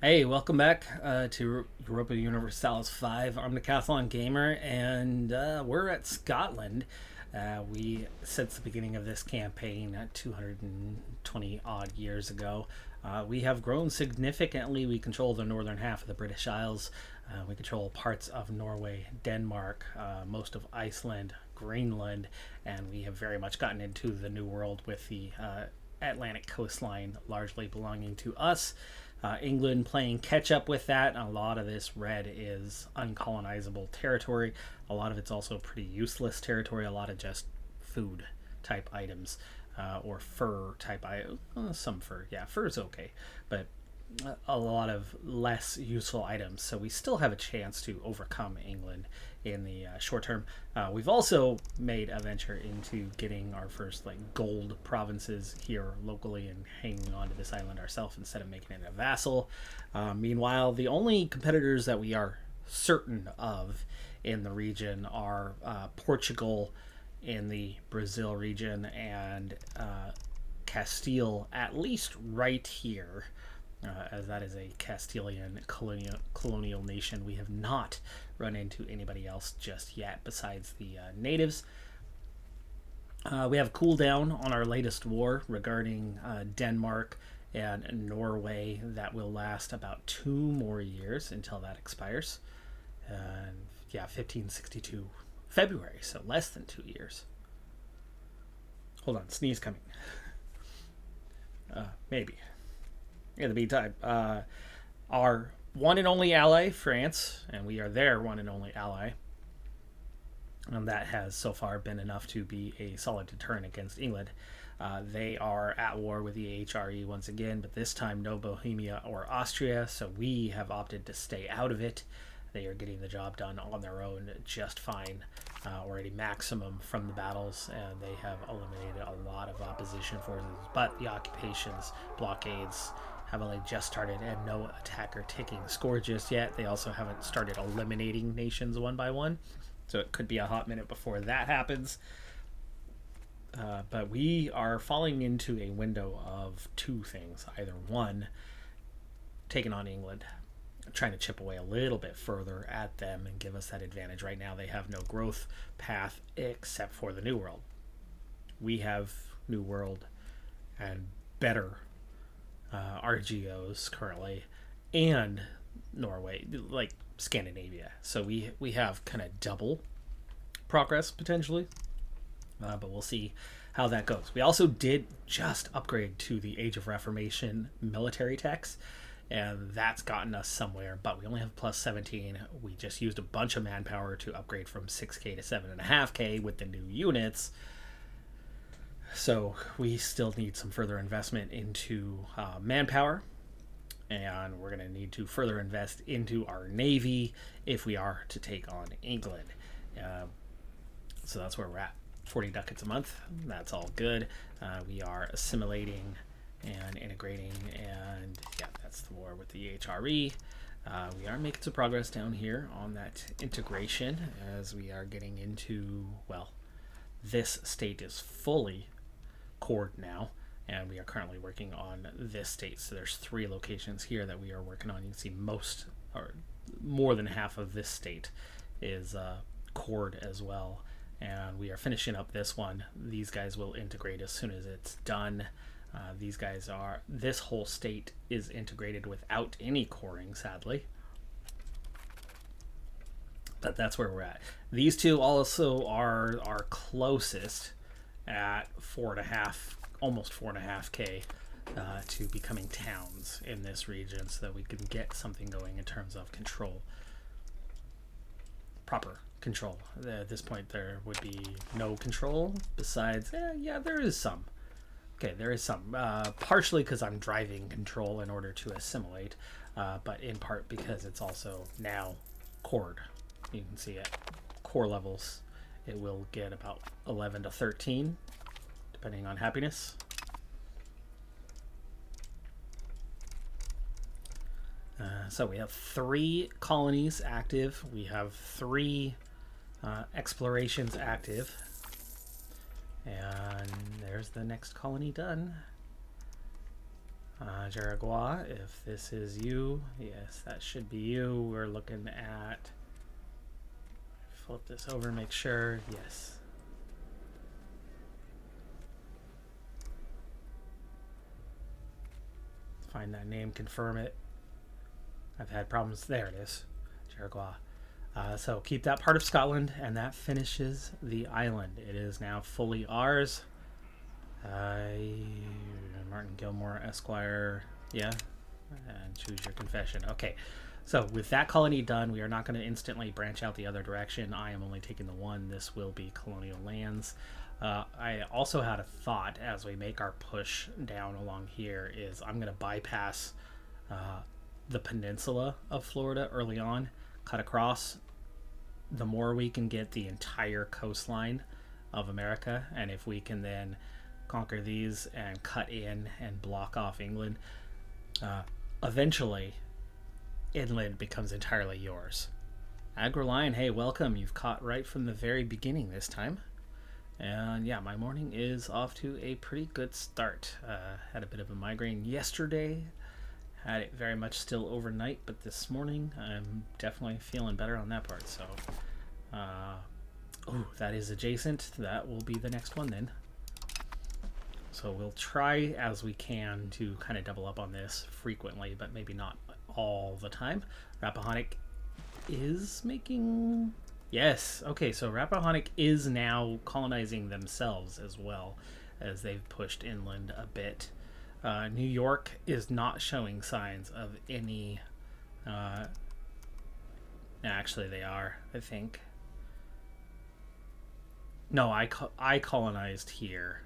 Hey, welcome back to Europa Universalis 5. I'm Decathlon Gamer, and we're at Scotland. Since the beginning of this campaign, 220 odd years ago, we have grown significantly. We control the northern half of the British Isles. We control parts of Norway, Denmark, most of Iceland, Greenland, and we have very much gotten into the New World with the Atlantic coastline largely belonging to us. England playing catch up with that. A lot of this red is uncolonizable territory. A lot of it's also pretty useless territory. A lot of just food type items or fur type items. Some fur, yeah, fur is okay, but a lot of less useful items. So we still have a chance to overcome England in the short term. We've also made a venture into getting our first gold provinces here locally and hanging on to this island ourselves instead of making it a vassal. Meanwhile, the only competitors that we are certain of in the region are Portugal in the Brazil region and Castile, at least right here. As that is a Castilian colonial nation. We have not run into anybody else just yet besides the natives. We have a cooldown on our latest war regarding Denmark and Norway that will last about 2 more years until that expires. And 1562 February, so less than 2 years. Hold on, sneeze coming. Maybe. In the meantime, our one and only ally, France, and we are their one and only ally, and that has so far been enough to be a solid deterrent against England. They are at war with the HRE once again, but this time no Bohemia or Austria, so we have opted to stay out of it. They are getting the job done on their own just fine, already maximum from the battles, and they have eliminated a lot of opposition forces, but the occupations, blockades, have only just started, and no attacker taking score just yet. They also haven't started eliminating nations one by one, so it could be a hot minute before that happens. But we are falling into a window of two things. Either one, taking on England, trying to chip away a little bit further at them and give us that advantage. Right now they have no growth path except for the New World. We have New World and better RGOs currently, and Norway, like Scandinavia. So we have kind of double progress potentially, but we'll see how that goes. We also did just upgrade to the Age of Reformation military techs, and that's gotten us somewhere, but we only have plus 17. We just used a bunch of manpower to upgrade from 6k to 7.5k with the new units. So we still need some further investment into manpower, and we're going to need to further invest into our navy if we are to take on England. So that's where we're at. 40 ducats a month. That's all good. We are assimilating and integrating, and that's the war with the HRE. We are making some progress down here on that integration as we are getting into, this state is fully cored now, and we are currently working on this state. So there's 3 locations here that we are working on. You can see most, or more than half of this state is cored as well, and we are finishing up this one. These guys will integrate as soon as it's done. This whole state is integrated without any coring, sadly. But that's where we're at. These two also are our closest at 4.5, almost 4.5k to becoming towns in this region, so that we can get something going in terms of control, proper control. At this point there would be no control besides, there is some. Okay, there is some, partially because I'm driving control in order to assimilate, but in part because it's also now cored. You can see at core levels it will get about 11 to 13 depending on happiness. So we have 3 colonies active. We have 3 explorations active. And there's the next colony done. Jaraguá, if this is you, yes, that should be you. We're looking at, flip this over, make sure, yes. Find that name, confirm it. I've had problems. There it is, Jaraguá. So keep that part of Scotland, and that finishes the island. It is now fully ours. Martin Gilmore, Esquire, yeah, and choose your confession. Okay, so with that colony done, we are not going to instantly branch out the other direction. I am only taking the one. This will be colonial lands. I also had a thought as we make our push down along here is I'm going to bypass the peninsula of Florida early on, cut across. The more we can get the entire coastline of America, and if we can then conquer these and cut in and block off England, eventually inland becomes entirely yours. Agrolion, hey, welcome. You've caught right from the very beginning this time. And yeah, my morning is off to a pretty good start. Had a bit of a migraine yesterday. Had it very much still overnight, but this morning I'm definitely feeling better on that part. So, oh, that is adjacent. That will be the next one then. So we'll try as we can to kind of double up on this frequently, but maybe not all the time. Rappahannock is making... Yes, okay, so Rappahannock is now colonizing themselves as well as they've pushed inland a bit. New York is not showing signs of any... actually, they are, I think. No, I colonized here.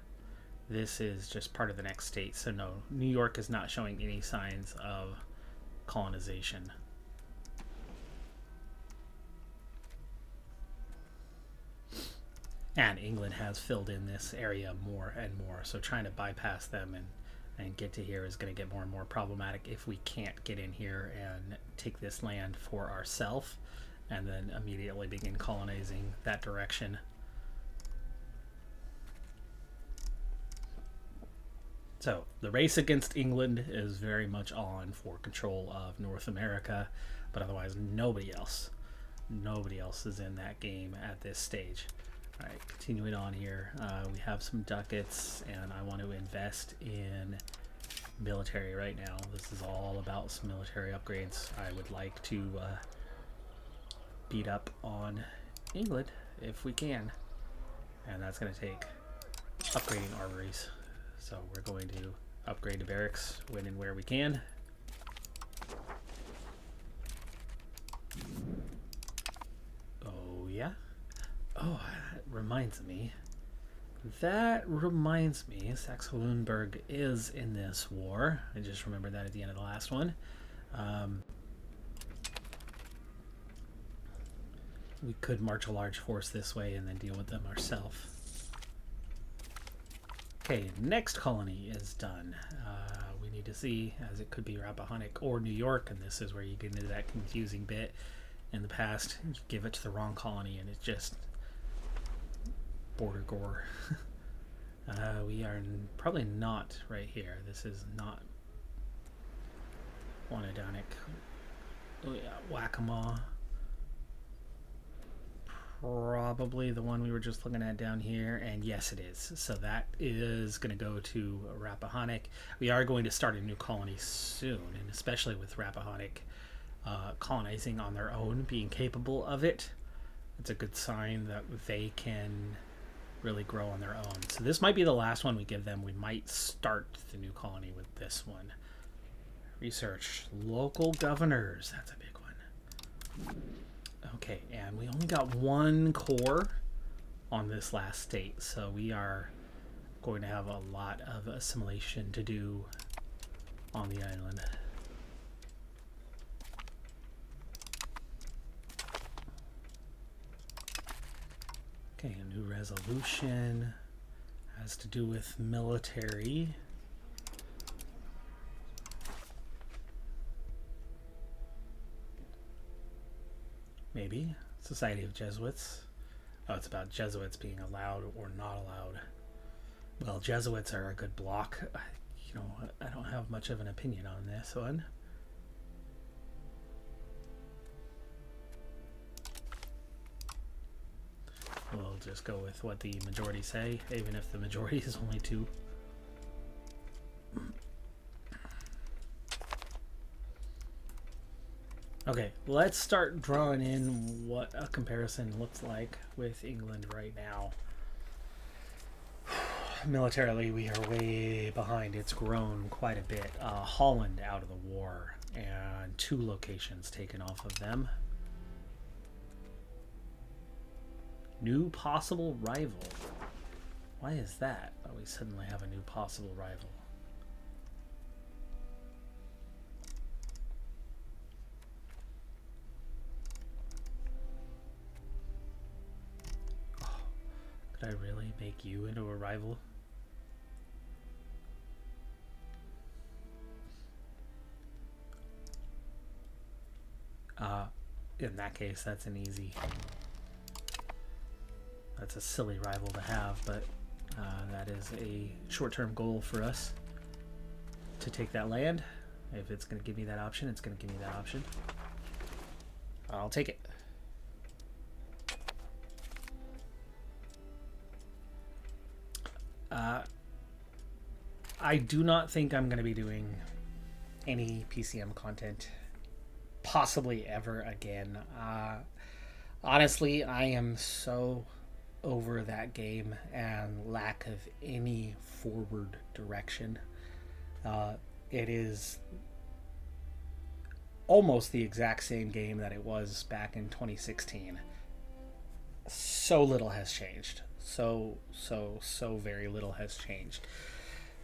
This is just part of the next state. So no, New York is not showing any signs of colonization. And England has filled in this area more and more. So trying to bypass them and get to here is going to get more and more problematic if we can't get in here and take this land for ourselves and then immediately begin colonizing that direction. So the race against England is very much on for control of North America, but otherwise nobody else is in that game at this stage. All right, continuing on here, we have some ducats, and I want to invest in military right now. This is all about some military upgrades. I would like to beat up on England if we can, and that's going to take upgrading armories. So we're going to upgrade the barracks when and where we can. Oh, yeah. Oh, that reminds me. Saxe-Lauenburg is in this war. I just remembered that at the end of the last one. We could march a large force this way and then deal with them ourselves. Okay, next colony is done. We need to see, as it could be Rappahannock or New York, and this is where you get into that confusing bit. In the past, you give it to the wrong colony, and it's just border gore. We are probably not right here. This is not Wanadonic. Oh yeah, Waccamaw. Probably the one we were just looking at down here, and yes it is. So that is going to go to Rappahannock. We are going to start a new colony soon, and especially with Rappahannock colonizing on their own, being capable of it, it's a good sign that they can really grow on their own. So this might be the last one we give them. We might start the new colony with this one. Research local governors, that's a big one. Okay, and we only got one core on this last state, so we are going to have a lot of assimilation to do on the island. Okay, a new resolution has to do with military. Maybe. Society of Jesuits. Oh, it's about Jesuits being allowed or not allowed. Well, Jesuits are a good block. you know what? I don't have much of an opinion on this one. We'll just go with what the majority say, even if the majority is only 2. Okay, let's start drawing in what a comparison looks like with England right now. Militarily, we are way behind. It's grown quite a bit. Holland out of the war, and 2 locations taken off of them. New possible rival. Why is that? Oh, we suddenly have a new possible rival. Oh, could I really make you into a rival? In that case, that's an easy... That's a silly rival to have, but that is a short-term goal for us to take that land. If it's going to give me that option, it's going to give me that option. I'll take it. I do not think I'm going to be doing any PCM content possibly ever again. Honestly, I am so over that game and lack of any forward direction. It is almost the exact same game that it was back in 2016. So little has changed. So very little has changed.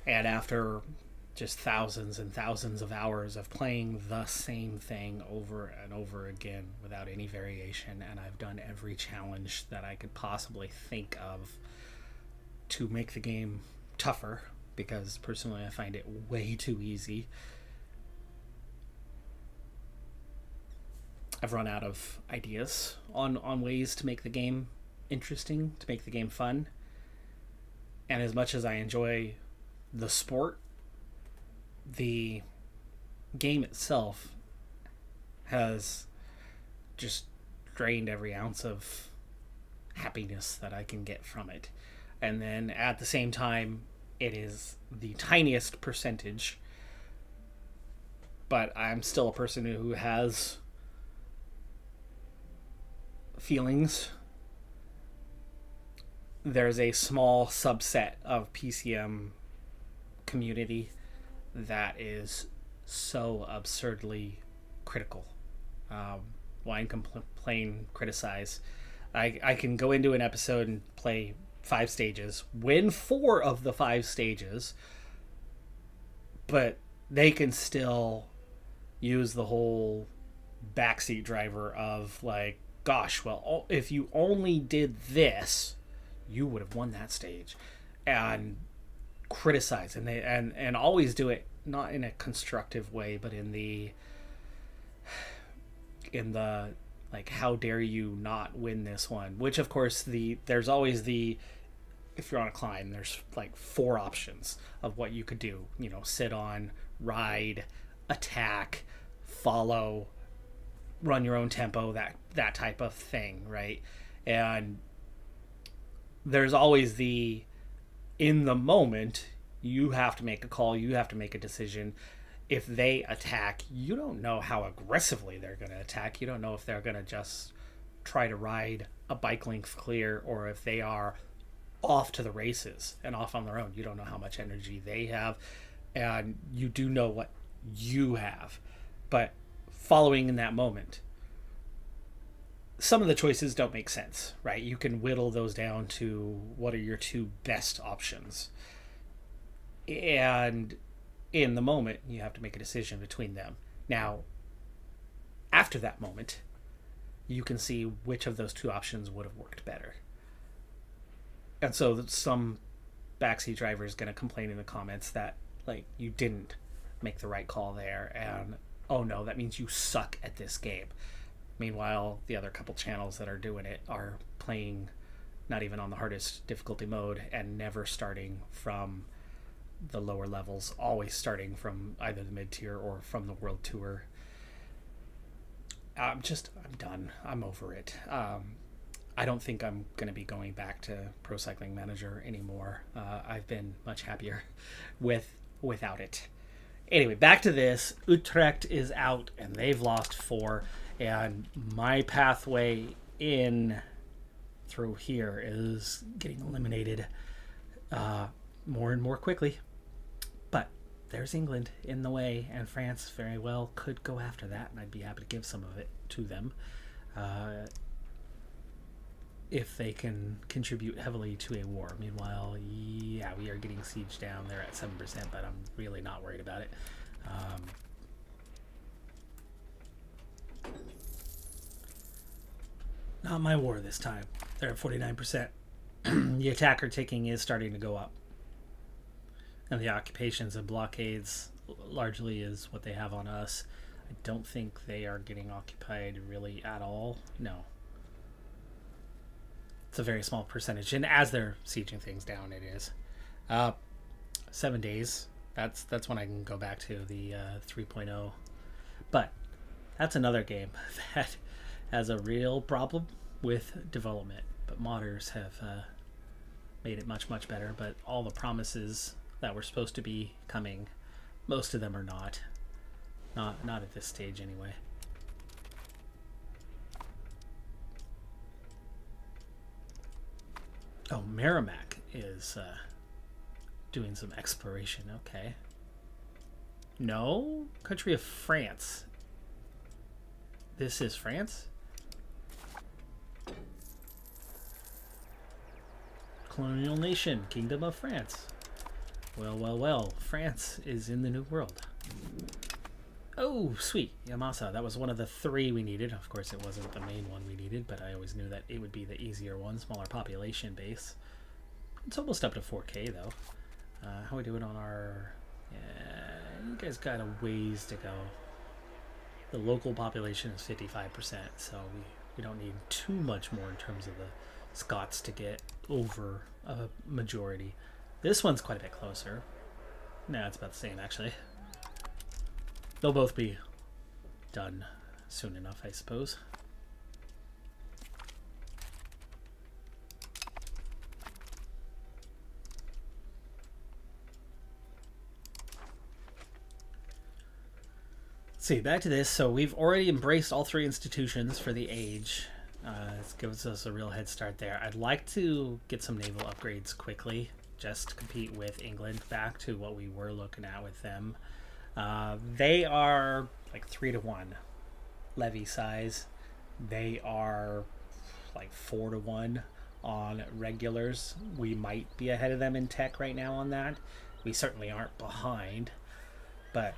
And after just thousands and thousands of hours of playing the same thing over and over again without any variation, and I've done every challenge that I could possibly think of to make the game tougher, because personally I find it way too easy. I've run out of ideas on ways to make the game interesting, to make the game fun. And as much as I enjoy the sport, the game itself has just drained every ounce of happiness that I can get from it. And then at the same time, it is the tiniest percentage, but I'm still a person who has feelings. There's a small subset of PCM community that is so absurdly critical. Whine, complain, criticize. I can go into an episode and play 5 stages, win 4 of the 5 stages, but they can still use the whole backseat driver of like, gosh, well, if you only did this, you would have won that stage, and criticize, and they and always do it not in a constructive way, but in the like, how dare you not win this one? Which of course there's always the, if you're on a climb, there's like 4 options of what you could do. You know, sit on, ride, attack, follow, run your own tempo, that type of thing, right? And there's always the, in the moment, you have to make a call, you have to make a decision. If they attack, you don't know how aggressively they're going to attack. You don't know if they're going to just try to ride a bike length clear, or if they are off to the races and off on their own. You don't know how much energy they have, and you do know what you have. But following in that moment, some of the choices don't make sense, right? You can whittle those down to what are your 2 best options. And in the moment, you have to make a decision between them. Now, after that moment, you can see which of those 2 options would have worked better. And so some backseat driver is going to complain in the comments that, like, you didn't make the right call there, and oh no, that means you suck at this game. Meanwhile, the other couple channels that are doing it are playing not even on the hardest difficulty mode and never starting from the lower levels, always starting from either the mid tier or from the World Tour. I'm done. I'm over it. I don't think I'm going to be going back to Pro Cycling Manager anymore. I've been much happier without it. Anyway, back to this. Utrecht is out, and they've lost 4. And my pathway in through here is getting eliminated more and more quickly. But there's England in the way, and France very well could go after that, and I'd be happy to give some of it to them if they can contribute heavily to a war. Meanwhile, yeah, we are getting sieged down. They're at 7%, but I'm really not worried about it. Not my war this time. They're at 49%. The attacker taking is starting to go up. And the occupations and blockades largely is what they have on us. I don't think they are getting occupied really at all. No. It's a very small percentage. And as they're sieging things down, it is. 7 days. That's when I can go back to the 3.0. But that's another game that has a real problem with development. But modders have made it much, much better. But all the promises that were supposed to be coming, most of them are not. Not at this stage anyway. Oh, Merrimack is doing some exploration. Okay. No? Country of France. This is France? Colonial nation, Kingdom of France. Well, well, well. France is in the New World. Oh, sweet. Yamasa. That was one of the 3 we needed. Of course, it wasn't the main one we needed, but I always knew that it would be the easier one. Smaller population base. It's almost up to 4K, though. How are we doing on our... Yeah, you guys got a ways to go. The local population is 55%, so we don't need too much more in terms of the Scots to get over a majority. This one's quite a bit closer. No, it's about the same, actually. They'll both be done soon enough, I suppose. Let's see, back to this. So we've already embraced all 3 institutions for the age. This gives us a real head start there. I'd like to get some naval upgrades quickly, just to compete with England, back to what we were looking at with them. They are like 3-to-1 levy size. They are like 4-to-1 on regulars. We might be ahead of them in tech right now on that. We certainly aren't behind, but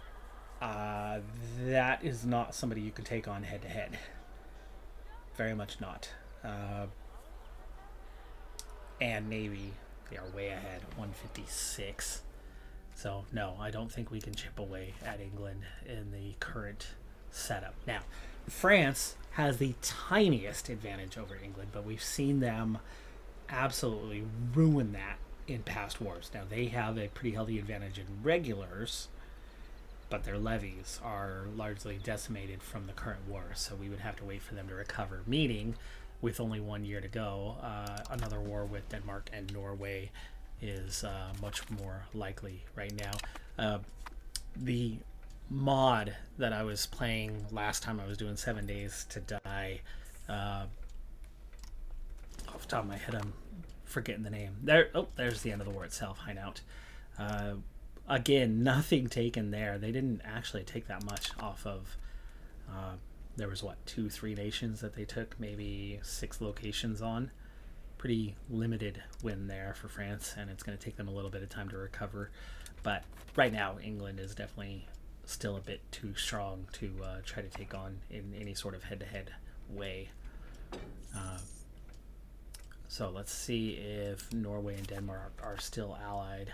that is not somebody you can take on head to head. Very much not. And Navy, they are way ahead, 156. So, no, I don't think we can chip away at England in the current setup. Now, France has the tiniest advantage over England, but we've seen them absolutely ruin that in past wars. Now, they have a pretty healthy advantage in regulars, but their levies are largely decimated from the current war, so we would have to wait for them to recover, meaning with only 1 year to go, another war with Denmark and Norway is much more likely right now. The mod that I was playing last time I was doing 7 days to die, off the top of my head I'm forgetting the name. There's the end of the war itself, Hideout. Again, nothing taken there. They didn't actually take that much off of, there was what, 2-3 nations that they took, maybe 6 locations on. Pretty limited win there for France, and it's going to take them a little bit of time to recover. But right now, England is definitely still a bit too strong to try to take on in any sort of head-to-head way. So let's see if Norway and Denmark are still allied.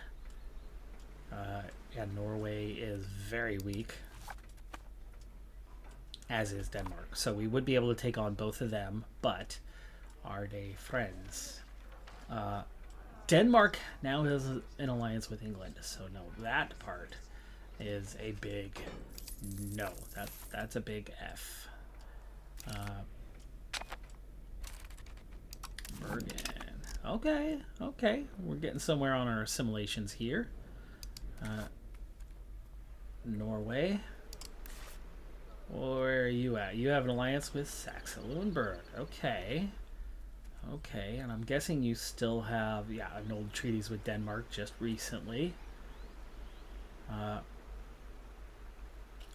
Yeah, Norway is very weak, as is Denmark. So we would be able to take on both of them, but are they friends? Denmark now has an alliance with England, so no, that part is a big no. That's a big F. Bergen. Okay, okay. We're getting somewhere on our assimilations here. Norway. Where are you at? You have an alliance with Saxe-Lauenburg. Okay. Okay, and I'm guessing you still have, yeah, an old treaties with Denmark just recently.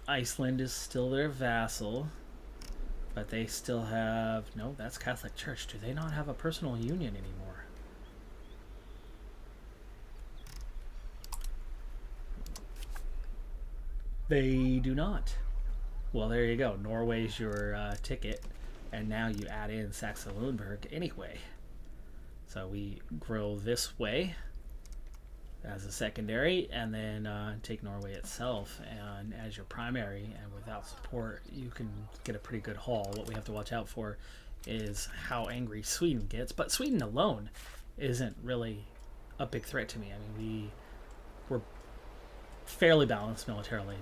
Iceland is still their vassal, but they still have, no, that's Catholic Church. Do they not have a personal union anymore? They do not. Well, there you go. Norway's your ticket, and now you add in Saxe-Lauenburg anyway. So we grow this way as a secondary, and then take Norway itself and as your primary, and without support you can get a pretty good haul. What we have to watch out for is how angry Sweden gets, but Sweden alone isn't really a big threat to me. I mean, we're fairly balanced militarily.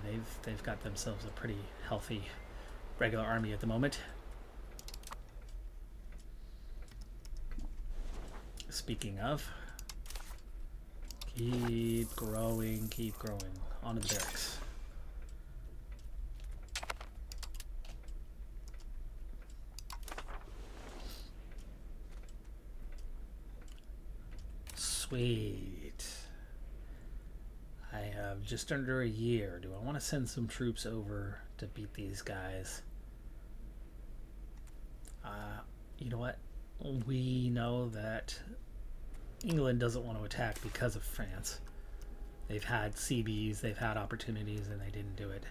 They've got themselves a pretty healthy regular army at the moment. Speaking of, keep growing, keep growing. On to the barracks. Sweet. I have just under a year. Do I want to send some troops over to beat these guys? You know what? We know that England doesn't want to attack because of France. They've had CBs, they've had opportunities, and they didn't do it.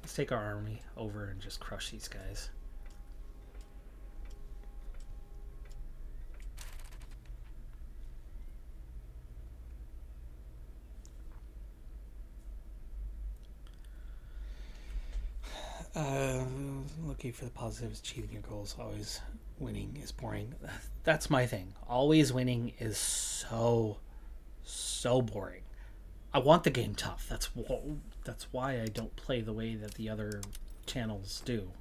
Let's take our army over and just crush these guys. Looking for the positives, achieving your goals, always winning is boring. That's my thing. Always winning is so boring. I want the game tough. That's why I don't play the way that the other channels do.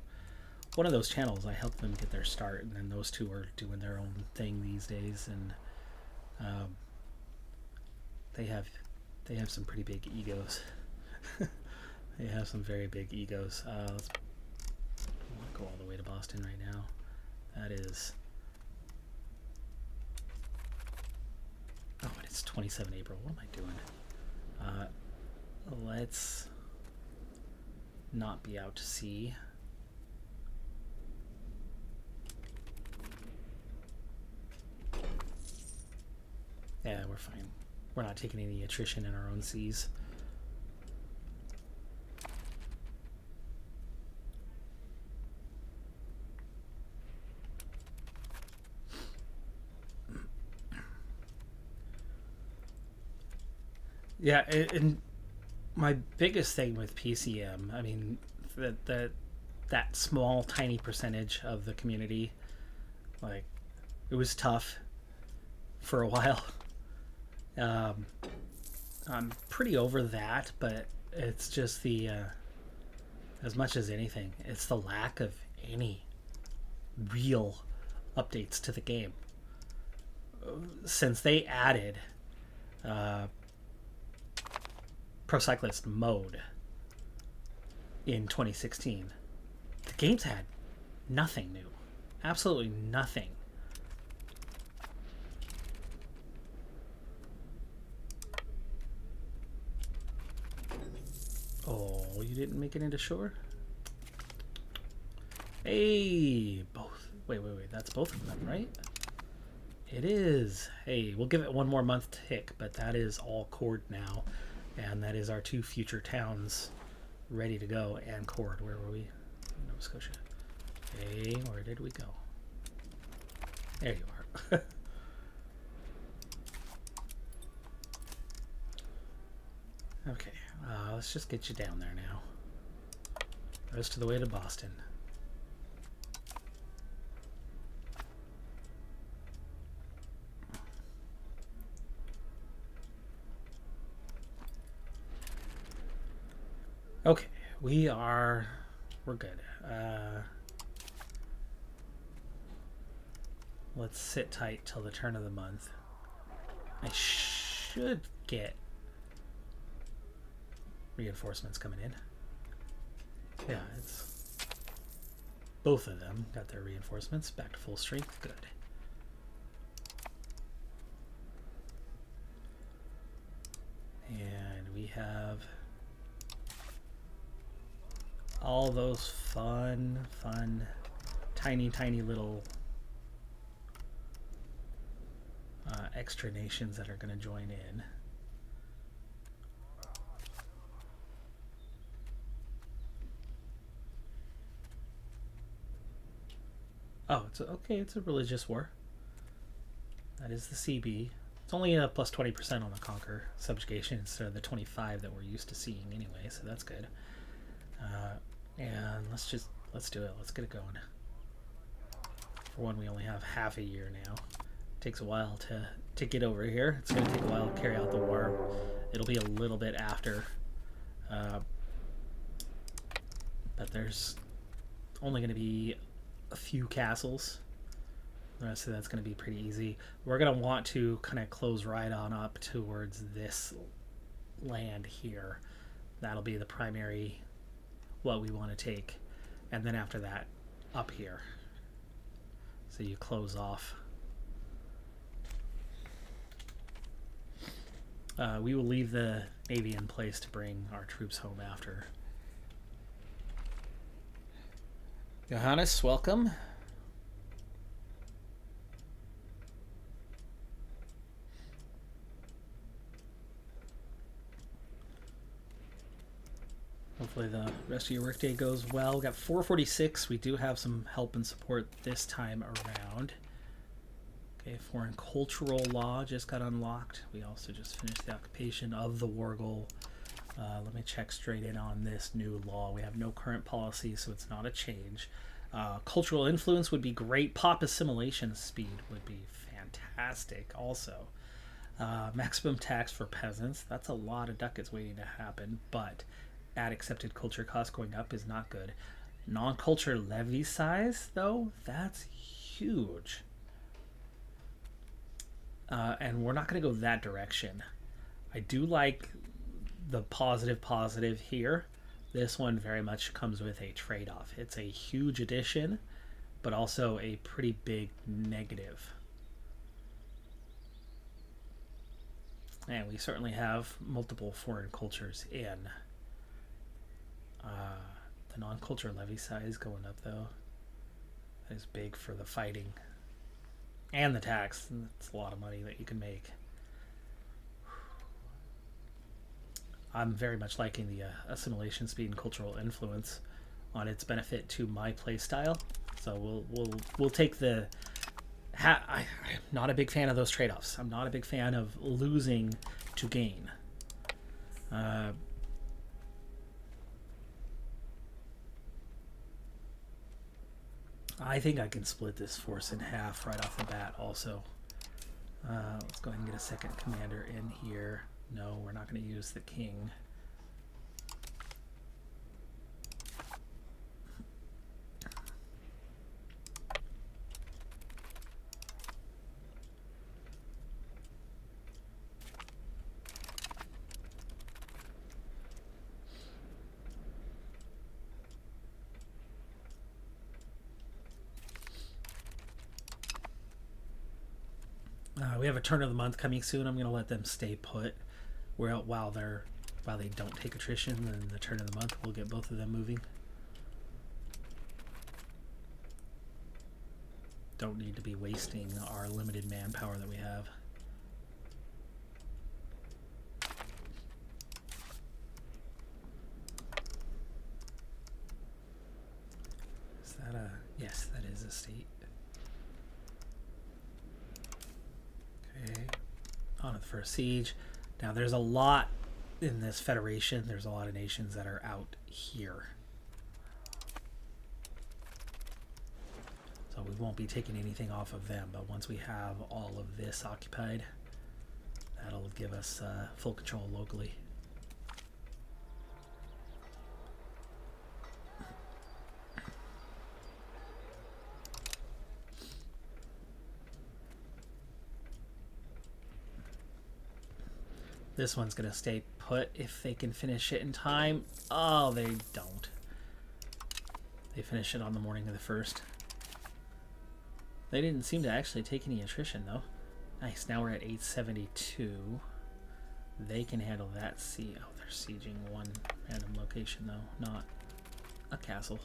One of those channels, I help them get their start, and then those two are doing their own thing these days, and they have some pretty big egos. They have some very big egos. Let's go all the way to Boston right now. That is... Oh, and it's 27 April. What am I doing? Let's not be out to sea. Yeah, we're fine. We're not taking any attrition in our own seas. Yeah, and my biggest thing with PCM, I mean, that small, tiny percentage of the community, like, it was tough for a while. I'm pretty over that, but it's just the, as much as anything, it's the lack of any real updates to the game. Since they added Pro Cyclist mode in 2016, the game's had nothing new. Absolutely nothing. Oh, you didn't make it into shore? Hey, both. Wait. That's both of them, right? It is. Hey, we'll give it one more month to tick, but that is all cored now. And that is our two future towns ready to go and cored. Where were we? Nova Scotia. Hey, where did we go? There you are. Okay, let's just get you down there now. Rest of the way to Boston. Okay, we're good. Let's sit tight till the turn of the month. I should get reinforcements coming in. Yeah, it's both of them got their reinforcements back to full strength. Good. And we have all those fun, tiny little extra nations that are going to join in. Oh, it's okay. It's a religious war. That is the CB. It's only a plus 20% on the conquer subjugation instead of the 25 that we're used to seeing anyway, so that's good. And let's do it. Let's get it going. For one, we only have half a year now. It takes a while to get over here. It's going to take a while to carry out the war. It'll be a little bit after. But there's only going to be a few castles. The rest of that's going to be pretty easy. We're going to want to kind of close right on up towards this land here. That'll be the primary what we want to take. And then after that, up here. So you close off. We will leave the Navy in place to bring our troops home after. Johannes, welcome. Hopefully the rest of your workday goes well. We got 446. We do have some help and support this time around. Okay, foreign cultural law just got unlocked. We also just finished the occupation of the Wargle. Let me check straight in on this new law. We have no current policy, so it's not a change. Cultural influence would be great. Pop assimilation speed would be fantastic also. Maximum tax for peasants. That's a lot of ducats waiting to happen, but at accepted culture cost going up is not good. Non-culture levy size, though, that's huge. And we're not going to go that direction. I do like the positive here. This one very much comes with a trade-off. It's a huge addition, but also a pretty big negative. And we certainly have multiple foreign cultures in. The non-culture levy size going up, though. That is big for the fighting. And the tax. That's a lot of money that you can make. I'm very much liking the assimilation speed and cultural influence on its benefit to my play style. So we'll take the... I'm not a big fan of those trade-offs. I'm not a big fan of losing to gain. I think I can split this force in half right off the bat also. Let's go ahead and get a second commander in here. No, we're not going to use the king. We have a turn of the month coming soon. I'm going to let them stay put while they don't take attrition. Then the turn of the month, we'll get both of them moving. Don't need to be wasting our limited manpower that we have. Is that a... Yes, that is a state. Okay, on to the first siege. Now there's a lot in this federation. There's a lot of nations that are out here. So we won't be taking anything off of them, but once we have all of this occupied, that'll give us full control locally. This one's going to stay put if they can finish it in time. Oh, they don't. They finish it on the morning of the 1st. They didn't seem to actually take any attrition, though. Nice. Now we're at 872. They can handle that. See, oh, they're sieging one random location, though, not a castle.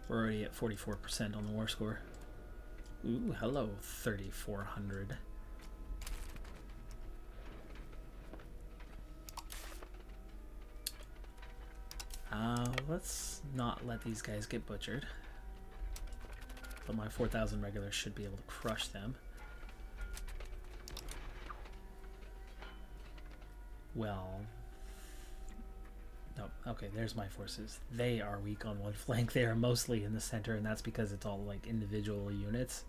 We're already at 44% on the war score. Ooh, hello, 3,400. Let's not let these guys get butchered. But my 4,000 regulars should be able to crush them. Well, no, okay, there's my forces. They are weak on one flank. They are mostly in the center, and that's because it's all like individual units.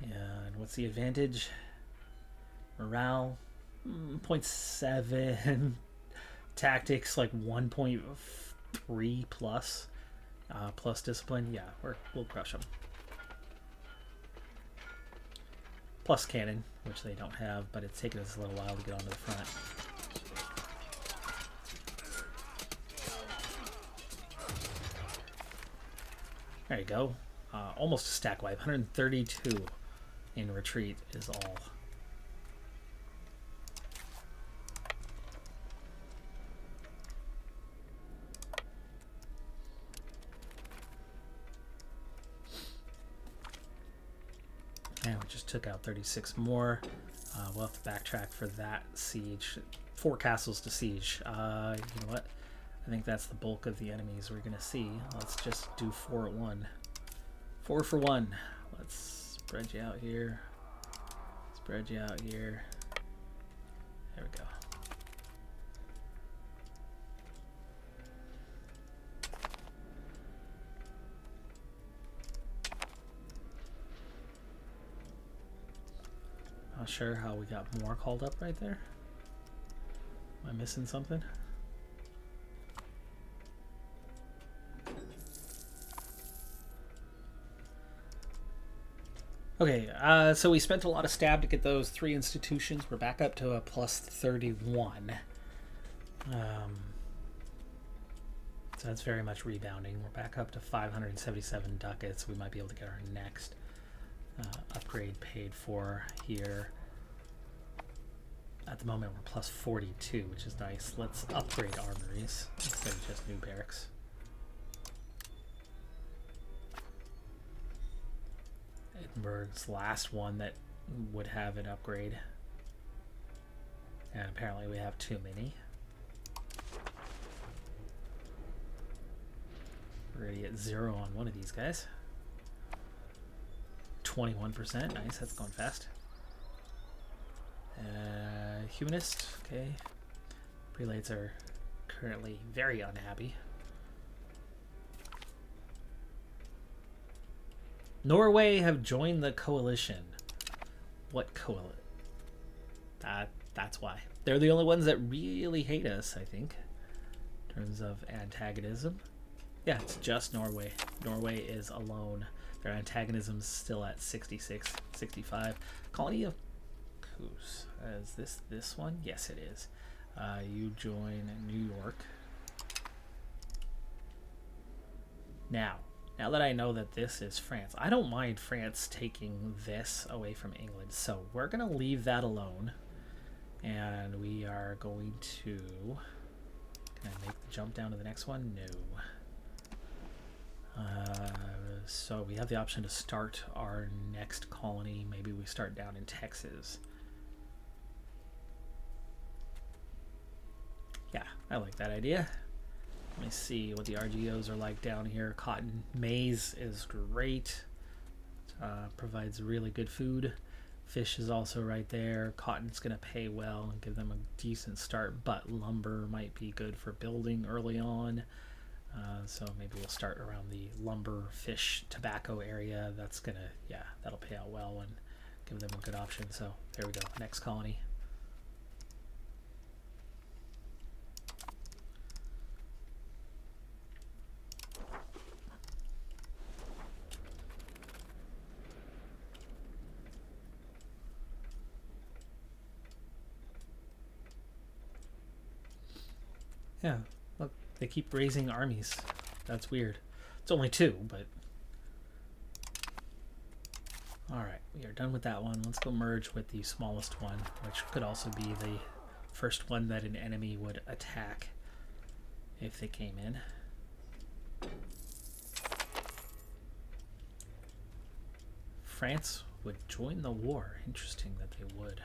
And what's the advantage? Morale, 0.7. Tactics, like 1.3 plus. Plus discipline, yeah, we'll crush them. Plus cannon, which they don't have, but it's taken us a little while to get onto the front. There you go. Almost a stack wipe. 132 in retreat is all. And we just took out 36 more. We'll have to backtrack for that siege. 4 castles to siege. You know what? I think that's the bulk of the enemies we're going to see. Let's just do 4 at 1. 4 for 1. Let's spread you out here. Spread you out here. There we go. Not sure how we got more called up right there. Am I missing something? Okay, so we spent a lot of stab to get those 3 institutions. We're back up to a plus 31. So that's very much rebounding. We're back up to 577 ducats. We might be able to get our next upgrade paid for here. At the moment, we're plus 42, which is nice. Let's upgrade armories instead of just new barracks. Edinburgh's last one that would have an upgrade. And apparently we have too many. We're already at 0 on one of these guys. 21%. Nice, that's going fast. Humanist, okay. Prelates are currently very unhappy. Norway have joined the coalition. What coalition? That's why. They're the only ones that really hate us, I think, in terms of antagonism. Yeah, it's just Norway. Norway is alone. Their antagonism's still at 66, 65. Colony of Coos. Is this one? Yes, it is. You join New York. Now that I know that this is France, I don't mind France taking this away from England. So we're going to leave that alone. And we are going to... Can I make the jump down to the next one? No. So we have the option to start our next colony. Maybe we start down in Texas. Yeah, I like that idea. Let me see what the RGOs are like down here. Cotton. Maize is great. Provides really good food. Fish is also right there. Cotton's going to pay well and give them a decent start, but lumber might be good for building early on. So maybe we'll start around the lumber, fish, tobacco area. That's going to, yeah, that'll pay out well and give them a good option. So there we go. Next colony. Yeah, look, they keep raising armies. That's weird. It's only 2, but... Alright, we are done with that one. Let's go merge with the smallest one, which could also be the first one that an enemy would attack if they came in. France would join the war. Interesting that they would.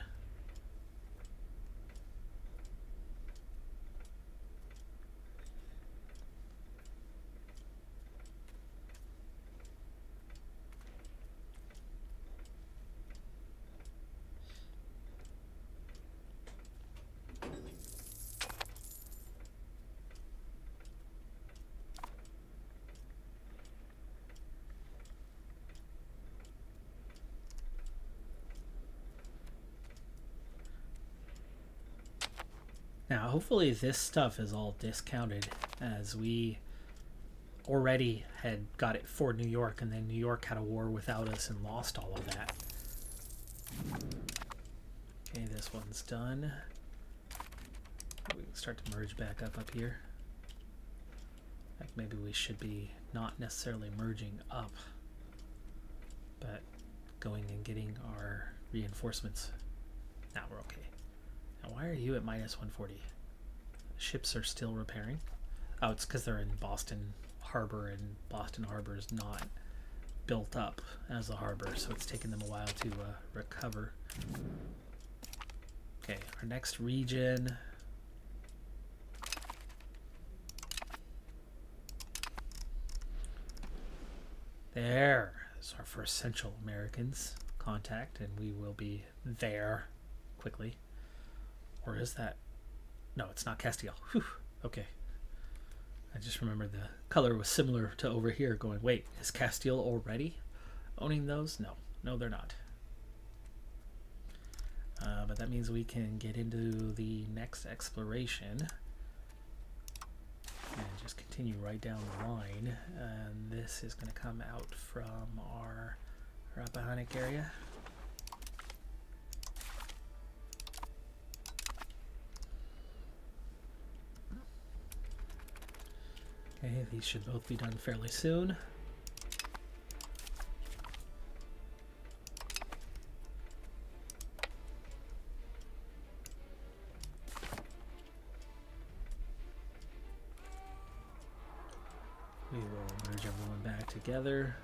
Now, hopefully this stuff is all discounted, as we already had got it for New York, and then New York had a war without us and lost all of that. Okay, this one's done. We can start to merge back up here. Like maybe we should be not necessarily merging up, but going and getting our reinforcements. Now we're okay. Now, why are you at minus 140? Ships are still repairing. Oh, it's because they're in Boston Harbor, and Boston Harbor is not built up as a harbor, so it's taken them a while to recover. Okay, our next region. There is our first Central Americans contact, and we will be there quickly. Or is that? No, it's not Castile. Whew. Okay. I just remembered the color was similar to over here, going, wait, is Castile already owning those? No. No, they're not. But that means we can get into the next exploration and just continue right down the line. And this is going to come out from our Rappahannock area. Okay, these should both be done fairly soon. We will merge everyone back together.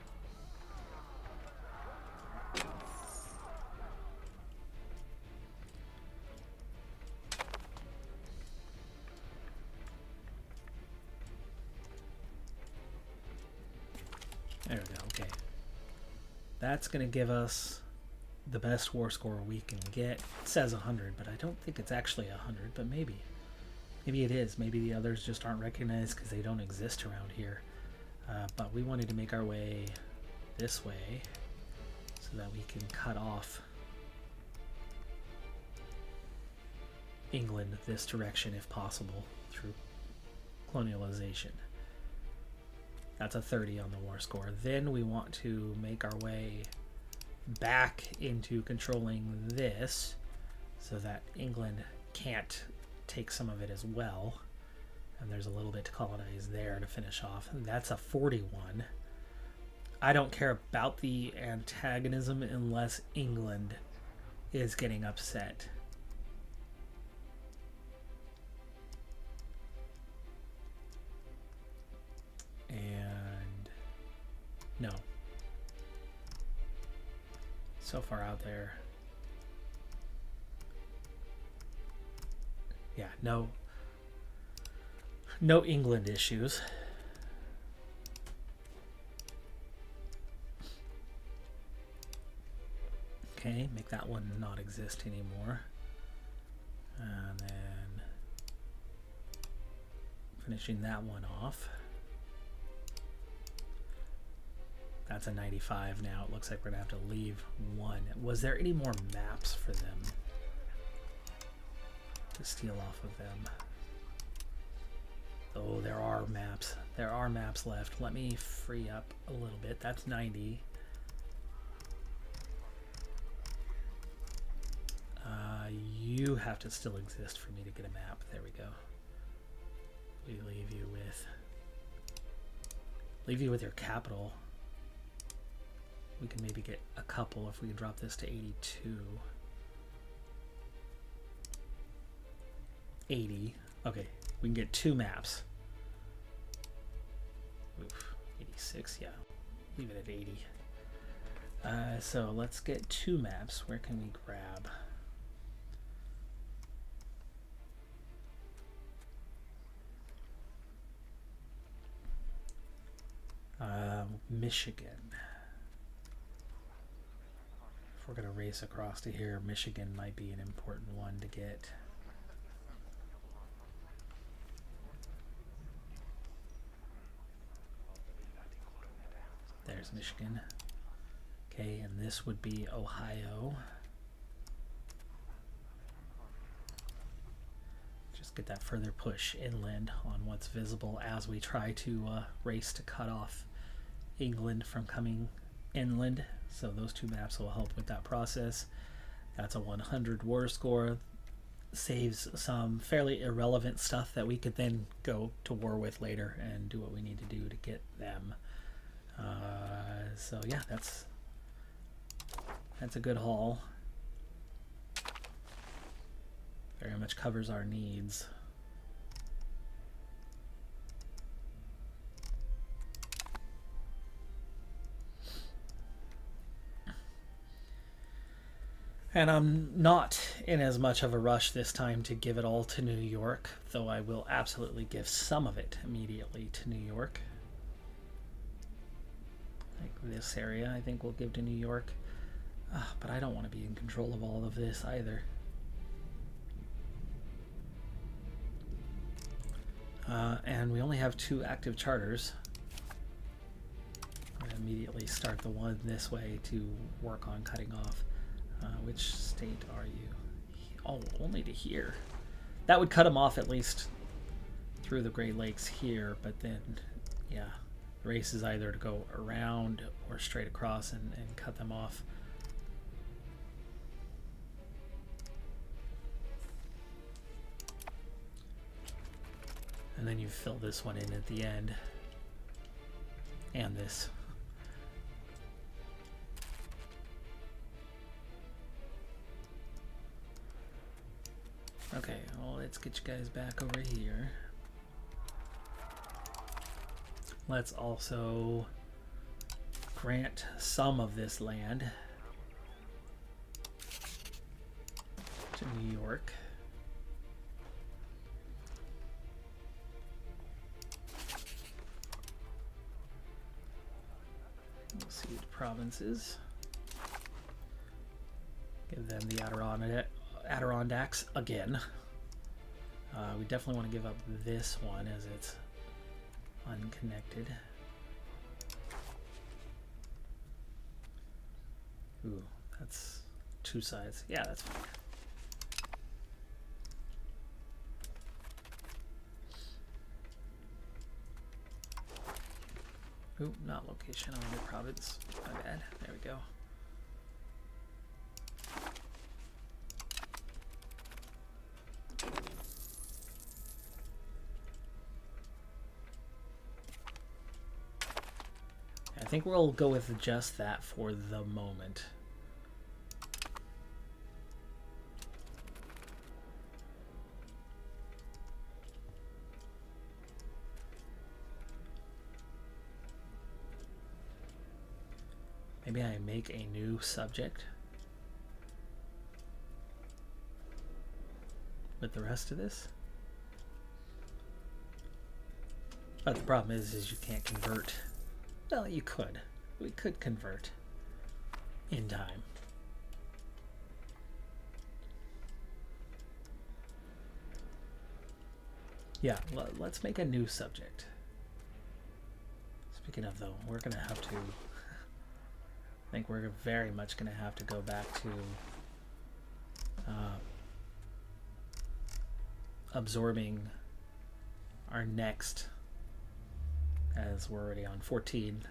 There we go, okay. That's going to give us the best war score we can get. It says 100, but I don't think it's actually 100, but maybe. Maybe it is. Maybe the others just aren't recognized because they don't exist around here. But we wanted to make our way this way so that we can cut off England this direction if possible through colonialization. That's a 30 on the war score. Then we want to make our way back into controlling this so that England can't take some of it as well. And there's a little bit to colonize there to finish off. That's a 41. I don't care about the antagonism unless England is getting upset. And no. So far out there. Yeah, no England issues. Okay, make that one not exist anymore. And then finishing that one off. That's a 95 now. It looks like we're gonna have to leave one. Was there any more maps for them to steal off of them? Oh, there are maps. There are maps left. Let me free up a little bit. That's 90. You have to still exist for me to get a map. There we go. We leave you with. Leave you with your capital. We can maybe get a couple if we can drop this to 82. 80. Okay, we can get 2 maps. Oof, 86, yeah. Leave it at 80. So let's get 2 maps. Where can we grab? Michigan. If we're going to race across to here, Michigan might be an important one to get. There's Michigan. Okay, and this would be Ohio. Just get that further push inland on what's visible as we try to race to cut off England from coming inland. So those 2 maps will help with that process. That's a 100 war score. Saves some fairly irrelevant stuff that we could then go to war with later and do what we need to do to get them. So yeah, that's a good haul. Very much covers our needs. And I'm not in as much of a rush this time to give it all to New York, though I will absolutely give some of it immediately to New York. Like this area, I think we'll give to New York. But I don't want to be in control of all of this either. And we only have 2 active charters. I'm going to immediately start the one this way to work on cutting off. Which state are you? Oh, only to here. That would cut them off at least through the Great Lakes here, but then, yeah, the race is either to go around or straight across and cut them off. And then you fill this one in at the end. And this. Okay, well, let's get you guys back over here. Let's also grant some of this land to New York. We'll see the provinces. Give them the Adirondacks again. We definitely want to give up this one as it's unconnected. Ooh, that's 2 sides. Yeah, that's fine. Ooh, not location on the province. My bad. There we go. I think we'll go with just that for the moment. Maybe I make a new subject with the rest of this. But the problem is you can't convert. Well, you could. We could convert in time. Yeah, let's make a new subject. Speaking of, though, we're going to have to... I think we're very much going to have to go back to absorbing our next, as we're already on 14.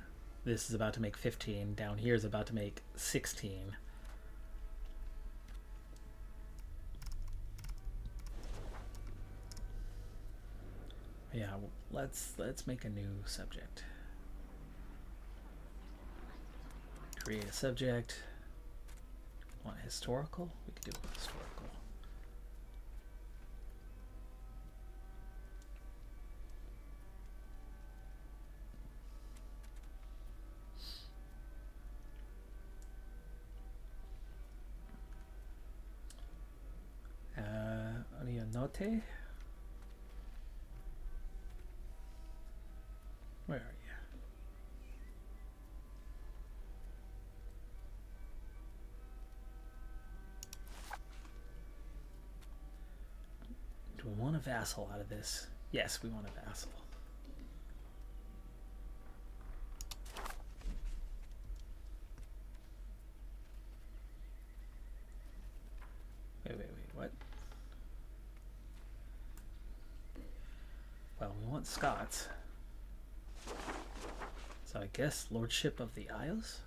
This is about to make 15. Down here is about to make 16. Yeah, let's make a new subject. Create a subject. Want historical? We could do historical. Note. Where are you? Do we want a vassal out of this? Yes, we want a vassal. Wait, what? Well, we want Scots. So I guess Lordship of the Isles?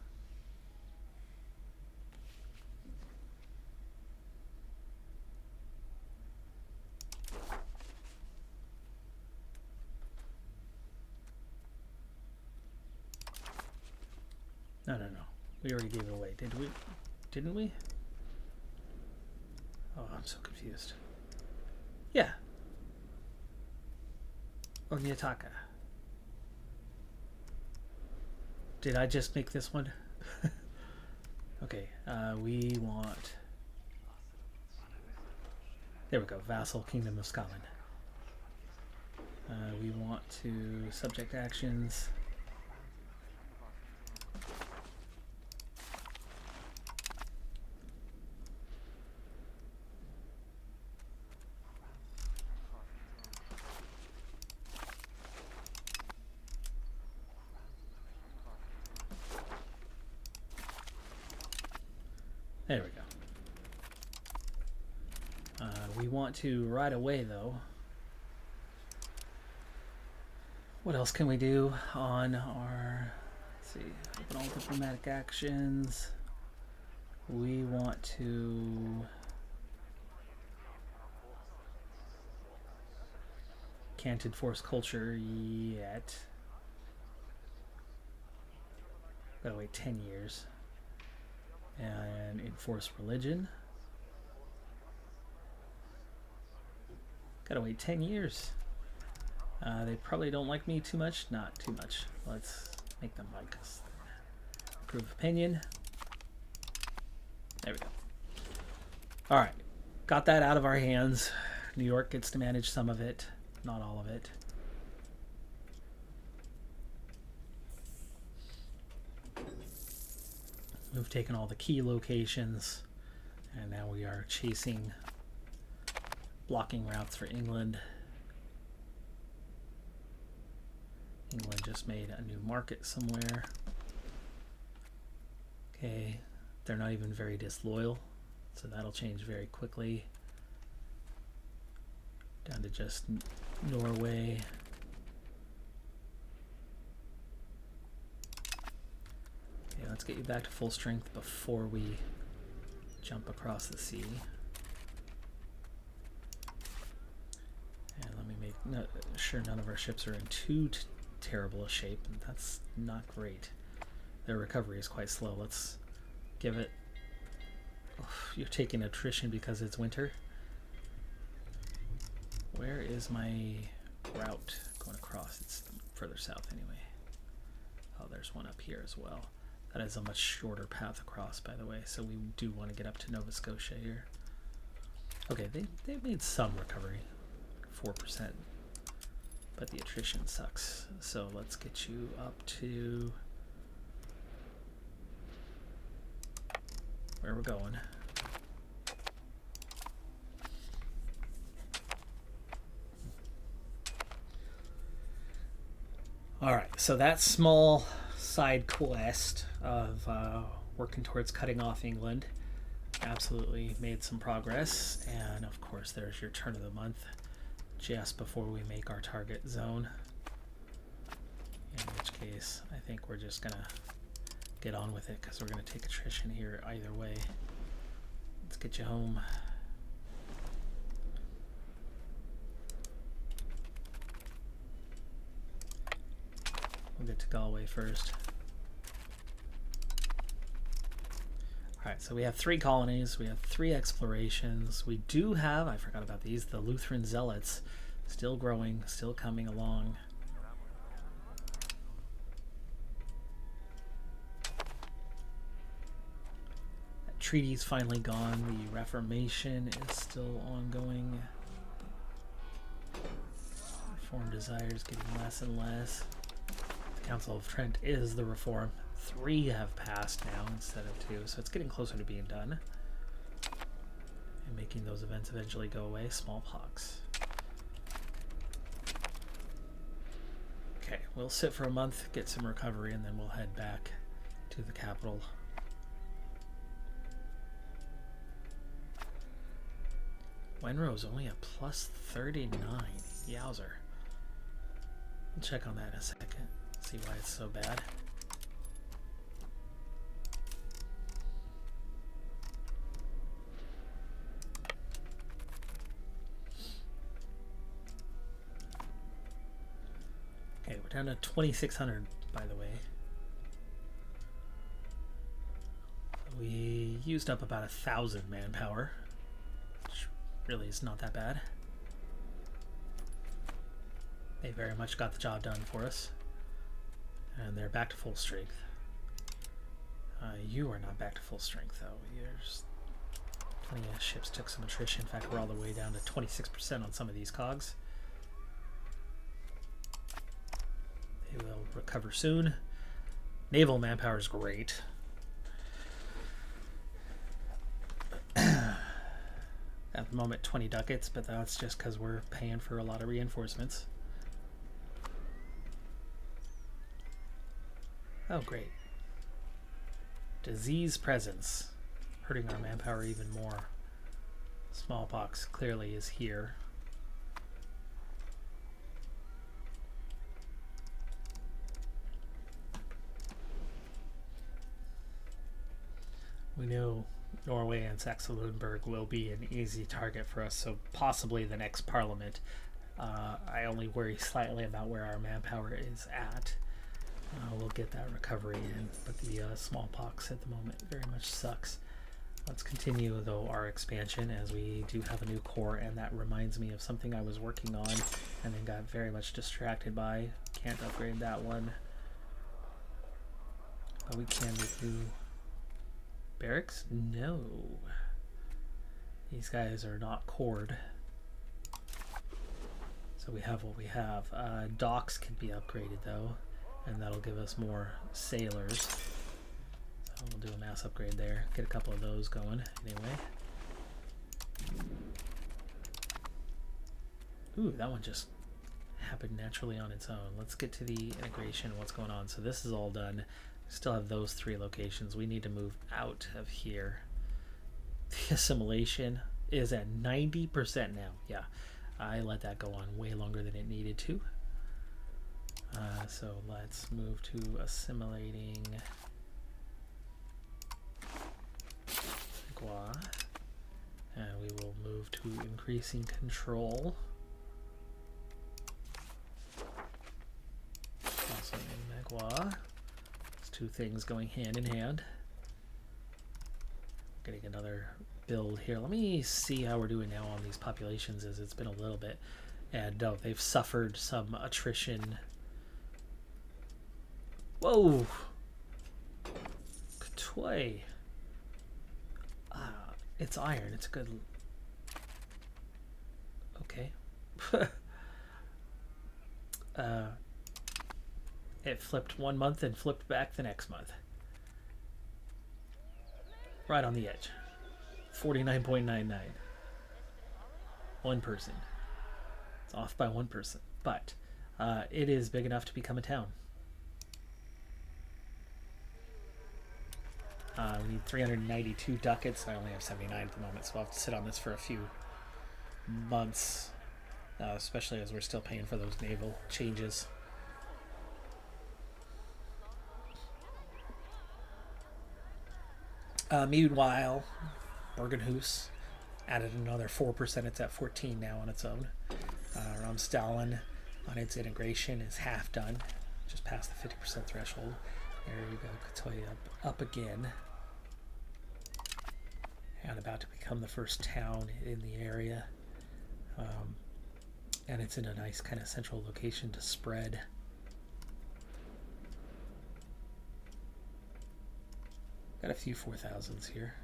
No. We already gave it away, did we? Didn't we? Oh, I'm so confused. Yeah. Onyataka. Did I just make this one? Okay, we want... There we go, Vassal Kingdom of Scotland. We want to subject actions. There we go. We want to right away, though. What else can we do on our... Let's see. Open all diplomatic actions. We want to... Can't enforce culture yet. Gotta wait 10 years. And enforce religion. Gotta wait 10 years. They probably don't like me too much. Not too much. Let's make them like us. Approve opinion. There we go. Alright. Got that out of our hands. New York gets to manage some of it. Not all of it. We've taken all the key locations, and now we are chasing blocking routes for England. England just made a new market somewhere. Okay, they're not even very disloyal, so that'll change very quickly. Down to just Norway. Okay, let's get you back to full strength before we jump across the sea. And let me make sure none of our ships are in too terrible a shape, and that's not great. Their recovery is quite slow. Let's give it... you're taking attrition because it's winter. Where is my route going across? It's further south anyway. Oh, there's one up here as well. That is a much shorter path across, by the way, so we do want to get up to Nova Scotia here. Okay, they made some recovery, 4%, but the attrition sucks. So let's get you up to where we're going. All right, so that small side quest of working towards cutting off England absolutely made some progress. And of course, there's your turn of the month just before we make our target zone. In which case, I think we're just gonna get on with it because we're gonna take attrition here either way. Let's get you home. . We'll get to Galway first. Alright, so we have 3 colonies, we have 3 explorations. We do have, I forgot about these, the Lutheran Zealots. Still growing, still coming along. That treaty's finally gone. The Reformation is still ongoing. Reform desires getting less and less. The Council of Trent is the reform. 3 have passed now instead of 2, so it's getting closer to being done. And making those events eventually go away. Smallpox. Okay, we'll sit for a month, get some recovery, and then we'll head back to the capital. Wenro's only a plus 39. Yowzer. We'll check on that in a second. See why it's so bad. Okay, we're down to 2,600, by the way. We used up about 1,000 manpower, which really is not that bad. They very much got the job done for us. And they're back to full strength. You are not back to full strength, though. There's plenty of ships took some attrition. In fact, we're all the way down to 26% on some of these cogs. They will recover soon. Naval manpower is great. At the moment, 20 ducats, but that's just because we're paying for a lot of reinforcements. Oh, great. Disease presence. Hurting our manpower even more. Smallpox clearly is here. We know Norway and Saxe-Lauenburg will be an easy target for us, so possibly the next parliament. I only worry slightly about where our manpower is at. We'll get that recovery in, but the smallpox at the moment very much sucks. Let's continue, though, our expansion as we do have a new core, and that reminds me of something I was working on and then got very much distracted by. Can't upgrade that one. But we can make new barracks? No. These guys are not cored. So we have what we have. Docks can be upgraded, though, and that'll give us more sailors. So we'll do a mass upgrade there. Get a couple of those going anyway. Ooh, that one just happened naturally on its own. Let's get to the integration and what's going on. So this is all done. Still have those 3 locations. We need to move out of here. The assimilation is at 90% now. Yeah, I let that go on way longer than it needed to. So let's move to assimilating Gua. And we will move to increasing control. Also in Magua. 2 things going hand in hand. Getting another build here. Let me see how we're doing now on these populations, as it's been a little bit. And no, they've suffered some attrition. Whoa! Toy. It's iron. It's a good. Okay. It flipped one month and flipped back the next month. Right on the edge. 49.99. One person. It's off by one person. But it is big enough to become a town. We need 392 ducats. I only have 79 at the moment, so I'll have to sit on this for a few months. Especially as we're still paying for those naval changes. Meanwhile, Bergenhus added another 4%. It's at 14 now on its own. Ramstallen on its integration is half done. just past the 50% threshold. There you go, Katoya up again. And about to become the first town in the area. And it's in a nice kind of central location to spread. Got a few 4,000s here.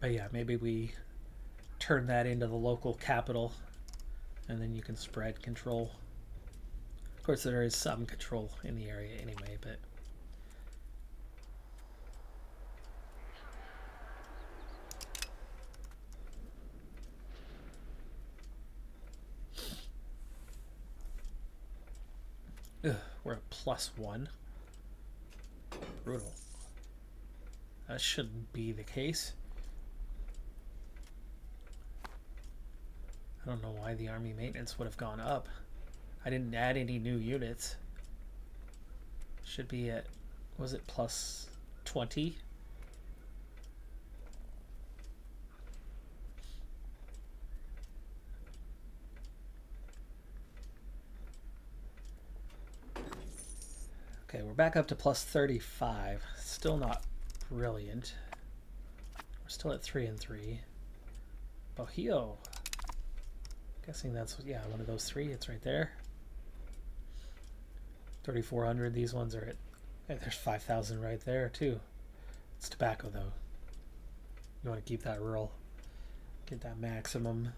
But yeah, maybe we turn that into the local capital and then you can spread control. Of course, there is some control in the area anyway, but we're at +1. Brutal. That shouldn't be the case. I don't know why the army maintenance would have gone up. I didn't add any new units. Should be at, was it +20? Okay, we're back up to +35. Still not brilliant. We're still at 3 and 3. Bohio. Guessing that's, yeah, one of those three. It's right there. 3,400. These ones are at, there's 5,000 right there too. It's tobacco though. You want to keep that rural. Get that maximum.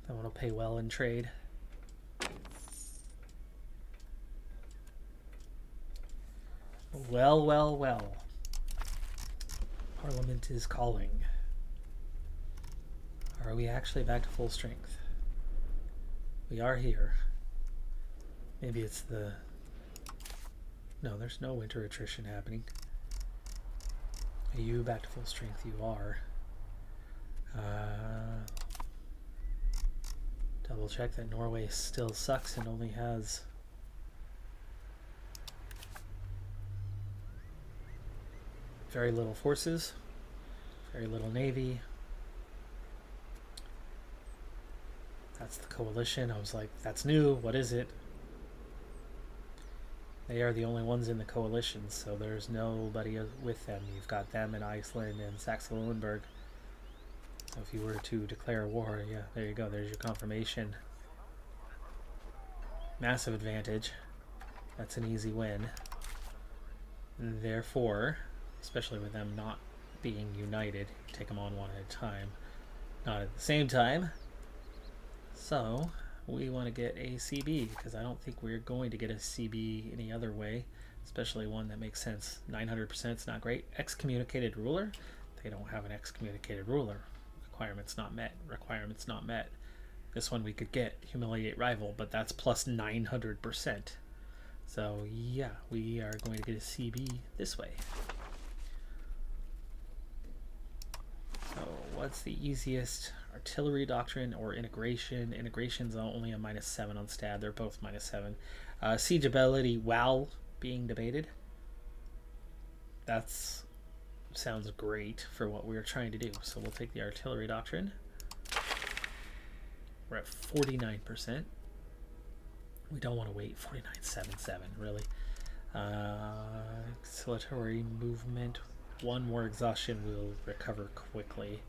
That one will pay well in trade. Well, well, well. Parliament is calling. Are we actually back to full strength? We are here. Maybe it's the... No, there's no winter attrition happening. Are you back to full strength? You are. Double check that Norway still sucks and only has... very little forces, very little navy. That's the coalition. I was like, that's new. What is it? They are the only ones in the coalition, so there's nobody with them. You've got them in Iceland and Saxe-Lauenburg. So if you were to declare war, yeah, there you go. There's your confirmation. Massive advantage. That's an easy win. And therefore, especially with them not being united, take them on one at a time, not at the same time. So we want to get a CB, because I don't think we're going to get a CB any other way, especially one that makes sense. 900% is not great. Excommunicated ruler, they don't have an excommunicated ruler. Requirements not met, requirements not met. This one we could get, humiliate rival, but that's plus 900%. So yeah, we are going to get a CB this way. So what's the easiest? Artillery doctrine or integration? Integration's only a -7 on stab. They're both -7. Siege ability, WoW being debated. That's sounds great for what we're trying to do. So we'll take the artillery doctrine. We're at 49%. We don't want to wait. 49.77, really. Acceleratory movement. One more exhaustion, we'll recover quickly.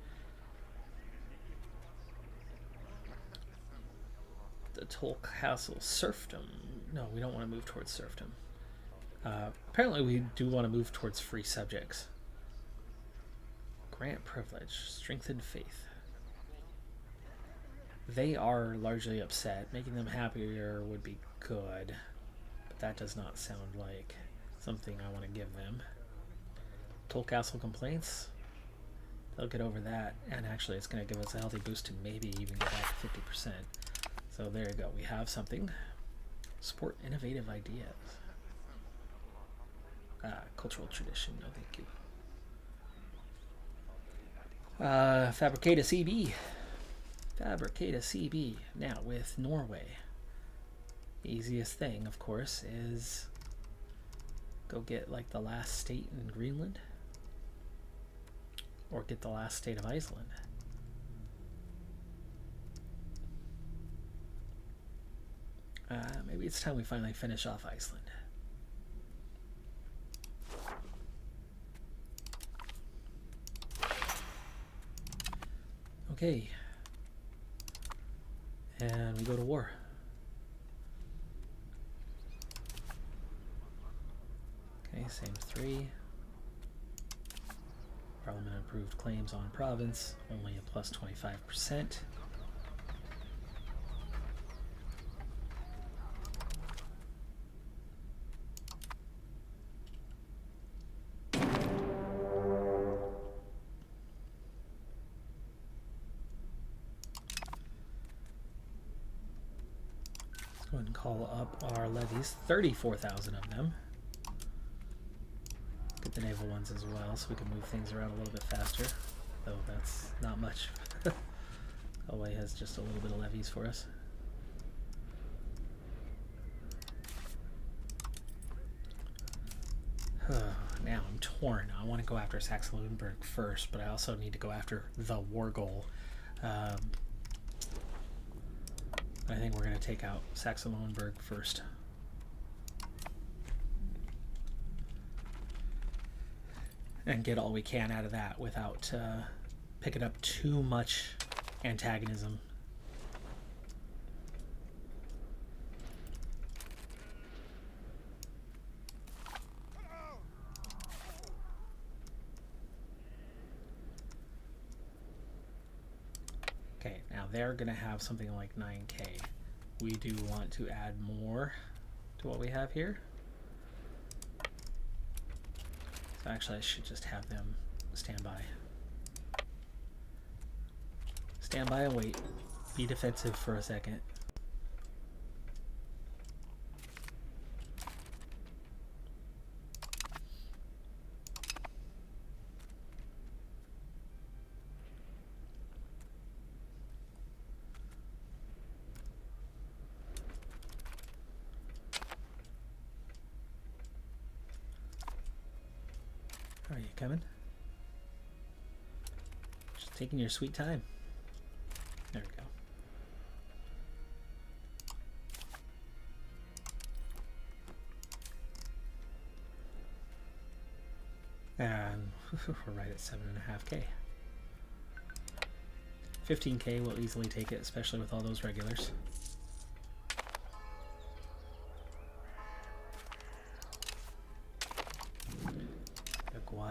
The Toll Castle. Serfdom. No, we don't want to move towards serfdom. Apparently we do want to move towards free subjects. Grant privilege. Strengthened faith. They are largely upset. Making them happier would be good. But that does not sound like something I want to give them. Toll Castle complaints. They'll get over that. And actually it's going to give us a healthy boost to maybe even get back to 50%. So there you go. We have something. Support innovative ideas. Cultural tradition. No, thank you. Fabricate a CB. Fabricate a CB. Now with Norway. The easiest thing, of course, is go get like the last state in Greenland. or get the last state of Iceland. Maybe it's time we finally finish off Iceland. Okay. And we go to war. Okay, same 3. Parliament approved claims on province, only a plus 25%. Let's go ahead and call up our levies, 34,000 of them. Get the naval ones as well so we can move things around a little bit faster, though that's not much. Galway has just a little bit of levies for us. Now I'm torn. I want to go after Saxe-Lauenburg first, but I also need to go after the war goal. I think we're going to take out Saxe-Lauenburg first. And get all we can out of that without picking up too much antagonism. Okay, now they're going to have something like 9K. We do want to add more to what we have here. So actually I should just have them stand by. Stand by and wait. Be defensive for a second. Are you coming? Just taking your sweet time. There we go. And we're right at 7.5K. 15K will easily take it, especially with all those regulars.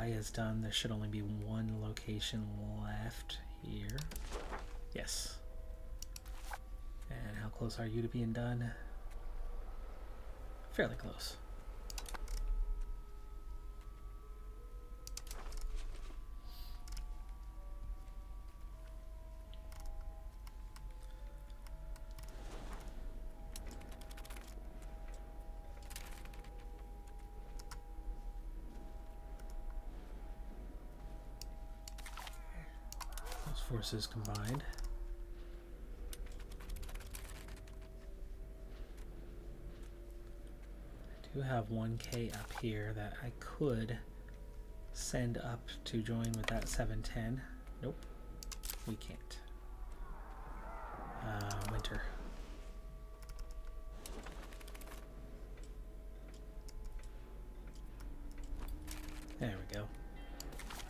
Is done. There should only be one location left here. Yes. And how close are you to being done? Fairly close. Forces combined. I do have 1K up here that I could send up to join with that 710. Nope, we can't. Winter. There we go.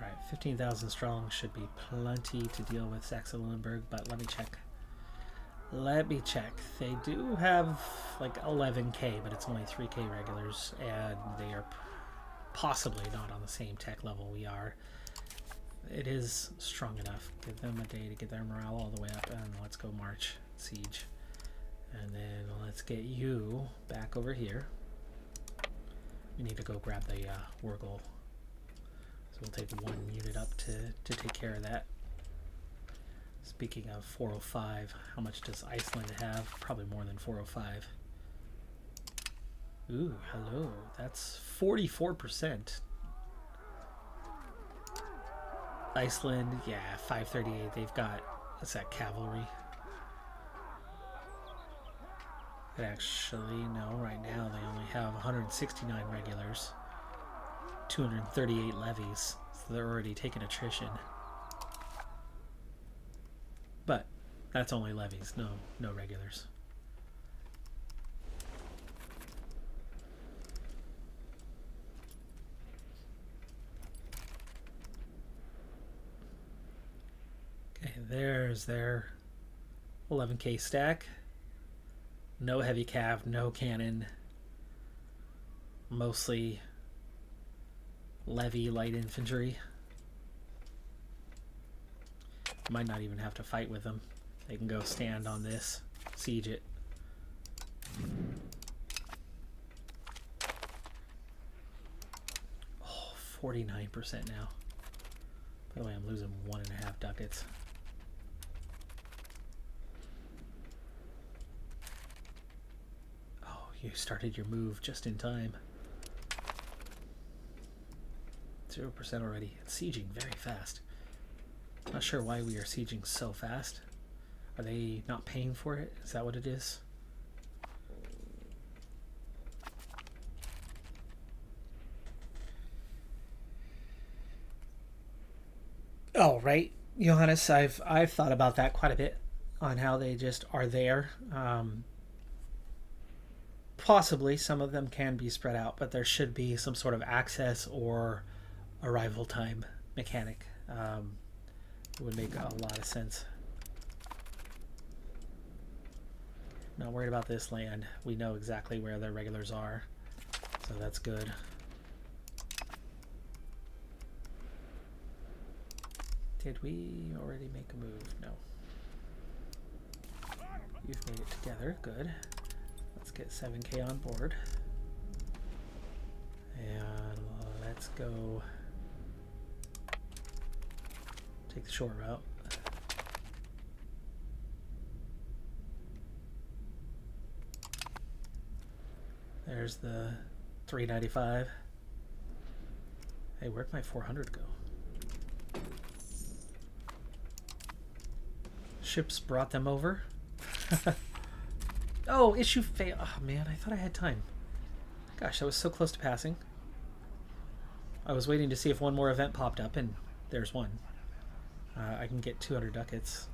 Alright, 15,000 strong should be plenty to deal with Saxe-Lauenburg, but let me check. Let me check. They do have like 11K, but it's only 3K regulars, and they are possibly not on the same tech level we are. It is strong enough. Give them a day to get their morale all the way up, and let's go march, siege. And then let's get you back over here. We need to go grab the war goal. So we'll take 1 unit up to take care of that. Speaking of 405, how much does Iceland have? Probably more than 405. Ooh, hello. That's 44%. Iceland, yeah, 538. They've got, what's that, cavalry? Actually, no, right now they only have 169 regulars. 238 levies, so they're already taking attrition. That's only levies, no regulars. Okay, there's their 11k stack. No heavy cav, no cannon. Mostly levy light infantry. Might not even have to fight with them. They can go stand on this, siege it. Oh, 49% now. By the way, I'm losing 1.5 ducats. Oh, you started your move just in time. 0% already. It's sieging very fast. Not sure why we are sieging so fast. Are they not paying for it? Is that what it is? Oh, right, Johannes. I've thought about that quite a bit on how they just are there. Possibly some of them can be spread out, but there should be some sort of access or arrival time mechanic. It would make a lot of sense. Not worried about this land. We know exactly where their regulars are, so that's good. Did we already make a move? No. You've made it together. Good. Let's get 7k on board. And let's go take the short route. There's the 395. Hey, where'd my 400 go? Ships brought them over. Oh, issue fail. Oh man, I thought I had time. Gosh, I was so close to passing. I was waiting to see if one more event popped up, and there's one. I can get 200 ducats.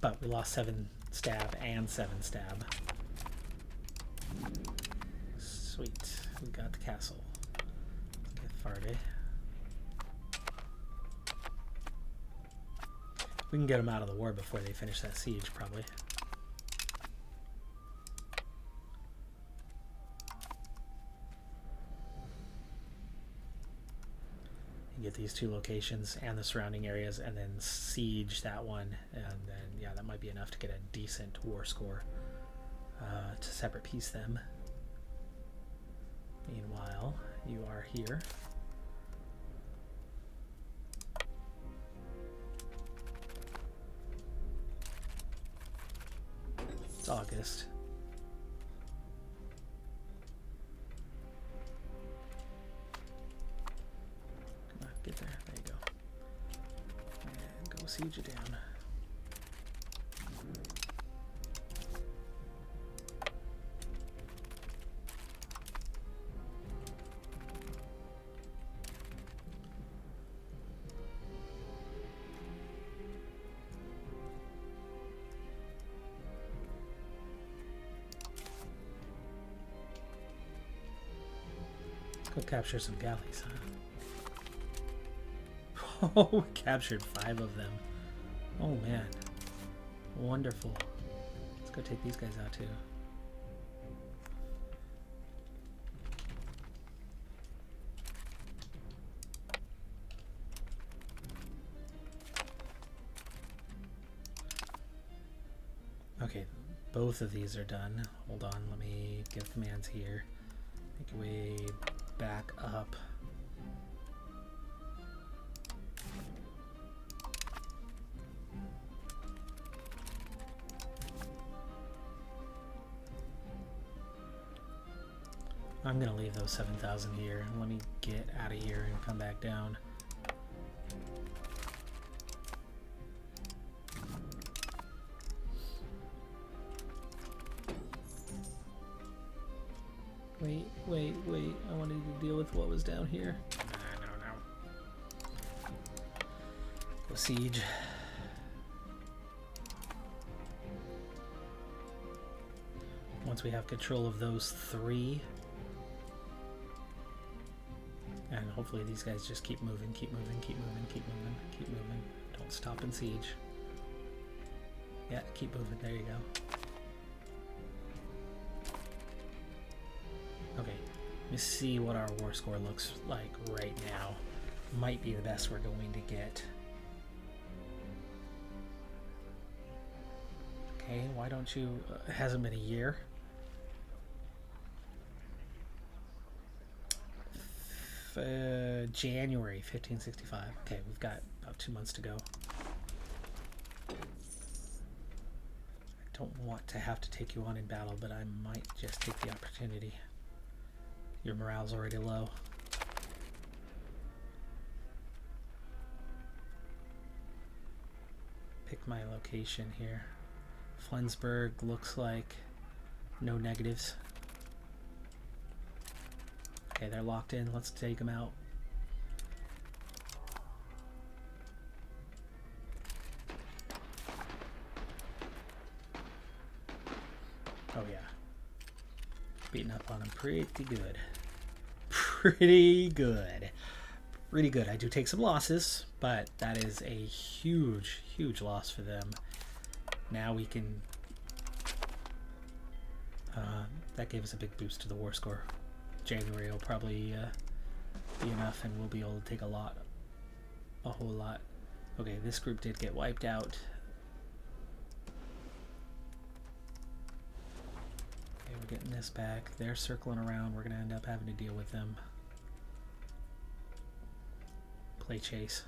But we lost 7 stab and 7 stab. Sweet. We got the castle. Get Farde. We can get them out of the war before they finish that siege, probably. And get these 2 locations and the surrounding areas, and then siege that one, and then yeah, that might be enough to get a decent war score to separate piece them. Meanwhile, you are here. It's August. Come on, get there. There you go. And go siege it down. Go capture some galleys, huh? Oh, we captured 5 of them. Oh man. Wonderful. Let's go take these guys out too. Okay, both of these are done. Hold on, let me give commands here. Make your way back up. I'm gonna leave those 7,000 here. Let me get out of here and come back down. Wait. I wanted to deal with what was down here. No. Go siege. once we have control of those three. And hopefully these guys just keep moving, keep moving, keep moving, keep moving, keep moving. Don't stop in siege. Yeah, keep moving. There you go. Okay, let me see what our war score looks like right now. Might be the best we're going to get. Okay, why don't you... it hasn't been a year. January 1565. Okay, we've got about 2 months to go. I don't want to have to take you on in battle, but I might just take the opportunity. Your morale's already low. Pick my location here. Flensburg looks like no negatives. Okay, they're locked in. Let's take them out. Oh yeah. Beating up on them pretty good. Pretty good. Pretty good. I do take some losses, but that is a huge, huge loss for them. Now we can... that gave us a big boost to the war score. January will probably be enough, and we'll be able to take a whole lot. Okay, this group did get wiped out. Okay, we're getting this back. They're circling around. We're going to end up having to deal with them. Play chase.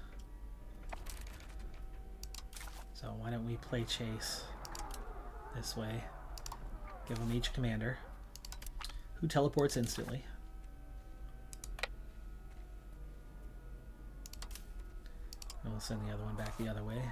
So why don't we play chase this way? Give them each commander, who teleports instantly. And we'll send the other one back the other way.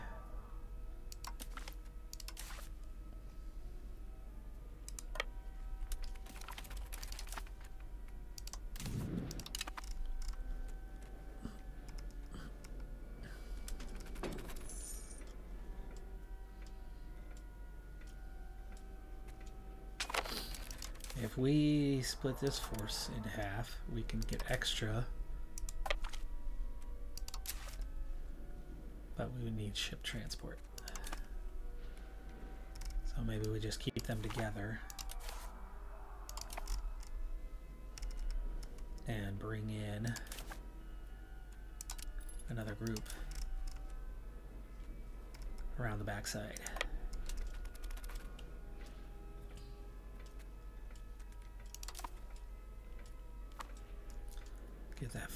If we split this force in half, we can get extra, but we would need ship transport. So maybe we just keep them together and bring in another group around the backside. Get that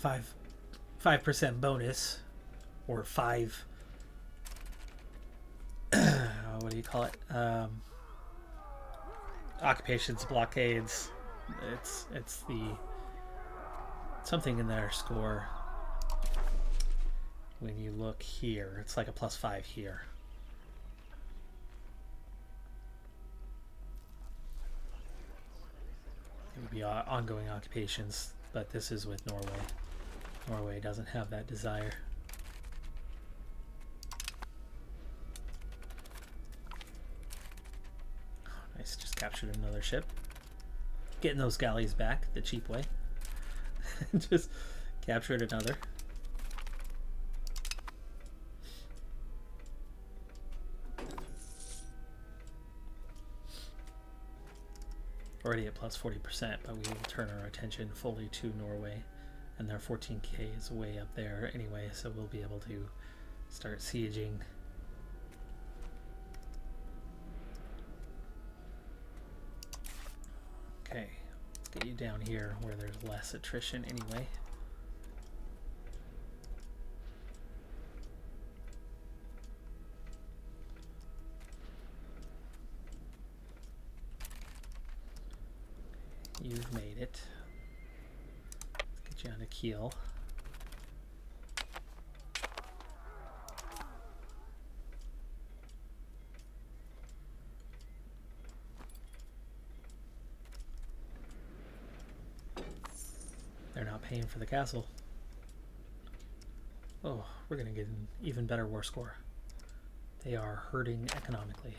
5% bonus, or 5 what do you call it? Occupations, blockades. It's the something in their score. When you look here, it's like a +5 here. It would be ongoing occupations. But this is with Norway. Norway doesn't have that desire. Oh, nice, just captured another ship. Getting those galleys back the cheap way. Just captured another. Already at +40%, but we will turn our attention fully to Norway, and their 14k is way up there anyway, so we'll be able to start sieging. Okay, let's get you down here where there's less attrition anyway. You've made it. Let's get you on a keel. They're not paying for the castle. Oh, we're going to get an even better war score. They are hurting economically.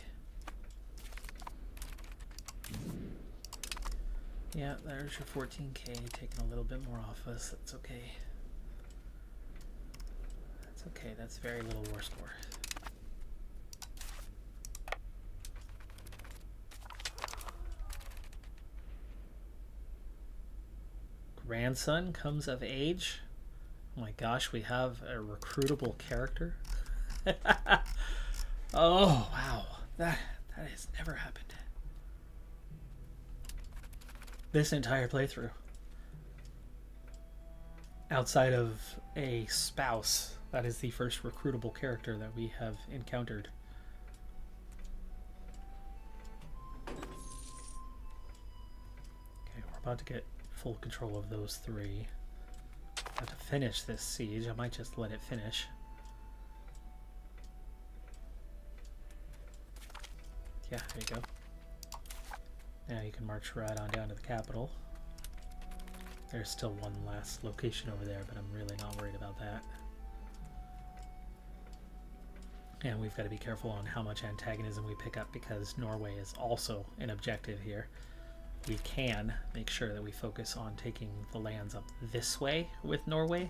Yeah, there's your 14k, taking a little bit more off us. That's okay. That's okay. That's very little war score. Grandson comes of age. Oh my gosh, we have a recruitable character. Oh wow, that has never happened this entire playthrough. Outside of a spouse, that is the first recruitable character that we have encountered. Okay, we're about to get full control of those three. Now to finish this siege, I might just let it finish. Yeah, there you go. Now you can march right on down to the capital. There's still one last location over there, but I'm really not worried about that. And we've got to be careful on how much antagonism we pick up, because Norway is also an objective here. We can make sure that we focus on taking the lands up this way with Norway,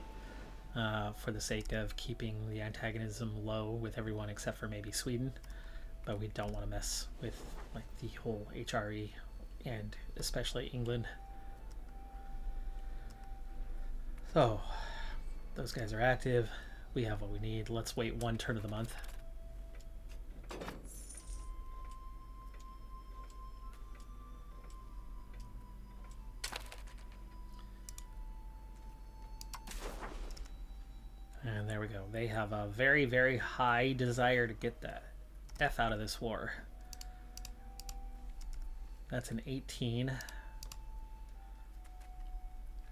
for the sake of keeping the antagonism low with everyone except for maybe Sweden. But we don't want to mess with like the whole HRE and especially England. So those guys are active. We have what we need. Let's wait one turn of the month. And there we go. They have a very, very high desire to get the F out of this war. That's an 18.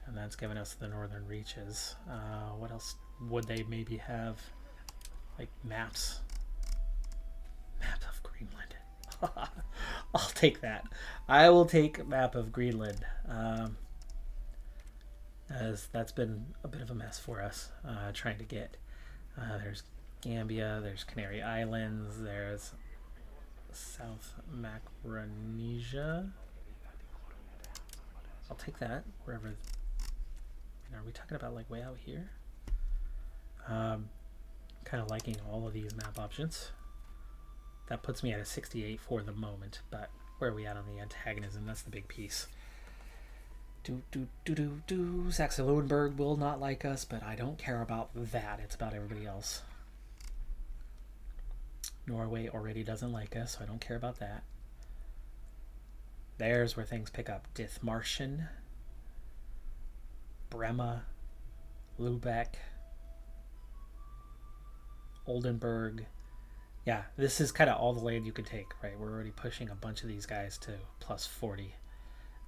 And that's giving us the northern reaches. What else would they maybe have? Like maps. Map of Greenland. I'll take that. I will take a map of Greenland. As that's been a bit of a mess for us. Trying to get... there's Gambia, there's Canary Islands, there's South Macaronesia. I'll take that, wherever. Are we talking about like way out here? Kind of liking all of these map options. That puts me at a 68 for the moment, but where are we at on the antagonism? That's the big piece. Saxe-Lauenburg will not like us, but I don't care about that. It's about everybody else. Norway already doesn't like us, so I don't care about that. There's where things pick up. Dithmarschen, Brema, Lubeck, Oldenburg. Yeah, this is kind of all the land you could take, right? We're already pushing a bunch of these guys to plus 40.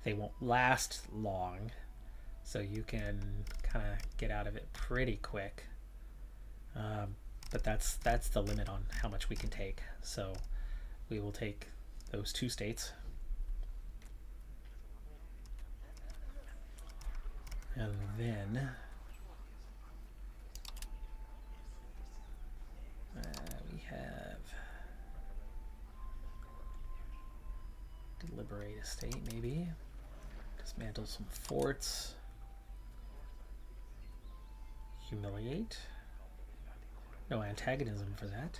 They won't last long, so you can kind of get out of it pretty quick. But that's the limit on how much we can take. So we will take those two states. And then we have liberate a state, maybe. Dismantle some forts. Humiliate. No antagonism for that.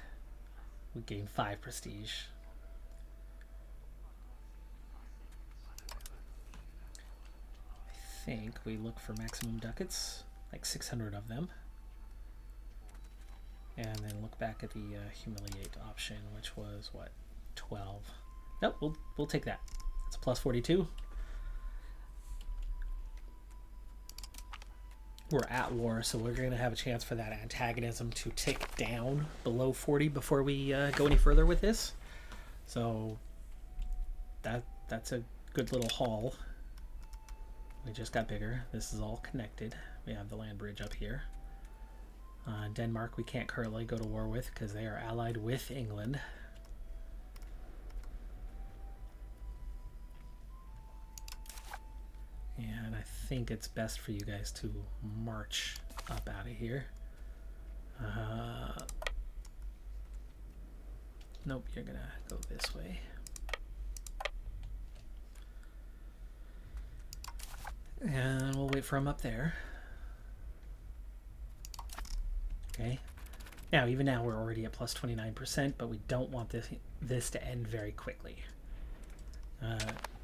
We gain 5 prestige. I think we look for maximum ducats, like 600 of them. And then look back at the humiliate option, which was what, 12. Nope, we'll take that. It's a plus 42. We're at war, so we're going to have a chance for that antagonism to tick down below 40 before we go any further with this. So that's a good little haul. We just got bigger. This is all connected. We have the land bridge up here. Denmark we can't currently go to war with because they are allied with England. And I think it's best for you guys to march up out of here. Nope, you're gonna go this way. And we'll wait for him up there. Okay. Now, even now, we're already at plus 29%, but we don't want this to end very quickly.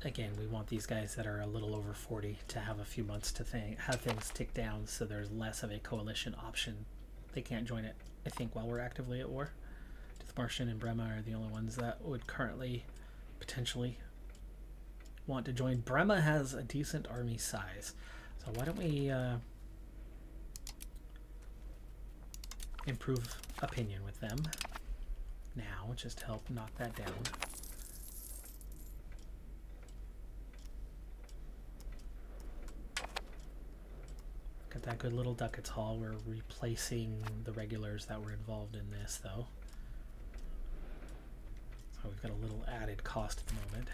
Again, we want these guys that are a little over 40 to have a few months to have things tick down, so there's less of a coalition option. They can't join it, I think, while we're actively at war. Martian and Brema are the only ones that would currently potentially want to join. Brema has a decent army size, so why don't we improve opinion with them now, just to help knock that down. Got that good little ducats haul. We're replacing the regulars that were involved in this, though. So we've got a little added cost at the moment.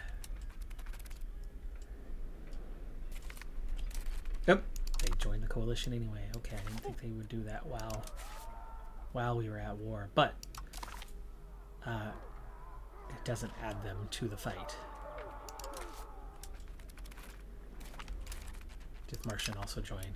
Yep, they joined the coalition anyway. Okay, I didn't think they would do that while we were at war, but it doesn't add them to the fight. Did Martian also join?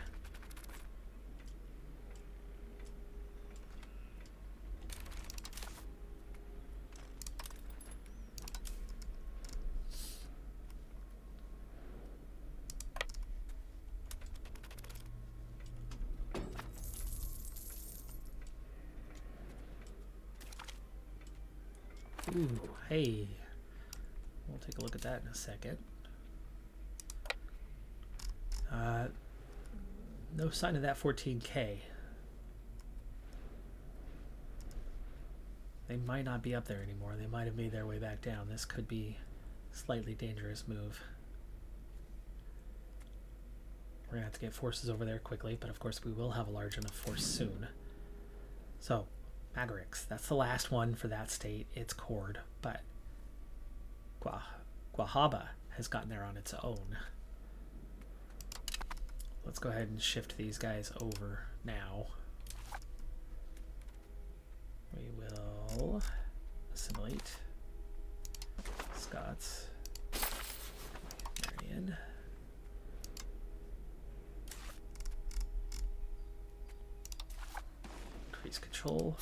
Ooh, hey. We'll take a look at that in a second. No sign of that 14K. They might not be up there anymore. They might have made their way back down. This could be a slightly dangerous move. We're going to have to get forces over there quickly, but of course we will have a large enough force soon. So, Magarix, that's the last one for that state. It's cored, but Guahaba has gotten there on its own. Let's go ahead and shift these guys over now. We will assimilate Scots, Marion. Increase control,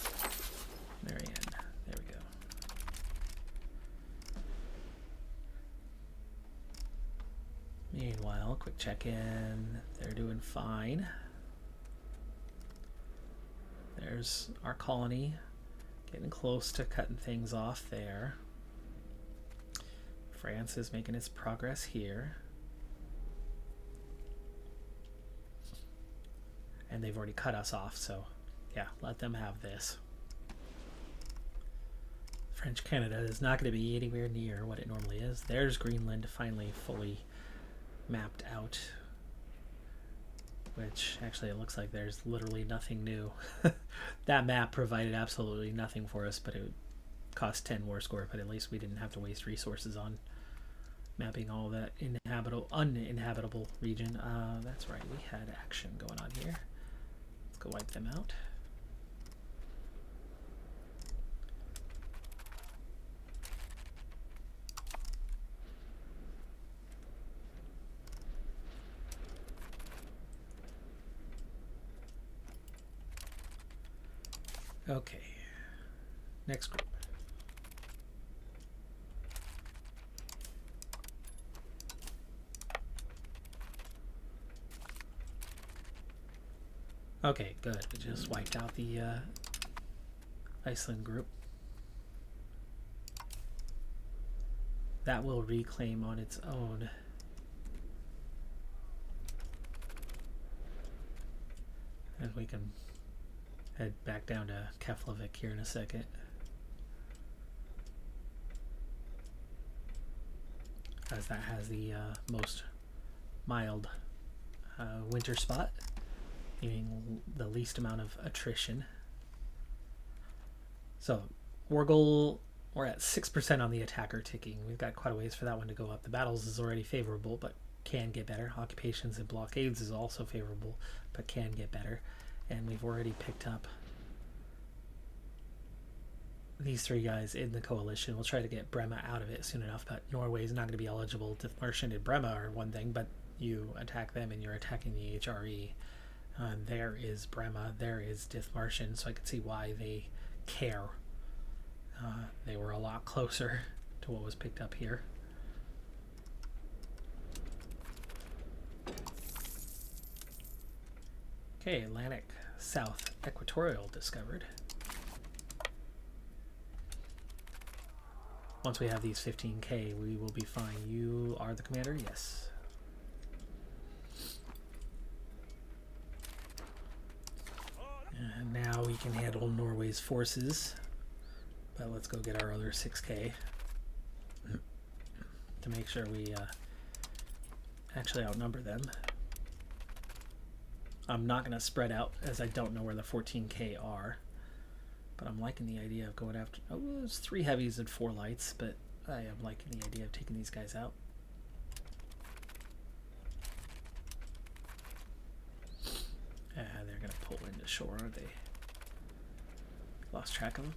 Marion. There we go. Meanwhile, quick check-in. They're doing fine. There's our colony. Getting close to cutting things off there. France is making its progress here. And they've already cut us off, so yeah, let them have this. French Canada is not going to be anywhere near what it normally is. There's Greenland finally fully mapped out, which actually it looks like there's literally nothing new. That map provided absolutely nothing for us, but it would cost 10 war score, but at least we didn't have to waste resources on mapping all that uninhabitable region. That's right, we had action going on here. Let's go wipe them out. Okay, next group. Okay, good. We just wiped out the Iceland group. That will reclaim on its own. And we can head back down to Keflavik here in a second. As that has the most mild winter spot, meaning the least amount of attrition. So, Wargol, we're at 6% on the attacker ticking. We've got quite a ways for that one to go up. The battles is already favorable, but can get better. Occupations and blockades is also favorable, but can get better. And we've already picked up these three guys in the coalition. We'll try to get Brema out of it soon enough, but Norway is not going to be eligible. Dithmarschen and Brema are one thing, but you attack them and you're attacking the HRE. There is Brema, there is Dithmartian, so I can see why they care. They were a lot closer to what was picked up here. Okay, Atlantic South Equatorial discovered. Once we have these 15k, we will be fine. You are the commander? Yes. And now we can handle Norway's forces. But let's go get our other 6k to make sure we actually outnumber them. I'm not going to spread out as I don't know where the 14k are. But I'm liking the idea of going after... Oh, there's 3 heavies and 4 lights, but I am liking the idea of taking these guys out. They're going to pull into shore, aren't they? Lost track of them.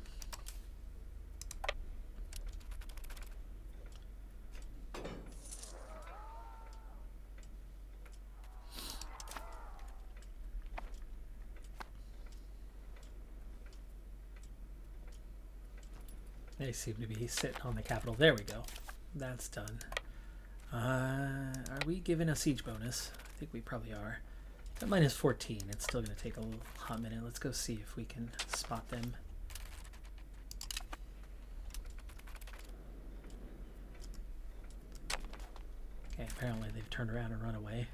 They seem to be sitting on the capital. There we go. That's done. Are we given a siege bonus? I think we probably are. At minus 14. It's still going to take a little hot minute. Let's go see if we can spot them. Okay, apparently they've turned around and run away.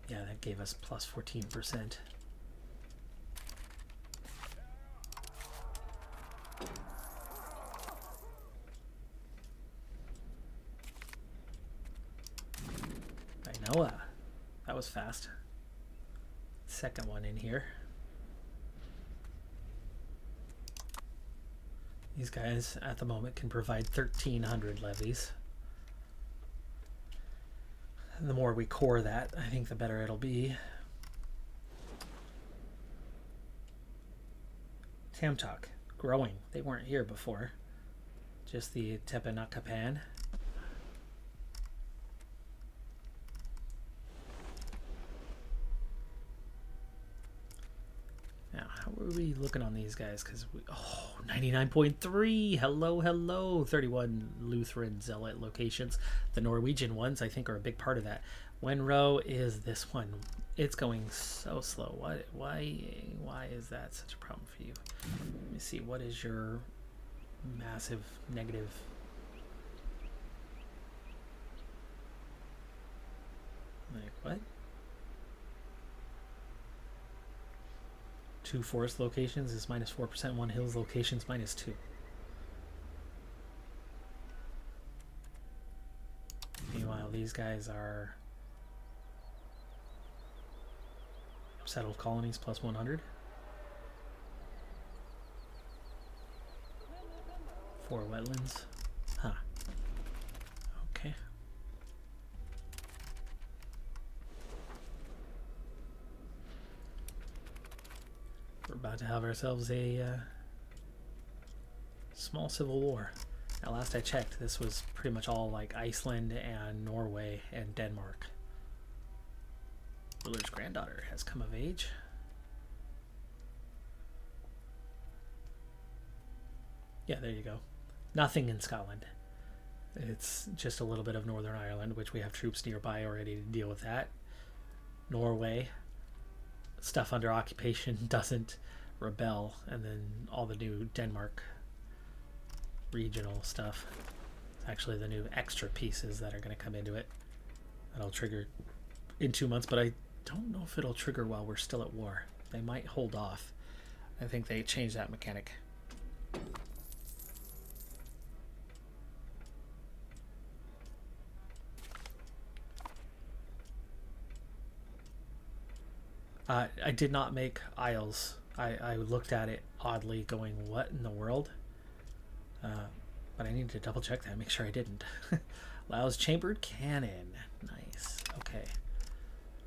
Yeah, that gave us plus 14%. I know, that was fast. Second one in here. These guys at the moment can provide 1,300 levies. And the more we core that, I think the better it'll be. Tamtok, growing. They weren't here before. Just the Tepanakapan. Now, how are we looking on these guys? Because we... Oh, 99.3! Hello, hello! 31 Lutheran Zealot locations. The Norwegian ones, I think, are a big part of that. Wenro is this one. It's going so slow. Why is that such a problem for you? Let me see. What is your massive negative? Like, what? 2 forest locations is minus 4%. 1 hills locations minus 2. Meanwhile, these guys are settled colonies plus 100. 4 wetlands. Huh. Okay. We're about to have ourselves a small civil war. Now, last I checked, this was pretty much all like Iceland and Norway and Denmark. Ruler's granddaughter has come of age. Yeah, there you go. Nothing in Scotland. It's just a little bit of Northern Ireland, which we have troops nearby already to deal with that. Norway, stuff under occupation doesn't rebel, and then all the new Denmark regional stuff. It's actually the new extra pieces that are going to come into it. That'll trigger in 2 months, but I don't know if it'll trigger while we're still at war. They might hold off. I think they changed that mechanic. I did not make Isles. I looked at it oddly going, what in the world? But I need to double check that, make sure I didn't. Allows chambered cannon. Nice. Okay.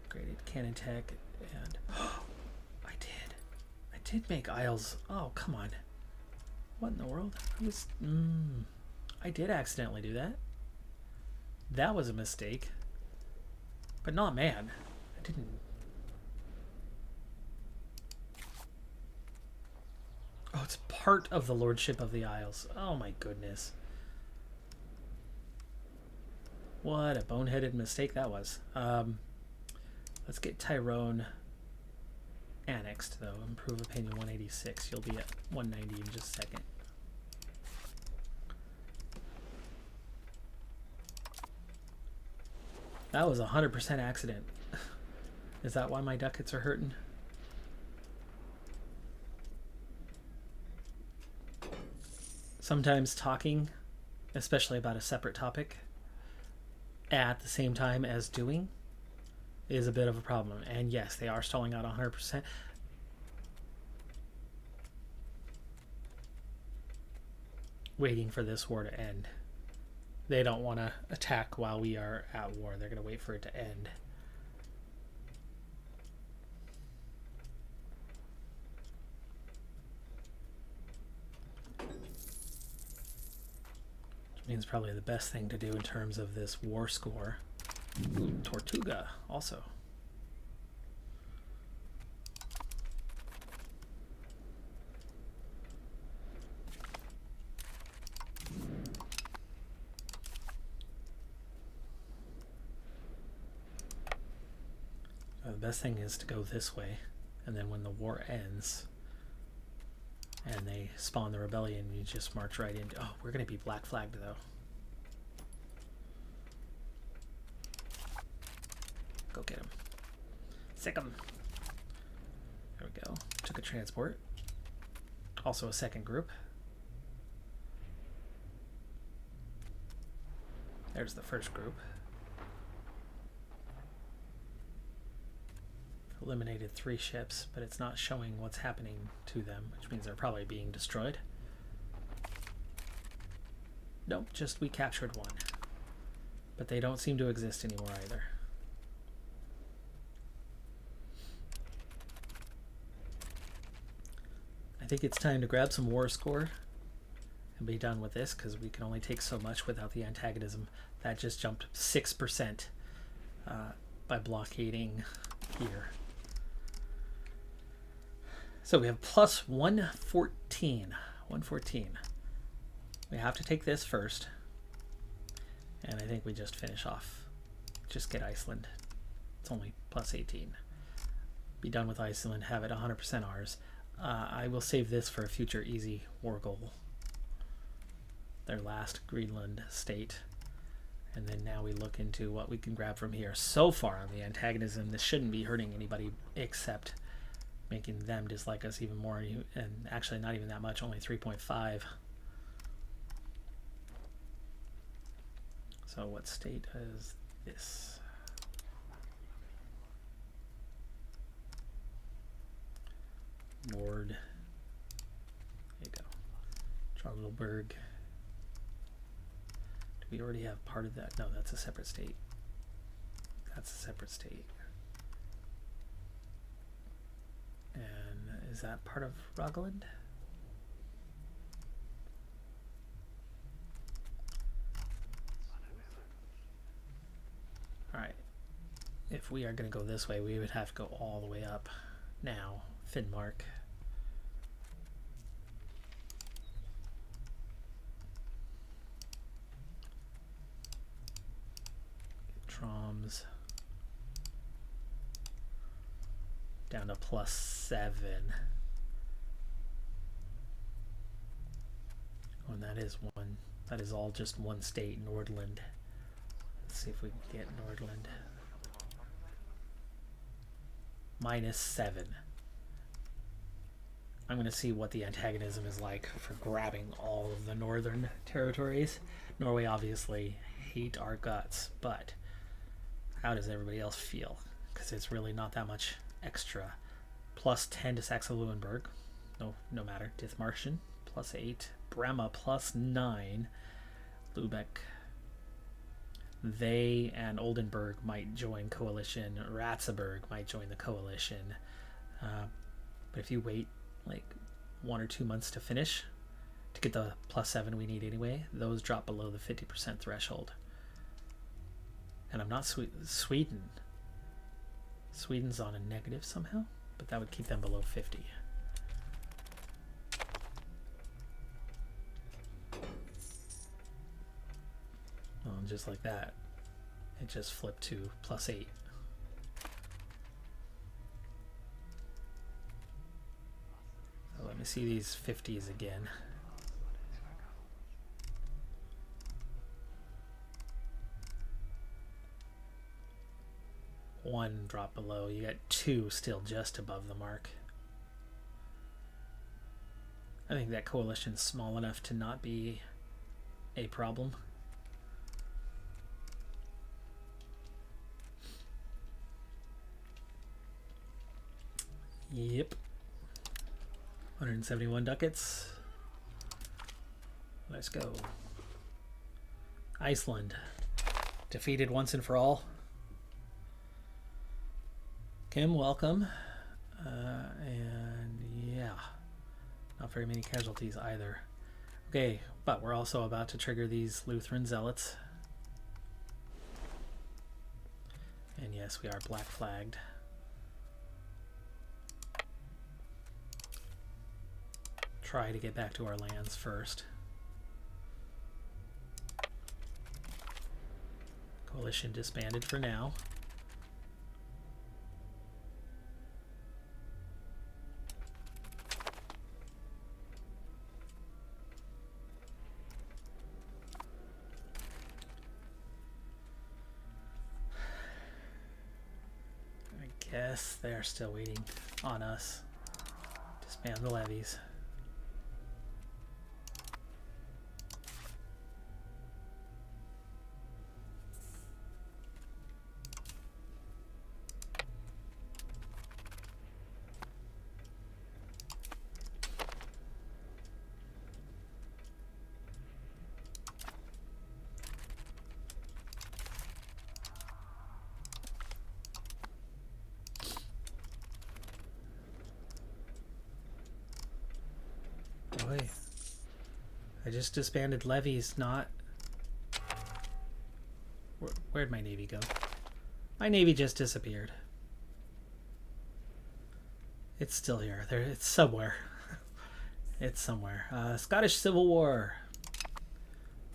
Graded cannon tech. And I did make Isles. Oh, come on. What in the world? I did accidentally do that. That was a mistake. But not man. I didn't. Oh, it's part of the Lordship of the Isles. Oh my goodness. What a boneheaded mistake that was. Let's get Tyrone annexed, though. Improve opinion 186. You'll be at 190 in just a second. That was 100% accident. Is that why my ducats are hurting? Sometimes talking, especially about a separate topic, at the same time as doing is a bit of a problem. And yes, they are stalling out 100%. Waiting for this war to end. They don't want to attack while we are at war. They're going to wait for it to end. Which means probably the best thing to do in terms of this war score. Ooh, Tortuga also. The best thing is to go this way, and then when the war ends and they spawn the rebellion, you just march right into... Oh, we're going to be black flagged, though. Go get him. Sick him. There we go. Took a transport. Also a second group. There's the first group. Eliminated 3 ships, but it's not showing what's happening to them, which means they're probably being destroyed. Nope, just we captured 1. But they don't seem to exist anymore either. I think it's time to grab some war score and be done with this, because we can only take so much without the antagonism. That just jumped 6% by blockading here. So we have plus 114. 114. We have to take this first. And I think we just finish off. Just get Iceland. It's only plus 18. Be done with Iceland. Have it 100% ours. I will save this for a future easy war goal. Their last Greenland state. And then now we look into what we can grab from here. So far on the antagonism, this shouldn't be hurting anybody except making them dislike us even more, and actually not even that much, only 3.5. So what state is this? Ward. There you go. Charlottenburg. Do we already have part of that? No, that's a separate state. That's a separate state. And is that part of Rogaland? Alright. If we are going to go this way, we would have to go all the way up now. Finnmark. Troms. Down to plus 7. Oh, and that is one. That is all just one state, Nordland. Let's see if we can get Nordland. Minus 7. I'm going to see what the antagonism is like for grabbing all of the northern territories. Norway obviously hate our guts, but how does everybody else feel? Because it's really not that much extra. Plus 10 to Saxe-Lauenburg. No matter. Dithmarschen. Plus 8. Bremen plus 9. Lubeck. They and Oldenburg might join coalition. Ratzeburg might join the coalition. But if you wait like 1 or 2 months to finish, to get the +7 we need anyway. Those drop below the 50% threshold. And I'm not Sweden. Sweden's on a negative somehow, but that would keep them below 50. Well, just like that, it just flipped to +8. So let me see these 50s again. One drop below. You got two still just above the mark. I think that coalition's small enough to not be a problem. Yep. 171 ducats. Let's go. Iceland. Defeated once and for all. Kim, welcome. And yeah, not very many casualties either. Okay, but we're also about to trigger these Lutheran zealots. And yes, we are black flagged. Try to get back to our lands first. Coalition disbanded for now. Yes, they're still waiting on us. Disband the levies. Boy, I just disbanded levies, not... Where'd my navy go? My navy just disappeared. It's still here. There, it's somewhere. It's somewhere. Scottish Civil War.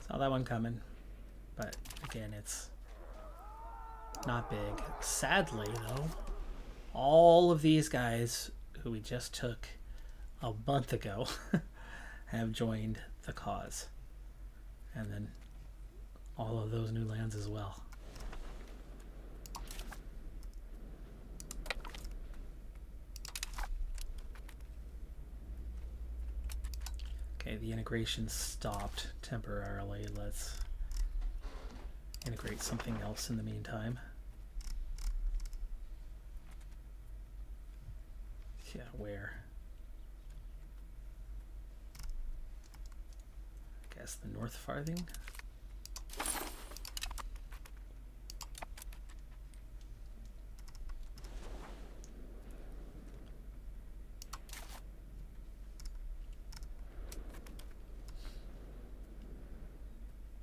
Saw that one coming. But again, it's not big. Sadly, though, all of these guys who we just took a month ago have joined the cause, and then all of those new lands as well. Okay, the integration stopped temporarily. Let's integrate something else in the meantime. Yeah, where? Guess the North Farthing.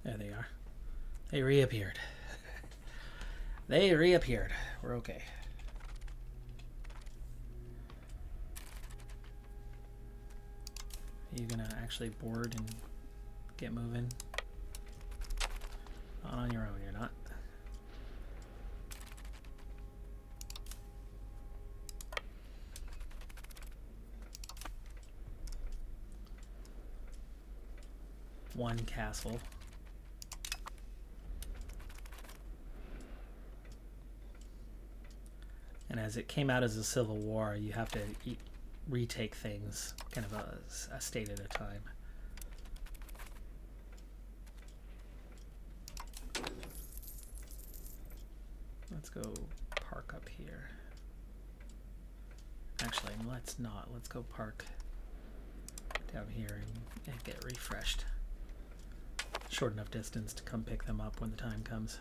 There they are. They reappeared. They reappeared. We're okay. Are you gonna actually board and get moving? Not on your own, you're not. One castle. And as it came out as a civil war, you have to retake things kind of a state at a time. Let's go park up here. Actually, let's not. Let's go park down here and get refreshed. Short enough distance to come pick them up when the time comes.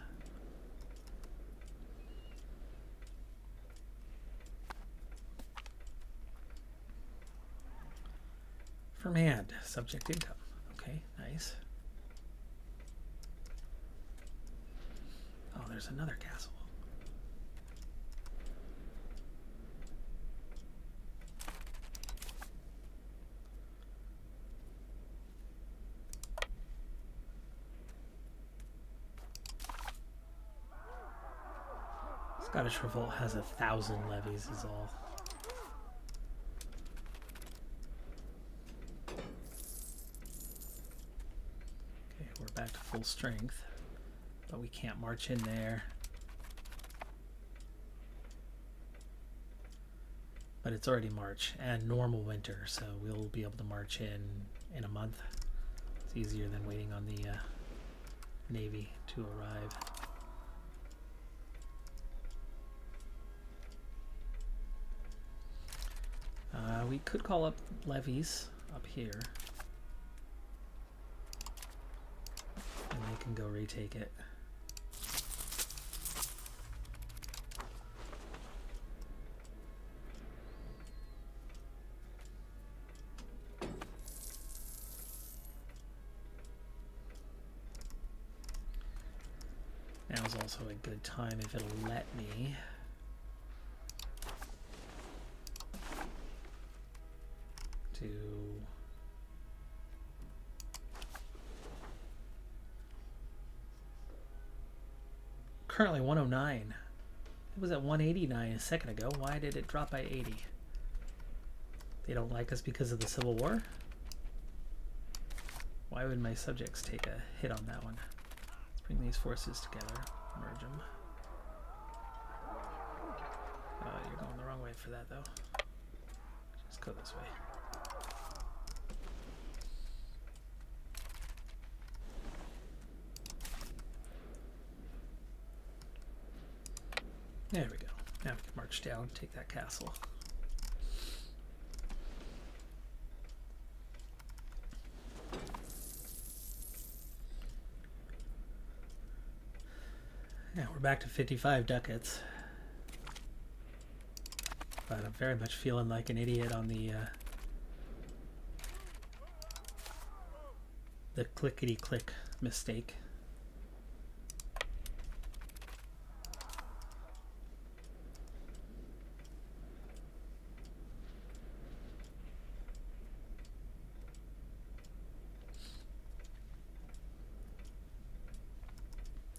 From hand, subject income. Okay, nice. Oh, there's another castle. Scottish Revolt has 1,000 levies is all. Okay, we're back to full strength, but we can't march in there. But it's already March and normal winter, so we'll be able to march in a month. It's easier than waiting on the Navy to arrive. We could call up levies up here, and they can go retake it. Now is also a good time if it'll let me. To currently 109. It was at 189 a second ago. Why did it drop by 80? They don't like us because of the Civil War? Why would my subjects take a hit on that one? Let's bring these forces together, merge them. You're going the wrong way for that though. Just go this way. There we go. Now we can march down, take that castle. Yeah, we're back to 55 ducats. But I'm very much feeling like an idiot on the clickety-click mistake.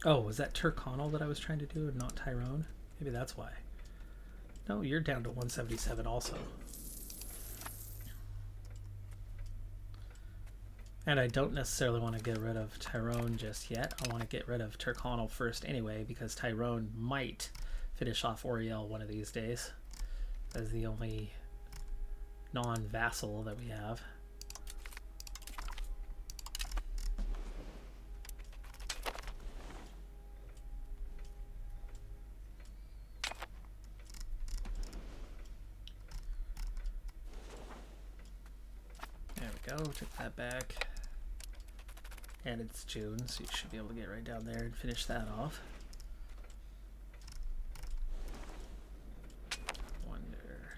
Oh, was that Tyrconnell that I was trying to do and not Tyrone? Maybe that's why. No, you're down to 177 also. And I don't necessarily want to get rid of Tyrone just yet. I want to get rid of Tyrconnell first anyway, because Tyrone might finish off Oriel one of these days as the only non-vassal that we have. Took that back, and it's June, so you should be able to get right down there and finish that off. Wonder.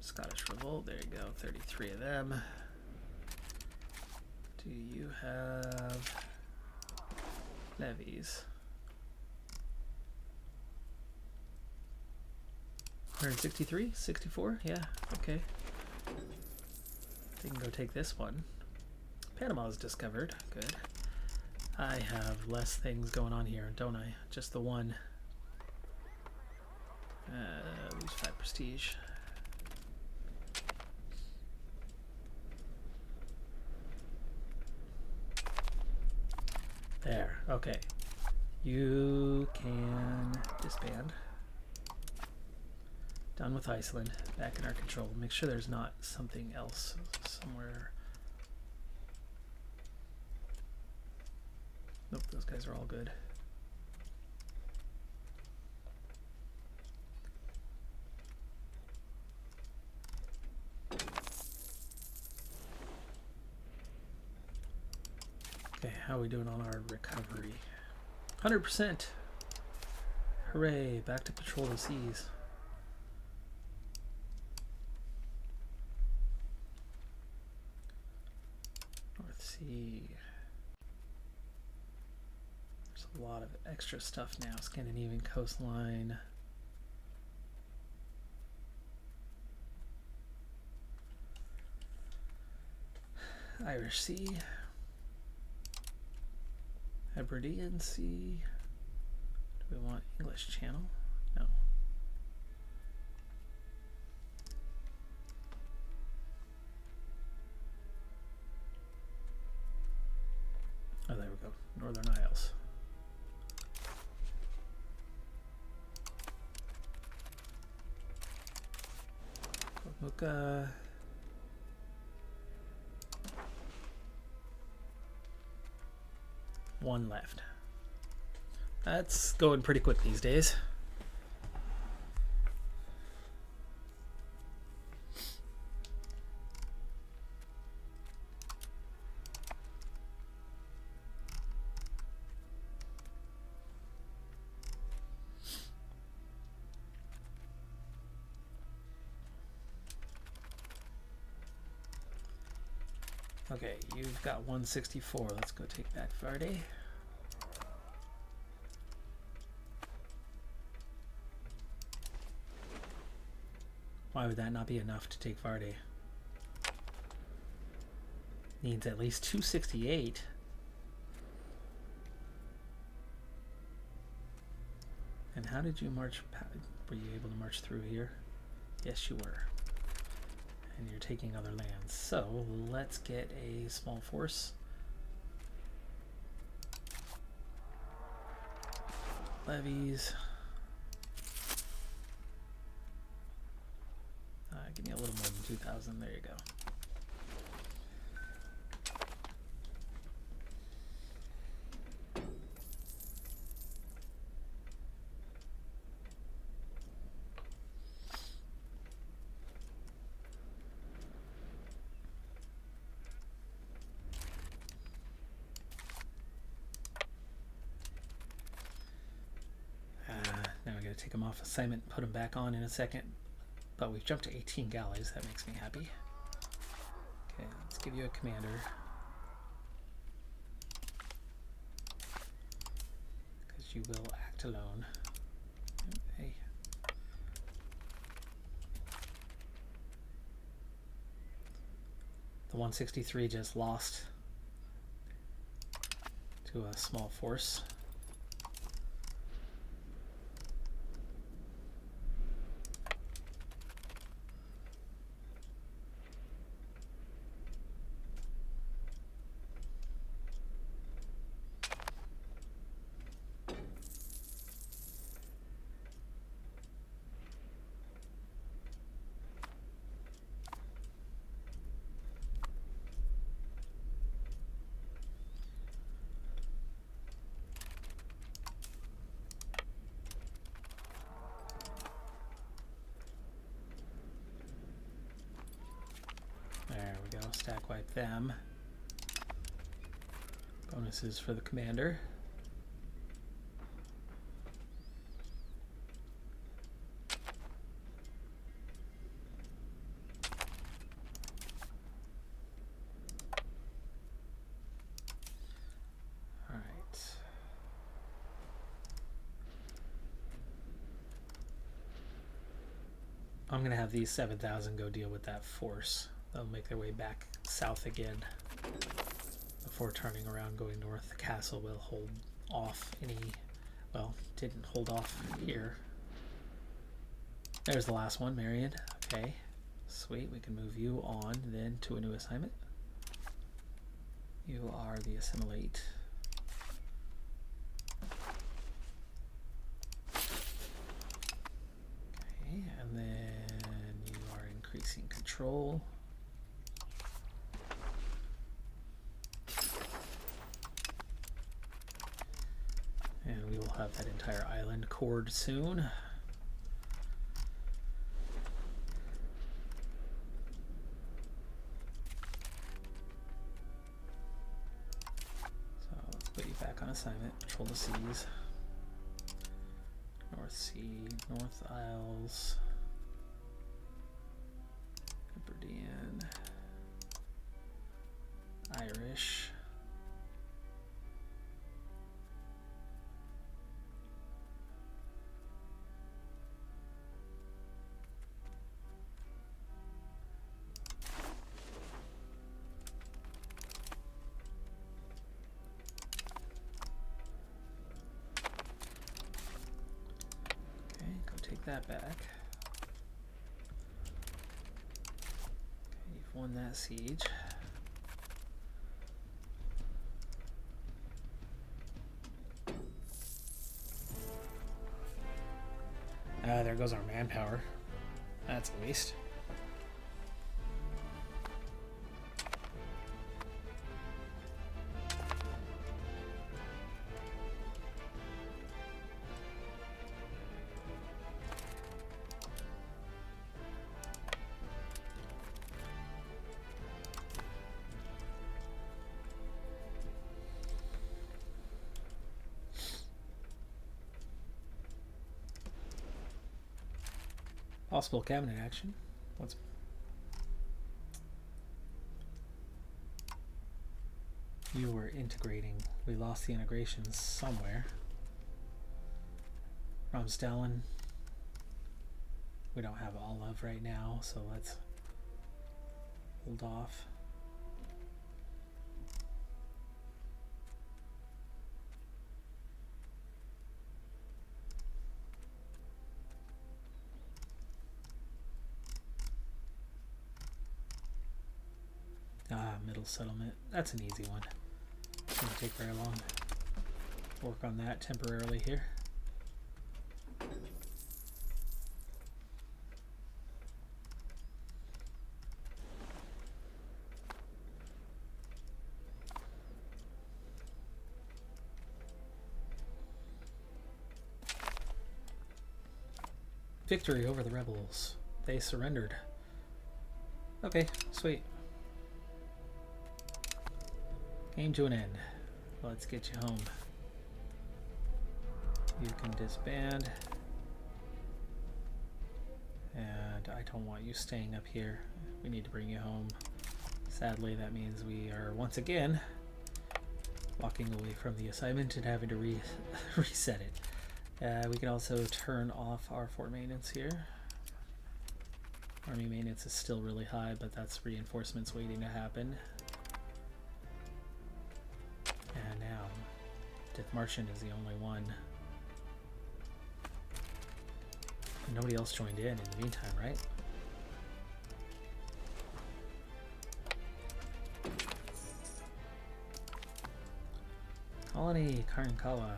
Scottish Revolt, there you go, 33 of them. Do you have levies? 163, 64, yeah, okay. They can go take this one. Panama is discovered. Good. I have less things going on here, don't I? Just the one. Lose 5 prestige. There. Okay. You can disband. Done with Iceland. Back in our control. Make sure there's not something else somewhere. Nope, those guys are all good. Okay, how are we doing on our recovery? 100%. Hooray, back to patrol the seas. There's a lot of extra stuff now. Scandinavian coastline. Irish Sea. Hebridean Sea. Do we want English Channel? No. Oh, there we go. Northern Isles. Muka. One left. That's going pretty quick these days. Okay, you've got 164. Let's go take back Varde. Why would that not be enough to take Varde? Needs at least 268. And how did you march? Were you able to march through here? Yes, you were. And you're taking other lands. So let's get a small force. Levies. Give me a little more than 2,000. There you go. Now we got to take them off assignment and put them back on in a second. But we've jumped to 18 galleys. That makes me happy. Okay, let's give you a commander. Because you will act alone. Hey. The 163 just lost to a small force. Stack wipe them. Bonuses for the commander. All right. I'm going to have these 7,000 go deal with that force. They'll make their way back south again before turning around going north. The castle will hold off any, well, didn't hold off here. There's the last one, Marion. Okay, sweet. We can move you on then to a new assignment. You are the assimilate. Okay, and then you are increasing control. And we will have that entire island cored soon. So let's put you back on assignment. Patrol the seas. North Sea, North Isles, Hebridean, Irish. that back. You've won that siege. There goes our manpower. That's a waste. Possible cabinet action. What's you were integrating? We lost the integration somewhere. Ramsdalen. We don't have all of right now, so let's hold off. Middle settlement. That's an easy one. Doesn't take very long. Work on that temporarily here. Victory over the rebels. They surrendered. Okay, sweet. Came to an end. Let's get you home. You can disband. And I don't want you staying up here. We need to bring you home. Sadly, that means we are once again walking away from the assignment and having to reset it. We can also turn off our fort maintenance here. Army maintenance is still really high, but that's reinforcements waiting to happen. And now, Death Martian is the only one. And nobody else joined in the meantime, right? Colony Karankawa.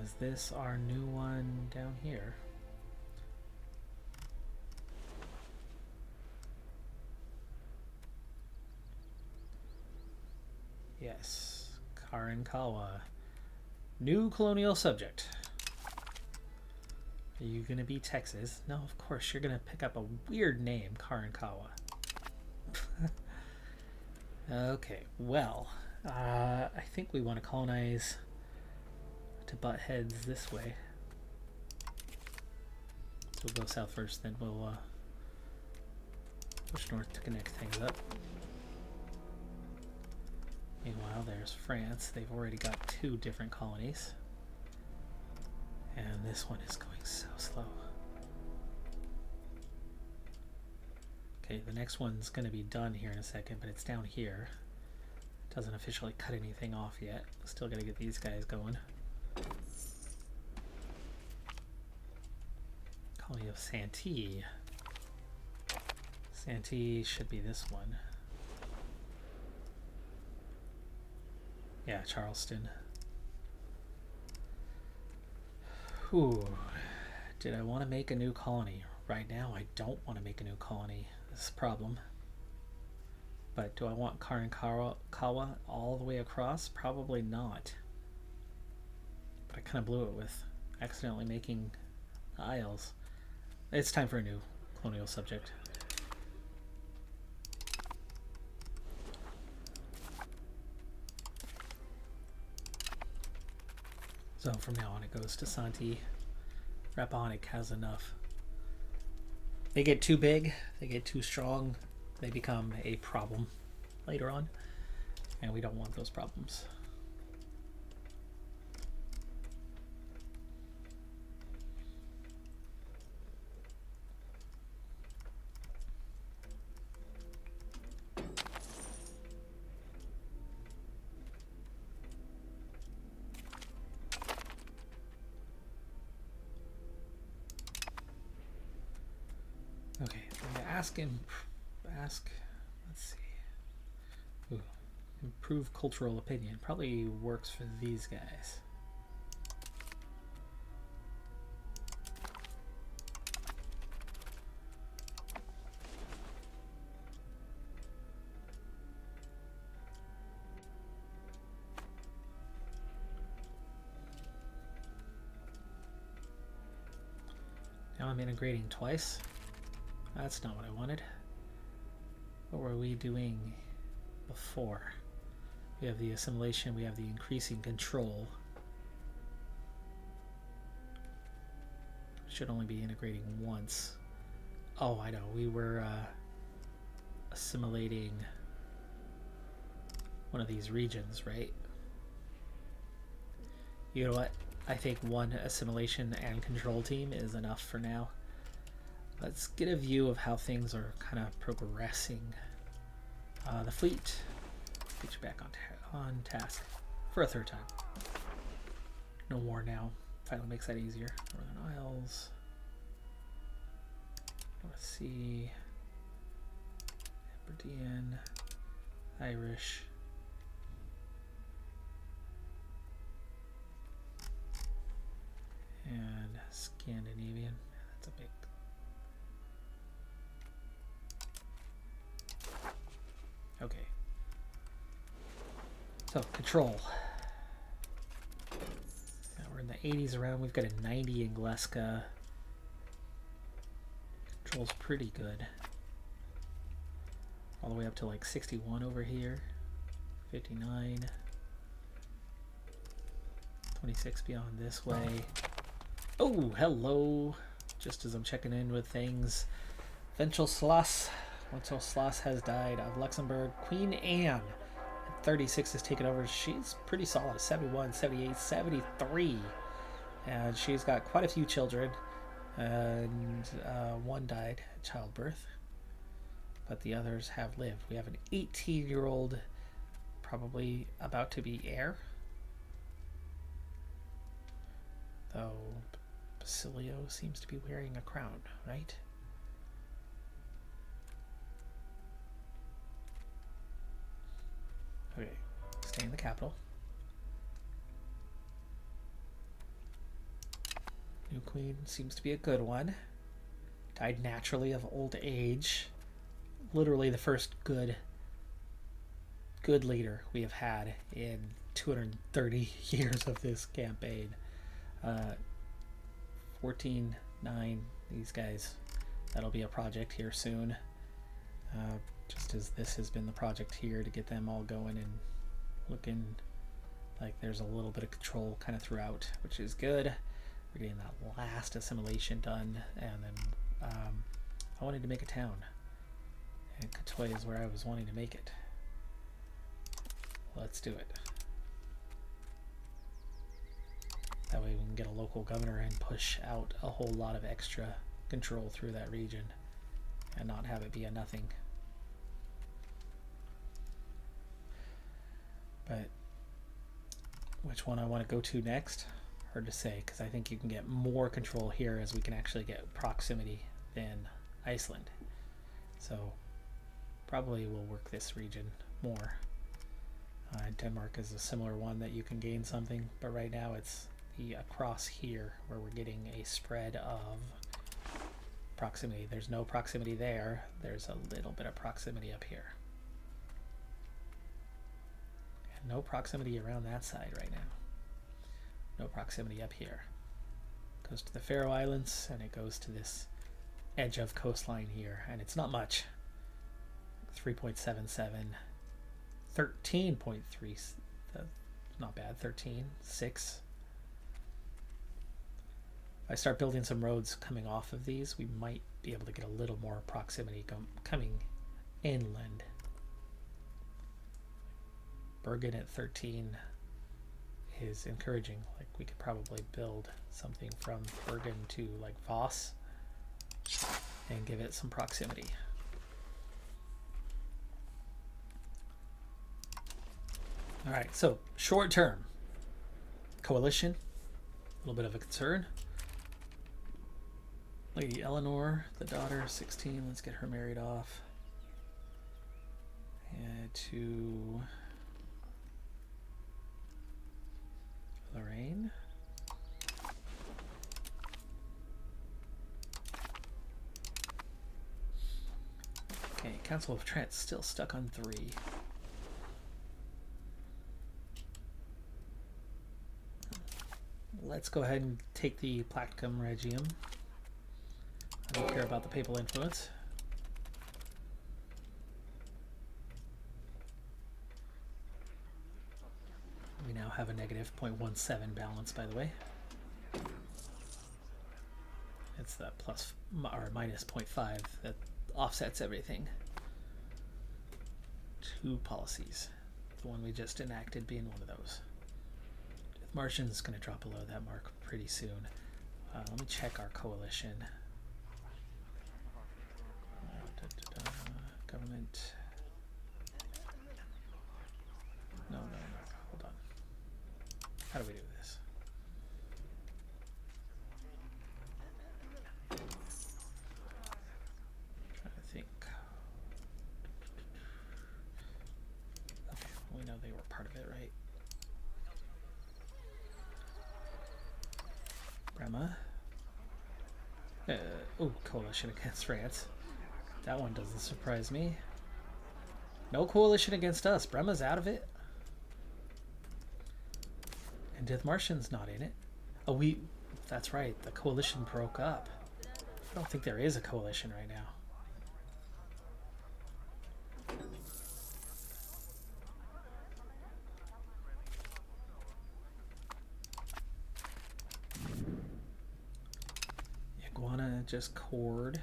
Is this our new one down here? Yes, Karankawa. New colonial subject. Are you gonna be Texas? No, of course, you're gonna pick up a weird name, Karankawa. Okay, well, I think we want to colonize to butt heads this way. So we'll go south first, then we'll push north to connect things up. Meanwhile, there's France. They've already got 2 different colonies. And this one is going so slow. Okay, the next one's going to be done here in a second, but it's down here. It doesn't officially cut anything off yet. Still got to get these guys going. Colony of Santee. Santee should be this one. Yeah, Charleston. Whew. Did I want to make a new colony? Right now, I don't want to make a new colony. This is a problem. But do I want Karankawa all the way across? Probably not. But I kind of blew it with accidentally making the Isles. It's time for a new colonial subject. So from now on it goes to Santee. Rappahannock has enough. They get too big, they get too strong, they become a problem later on. And we don't want those problems. Let's see. Ooh, improve cultural opinion. Probably works for these guys. Now I'm integrating twice. That's not what I wanted. What were we doing before? We have the assimilation, we have the increasing control. Should only be integrating once. Oh, I know. We were assimilating one of these regions, right? You know what? I think one assimilation and control team is enough for now. Let's get a view of how things are kind of progressing. The fleet. Get you back on task for a third time. No more now. Finally makes that easier. Northern Isles. North Sea. Aberdeen. Irish. And Scandinavian. That's a big. Okay. So control. Now we're in the 80s around. We've got a 90 in Gleska. Control's pretty good. All the way up to like 61 over here. 59. 26 beyond this way. Oh, hello. Just as I'm checking in with things. Wenceslas has died of Luxembourg. Queen Anne at 36 has taken over. She's pretty solid. 71, 78, 73. And she's got quite a few children. And one died at childbirth. But the others have lived. We have an 18-year-old probably about to be heir. Though Basilio seems to be wearing a crown, right? Okay, stay in the capital. New queen seems to be a good one. Died naturally of old age. Literally the first good leader we have had in 230 years of this campaign. 14, 9, these guys. That'll be a project here soon. Just as this has been the project here to get them all going and looking like there's a little bit of control kind of throughout, which is good. We're getting that last assimilation done, and then I wanted to make a town, and Katoy is where I was wanting to make it. Let's do it. That way we can get a local governor and push out a whole lot of extra control through that region and not have it be a nothing. But which one I want to go to next? Hard to say, because I think you can get more control here as we can actually get proximity than Iceland. So probably we'll work this region more. Denmark is a similar one that you can gain something, but right now it's the across here where we're getting a spread of proximity. There's no proximity there. There's a little bit of proximity up here. And no proximity around that side right now. No proximity up here. Goes to the Faroe Islands and it goes to this edge of coastline here, and it's not much. 3.77, 13.3, not bad. 13, 6. If I start building some roads coming off of these, we might be able to get a little more proximity coming inland. Bergen at 13 is encouraging. Like, we could probably build something from Bergen to like Voss and give it some proximity. All right, so short term coalition, a little bit of a concern. Lady Eleanor, the daughter, 16. Let's get her married off. And to Lorraine. Okay, Council of Trent still stuck on 3. Let's go ahead and take the Plactum Regium. I don't care about the papal influence. We now have a negative 0.17 balance, by the way. It's the plus or minus 0.5 that offsets everything. 2 policies. The one we just enacted being one of those. Martian's going to drop below that mark pretty soon. Let me check our coalition. Government. No. Hold on. How do we do this? Trying to think. Okay, we know they were part of it, right? Brema. Coalition against France. That one doesn't surprise me. No coalition against us. Brema's out of it. And Dithmartian's not in it. Oh, that's right. The coalition broke up. I don't think there is a coalition right now. Iguana just cored.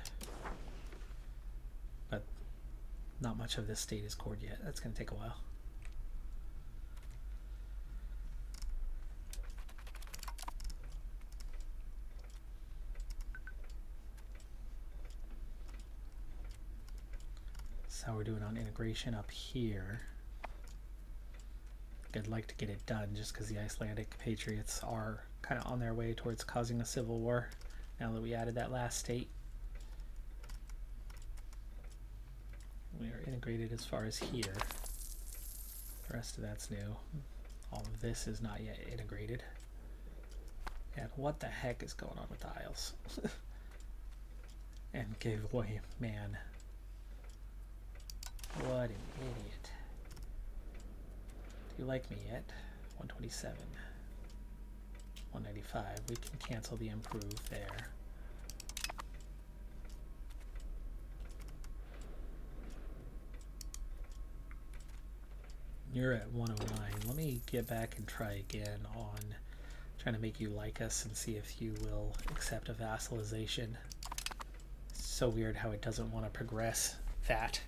But not much of this state is cored yet. That's going to take a while. That's how we're doing on integration up here. I'd like to get it done just because the Icelandic Patriots are kind of on their way towards causing a civil war now that we added that last state. We are integrated as far as here. The rest of that's new. All of this is not yet integrated. And what the heck is going on with the Isles? And give away, man. What an idiot. Do you like me yet? 127. 195. We can cancel the improve there. You're at 109. Let me get back and try again on trying to make you like us and see if you will accept a vassalization. It's so weird how it doesn't want to progress that.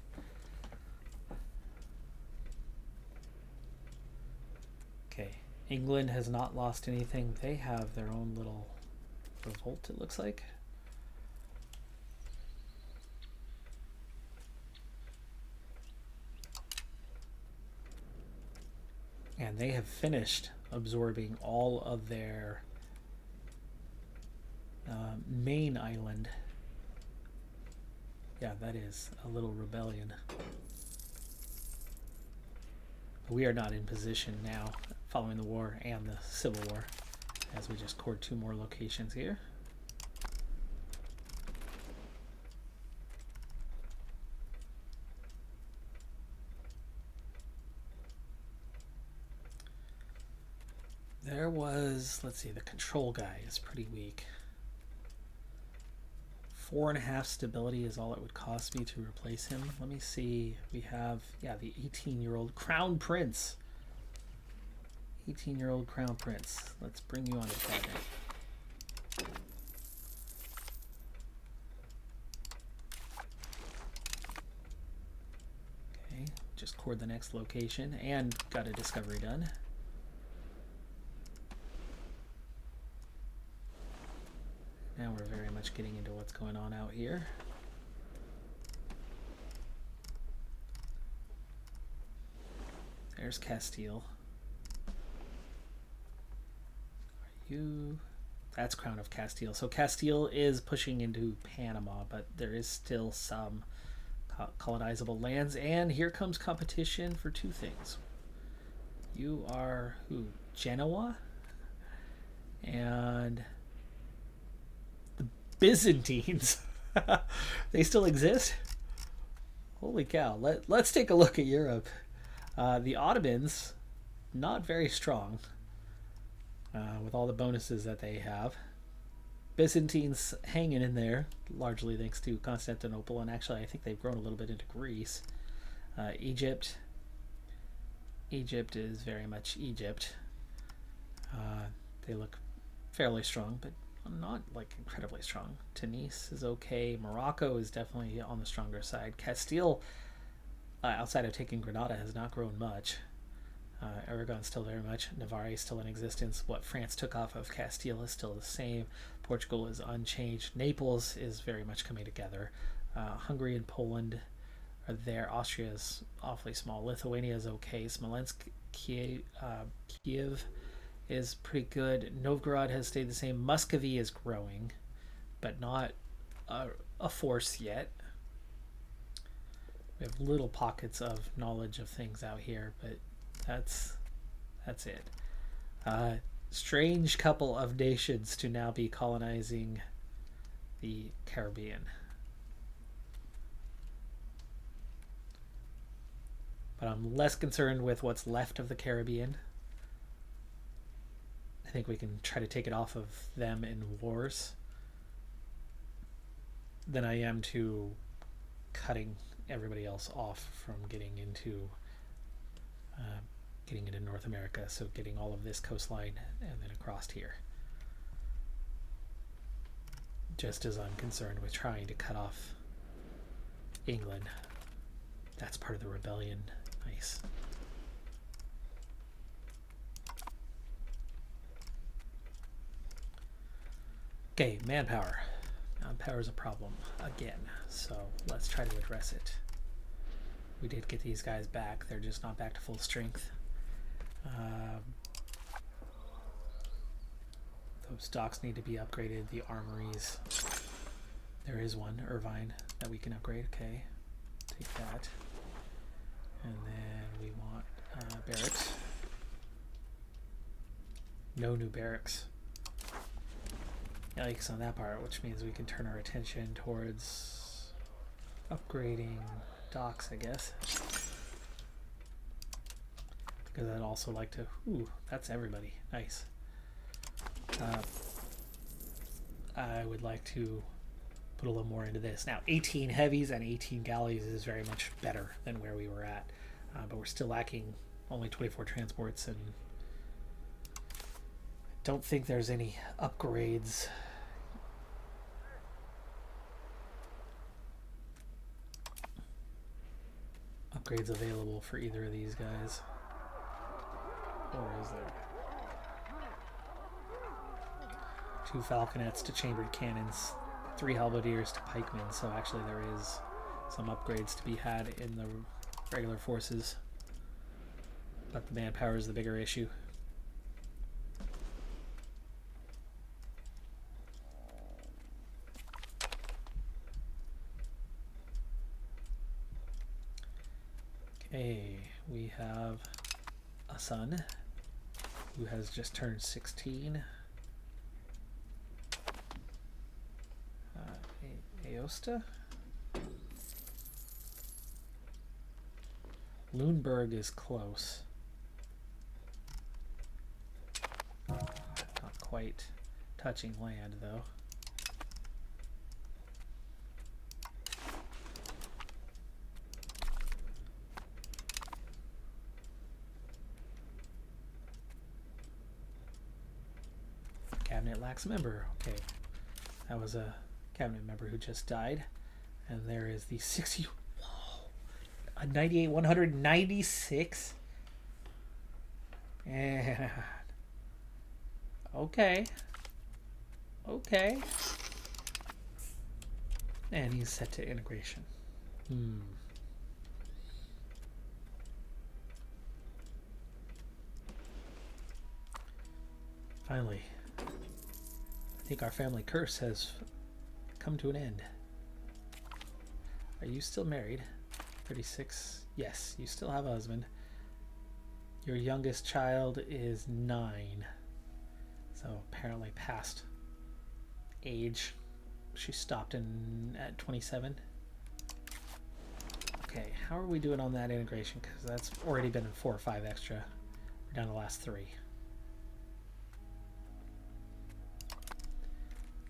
Okay, England has not lost anything. They have their own little revolt, it looks like. And they have finished absorbing all of their main island. Yeah, that is a little rebellion. We are not in position now following the war and the Civil War, as we just cored 2 more locations here. There was, let's see, the control guy is pretty weak. 4.5 stability is all it would cost me to replace him. Let me see. We have, yeah, the 18-year-old Crown Prince. 18-year-old Crown Prince. Let's bring you on to cabinet. Okay, just cored the next location and got a discovery done. Now we're very much getting into what's going on out here. There's Castile. Are you That's Crown of Castile. So Castile is pushing into Panama, but there is still some colonizable lands. And here comes competition for two things. You are who? Genoa? And the Byzantines. They still exist? Holy cow. Let's take a look at Europe. The Ottomans, not very strong with all the bonuses that they have. Byzantines hanging in there, largely thanks to Constantinople, and actually I think they've grown a little bit into Greece. Egypt is very much Egypt. They look fairly strong, but not like incredibly strong. Tunis is okay. Morocco is definitely on the stronger side. Castile, outside of taking Granada, has not grown much. Aragon still very much. Navarre is still in existence. What France took off of Castile is still the same. Portugal is unchanged. Naples is very much coming together. Hungary and Poland are there. Austria is awfully small. Lithuania is okay. Smolensk, Kiev is pretty good. Novgorod has stayed the same. Muscovy is growing, but not a force yet. We have little pockets of knowledge of things out here, but that's it. Strange couple of nations to now be colonizing the Caribbean. But I'm less concerned with what's left of the Caribbean. I think we can try to take it off of them in wars than I am to cutting everybody else off from getting into North America. So getting all of this coastline and then across here. Just as I'm concerned with trying to cut off England. That's part of the rebellion. Nice. Okay, manpower. Manpower is a problem again, so let's try to address it. We did get these guys back. They're just not back to full strength. Those docks need to be upgraded. The armories. There is one, Irvine, that we can upgrade. Okay, take that. And then we want barracks. No new barracks. Yikes on that part, which means we can turn our attention towards upgrading docks, I guess. Because I'd also like to... Ooh, that's everybody. Nice. I would like to put a little more into this. Now, 18 heavies and 18 galleys is very much better than where we were at. But we're still lacking only 24 transports, and I don't think there's any upgrades. Upgrades available for either of these guys. Or is there? 2 falconets to chambered cannons, 3 halberdiers to pikemen, so actually there is some upgrades to be had in the regular forces. But the manpower is the bigger issue. Okay, we have a son who has just turned 16. Aosta? Lüneburg is close. Not quite touching land, though. Cabinet lacks member. Okay. That was a cabinet member who just died. And there is the 60... Whoa! A 98, 196? And... Okay. Okay. And he's set to integration. Finally. think our family curse has come to an end. Are you still married? 36. Yes, you still have a husband. Your youngest child is 9. So apparently past age. She stopped at 27. Okay, how are we doing on that integration? Because that's already been 4 or 5 extra. We're down to the last 3.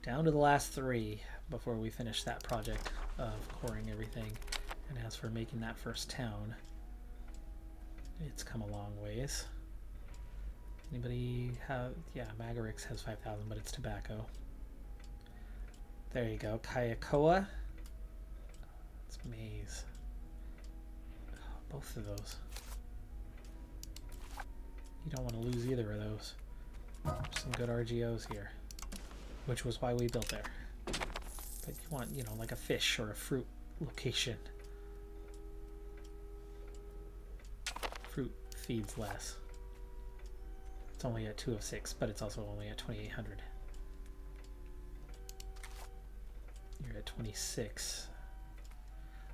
Down to the last 3 before we finish that project of coring everything. And as for making that first town, it's come a long ways. Anybody have... Yeah, Magarix has 5,000, but it's tobacco. There you go. Kayakoa. It's maize. Both of those. You don't want to lose either of those. Some good RGOs here. Which was why we built there. But you want, you know, like a fish or a fruit location. Fruit feeds less. It's only at 2 of 6, but it's also only at 2,800. You're at 26.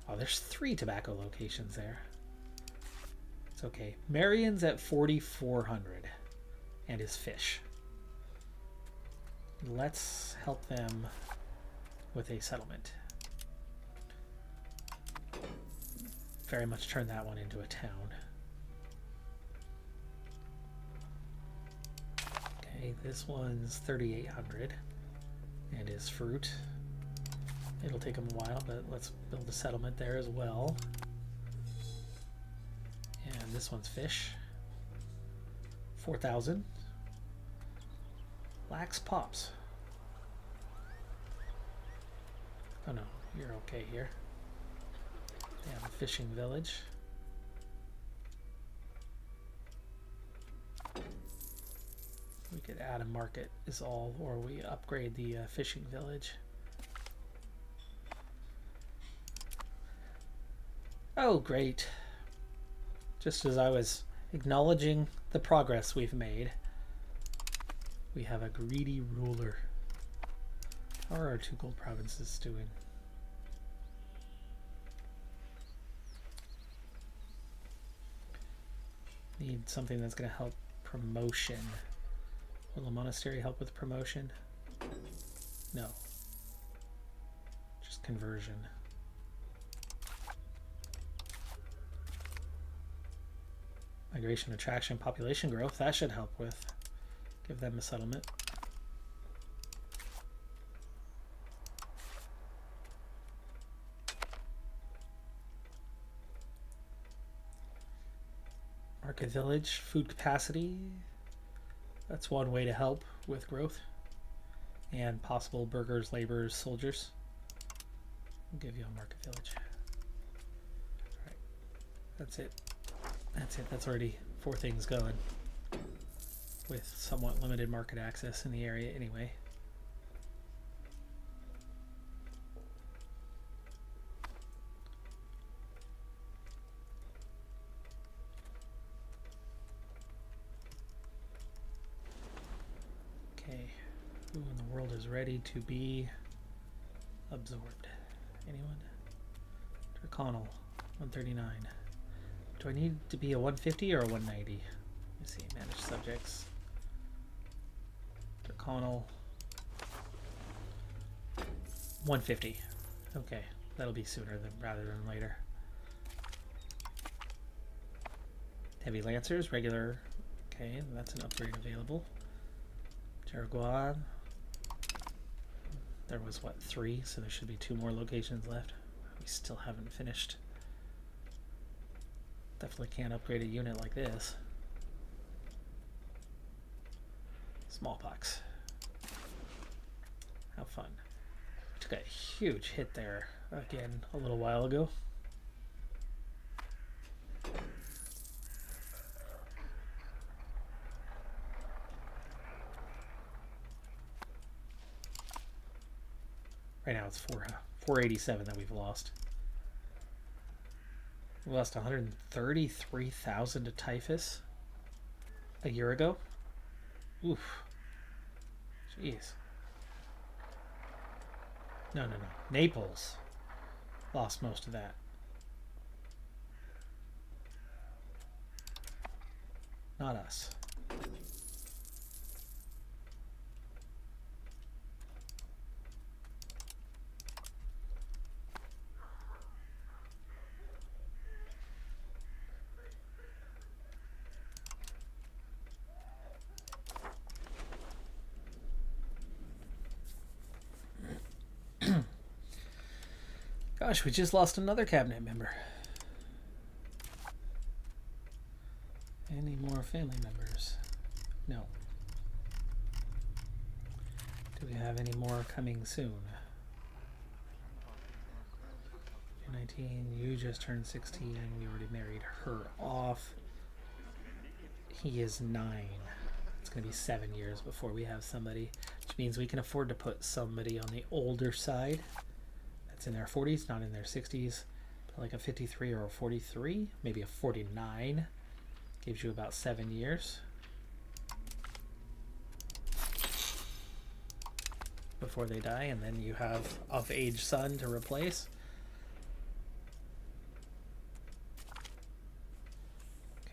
Oh, there's 3 tobacco locations there. It's okay. Marion's at 4,400 and his fish. Let's help them with a settlement. Very much turn that one into a town. Okay, this one's 3,800 and his fruit. It'll take them a while, but let's build a settlement there as well. And this one's fish. 4,000. Lax pops. Oh no, you're okay here. They have a fishing village. We could add a market is all, or we upgrade the fishing village. Oh, great. Just as I was acknowledging the progress we've made, we have a greedy ruler. How are our 2 gold provinces doing? Need something that's going to help promotion. Will a monastery help with promotion? No. Just conversion. Migration, attraction, population growth. That should help with. Give them a settlement. Market village, food capacity. That's one way to help with growth. And possible burghers, laborers, soldiers. We'll give you a market village. Alright. That's it. That's it. That's already 4 things going. With somewhat limited market access in the area anyway. Okay. Who in the world is ready to be absorbed? Anyone? Draconnel, 139. Do I need to be a 150 or a 190? Let's see, manage subjects. Draconnel, 150. Okay, that'll be sooner than rather than later. Heavy Lancers, regular. Okay, that's an upgrade available. Jaraguan. There was what, 3, so there should be 2 more locations left. We still haven't finished. Definitely can't upgrade a unit like this. Smallpox. How fun. Took a huge hit there again a little while ago. Right now it's 487 that we've lost. We lost 133,000 to typhus a year ago. Oof. Jeez. No, no, no. Naples lost most of that. Not us. Gosh, we just lost another cabinet member. Any more family members? No. Do we have any more coming soon? 19, you just turned 16. We already married her off. He is 9. It's going to be 7 years before we have somebody, which means we can afford to put somebody on the older side that's in their 40s, not in their 60s. But like a 53 or a 43, maybe a 49. Gives you about 7 years before they die, and then you have of-age son to replace.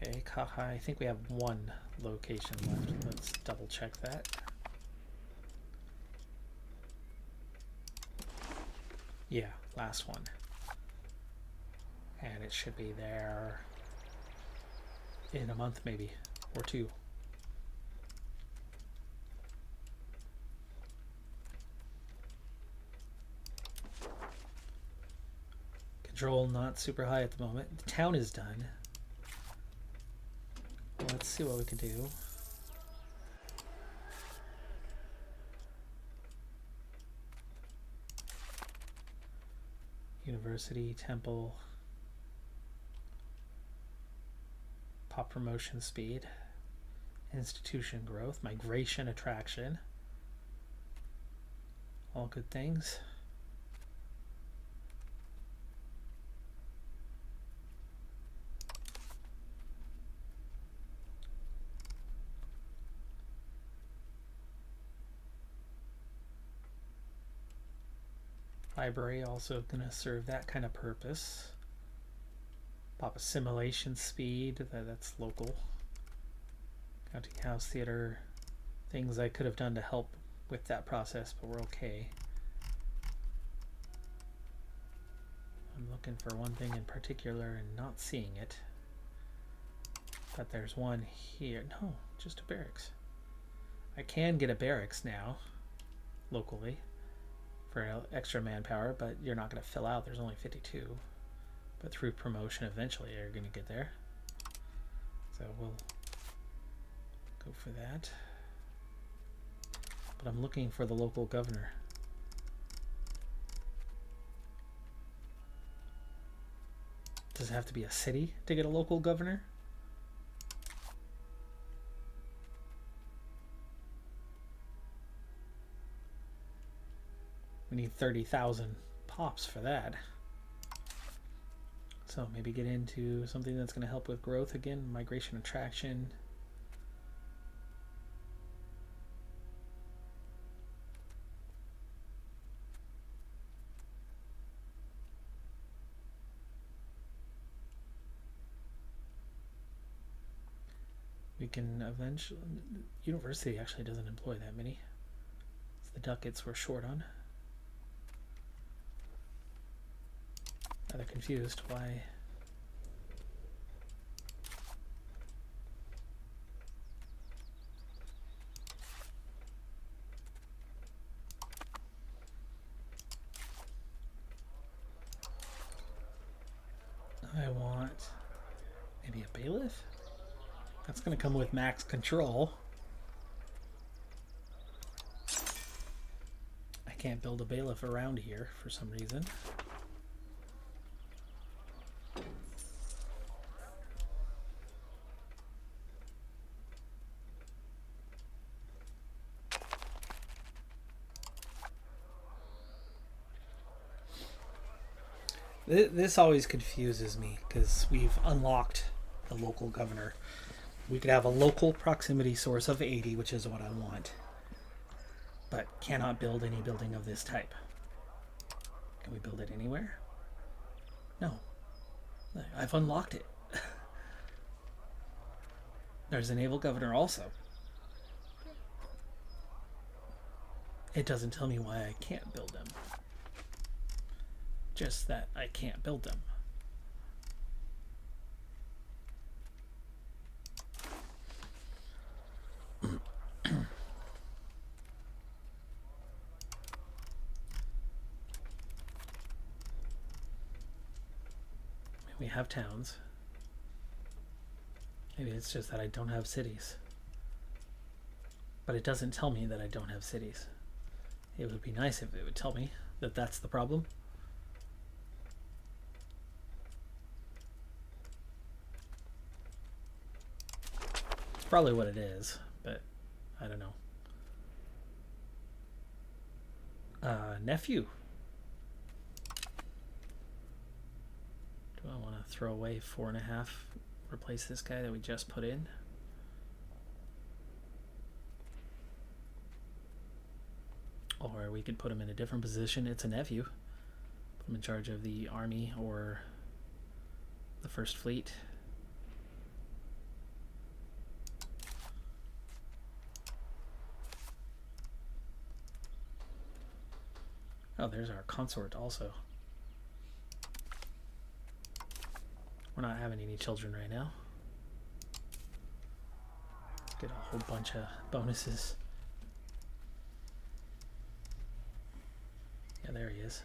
Okay, Kaha, I think we have one location left. Let's double check that. Yeah, last one. And it should be there in a month maybe, or 2. Control not super high at the moment. The town is done. Let's see what we can do. University, temple, pop promotion speed, institution growth, migration attraction. All good things. Library also going to serve that kind of purpose. Pop assimilation speed, that's local. County House Theater, things I could have done to help with that process, but we're okay. I'm looking for one thing in particular and not seeing it. But there's one here. No, just a barracks. I can get a barracks now, locally, for extra manpower, but you're not going to fill out. There's only 52. But through promotion, eventually you're going to get there. So we'll go for that. But I'm looking for the local governor. Does it have to be a city to get a local governor? We need 30,000 pops for that. So maybe get into something that's going to help with growth again, migration attraction. We can eventually, university actually doesn't employ that many. It's the ducats we're short on. Rather confused why. I want maybe a bailiff? That's going to come with max control. I can't build a bailiff around here for some reason. This always confuses me because we've unlocked the local governor. We could have a local proximity source of 80, which is what I want, but cannot build any building of this type. Can we build it anywhere? No. I've unlocked it. There's a naval governor also. It doesn't tell me why I can't build them. Just that I can't build them. We have towns. Maybe it's just that I don't have cities. But it doesn't tell me that I don't have cities. It would be nice if it would tell me that that's the problem. Probably what it is, but I don't know. Nephew. Do I want to throw away 4.5, replace this guy that we just put in? Or we could put him in a different position. It's a nephew. Put him in charge of the army or the first fleet. Oh, there's our consort also. We're not having any children right now. Get a whole bunch of bonuses. Yeah, there he is.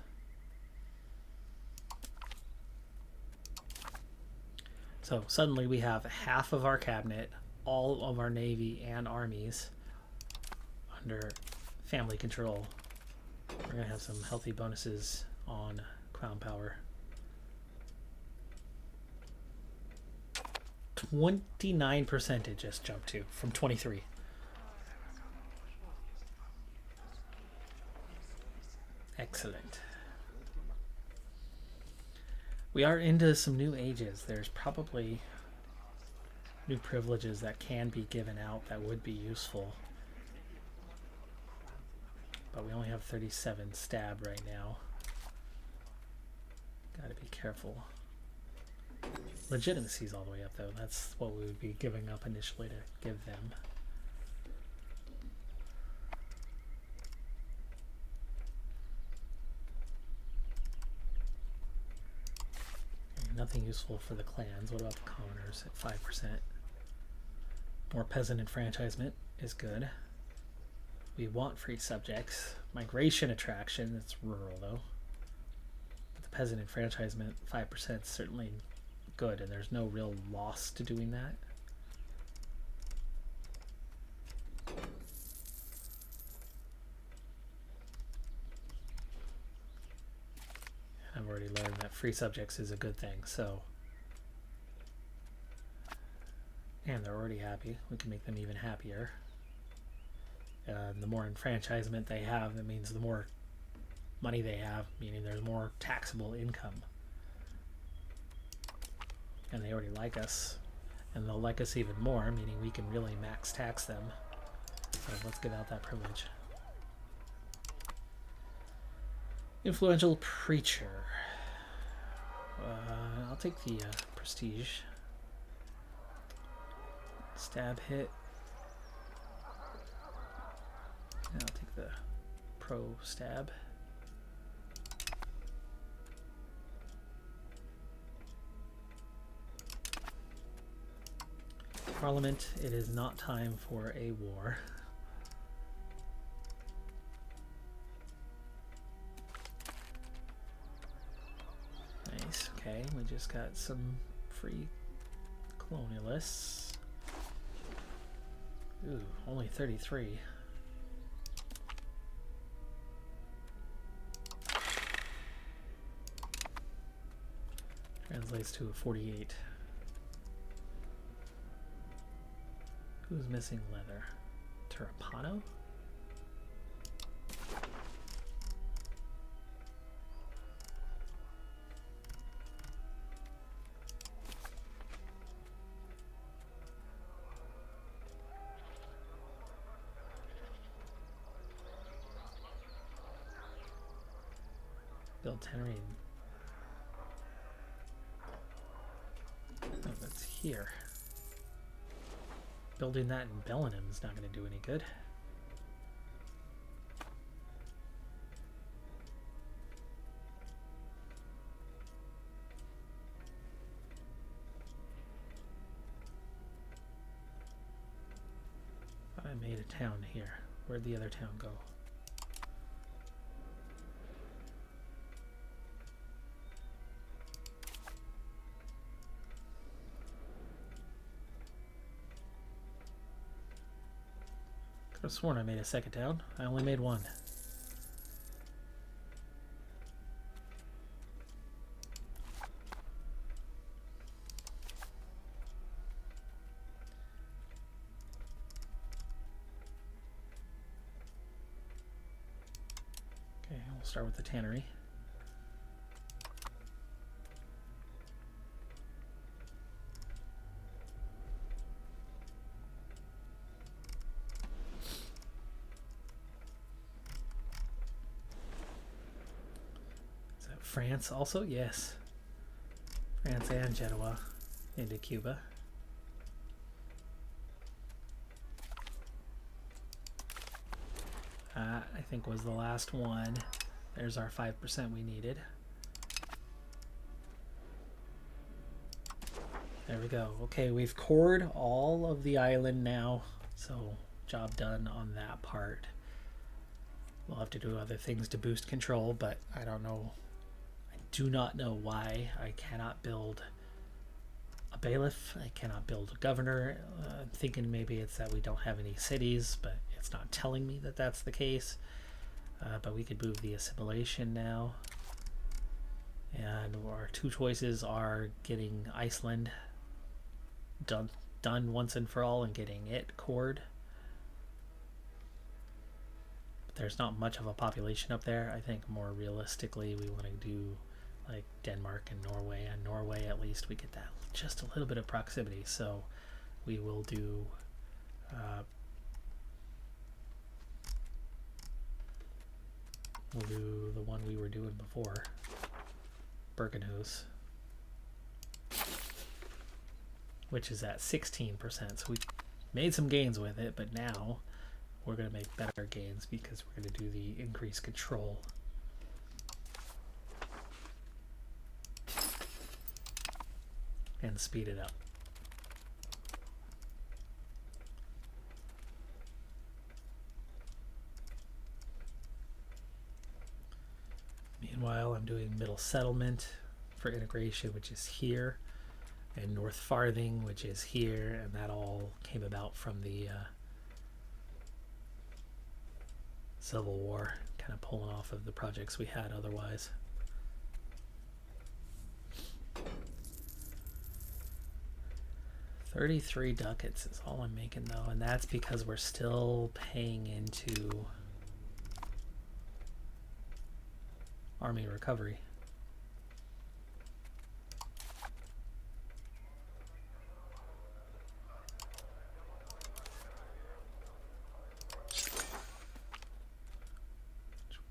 So suddenly we have half of our cabinet, all of our navy and armies under family control. We're going to have some healthy bonuses on crown power. 29% it just jumped to from 23. Excellent. We are into some new ages. There's probably new privileges that can be given out that would be useful. But we only have 37 stab right now. Gotta be careful. Legitimacy's all the way up though. That's what we would be giving up initially to give them. Nothing useful for the clans. What about the commoners at 5%? More peasant enfranchisement is good. We want free subjects. Migration attraction, it's rural though. But the peasant enfranchisement, 5% is certainly good, and there's no real loss to doing that. I've already learned that free subjects is a good thing, so. And they're already happy. We can make them even happier. The more enfranchisement they have, that means the more money they have, meaning there's more taxable income. And they already like us. And they'll like us even more, meaning we can really max tax them. So let's give out that privilege. Influential preacher. I'll take the prestige. Stab hit. I'll take the pro stab. Parliament, it is not time for a war. Nice, okay, we just got some free colonialists. Ooh, only 33. Translates to a 48. Who's missing leather? Terrapano? Build tannery. Oh, that's here. Building that in Bellingham is not going to do any good. I made a town here. Where'd the other town go? Could have sworn I made a second town. I only made one. Okay, we'll start with the tannery. France also? Yes. France and Genoa into Cuba. I think was the last one. There's our 5% we needed. There we go. Okay, we've cored all of the island now. So, job done on that part. We'll have to do other things to boost control, but I don't know. Do not know why I cannot build a bailiff. I cannot build a governor. I'm thinking maybe it's that we don't have any cities, but it's not telling me that that's the case. But we could move the assimilation now. And our two choices are getting Iceland done once and for all and getting it cored. But there's not much of a population up there. I think more realistically we want to do like Denmark and Norway. And Norway, at least we get that just a little bit of proximity. So we will do we'll do the one we were doing before, Bergenhus, which is at 16%. So we made some gains with it, but now we're going to make better gains because we're going to do the increased control. And speed it up. Meanwhile, I'm doing middle settlement for integration, which is here, and North Farthing, which is here, and that all came about from the Civil War, kind of pulling off of the projects we had otherwise. $33 ducats is all I'm making though, and that's because we're still paying into army recovery.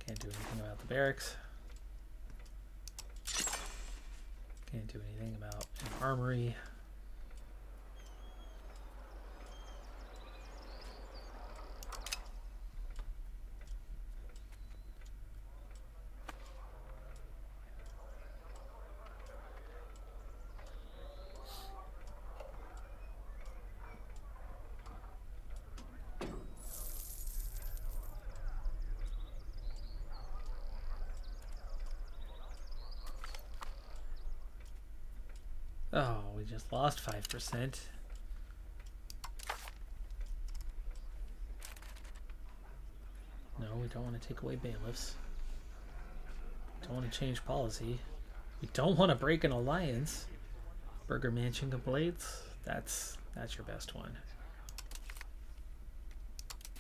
Can't do anything about the barracks. Can't do anything about an armory. Oh, we just lost 5%. No, we don't want to take away bailiffs. Don't want to change policy. We don't want to break an alliance. Burger Mansion complaints. That's your best one.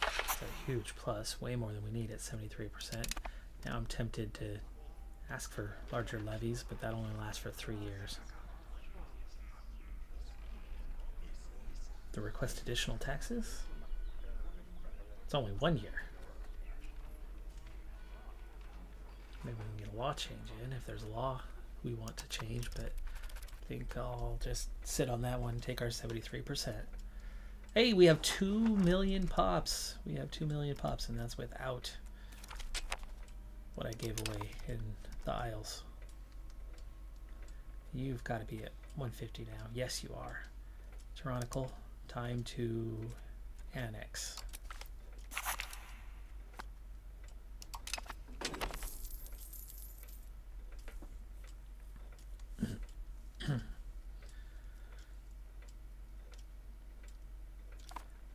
It's a huge plus, way more than we need at 73%. Now I'm tempted to ask for larger levies, but that only lasts for 3 years. To request additional taxes? It's only 1 year. Maybe we can get a law change in if there's a law we want to change, but I think I'll just sit on that one, take our 73%. Hey, we have 2 million pops. We have 2 million pops, and that's without what I gave away in the aisles. You've got to be at 150 now. Yes, you are. Tyrannical, time to annex.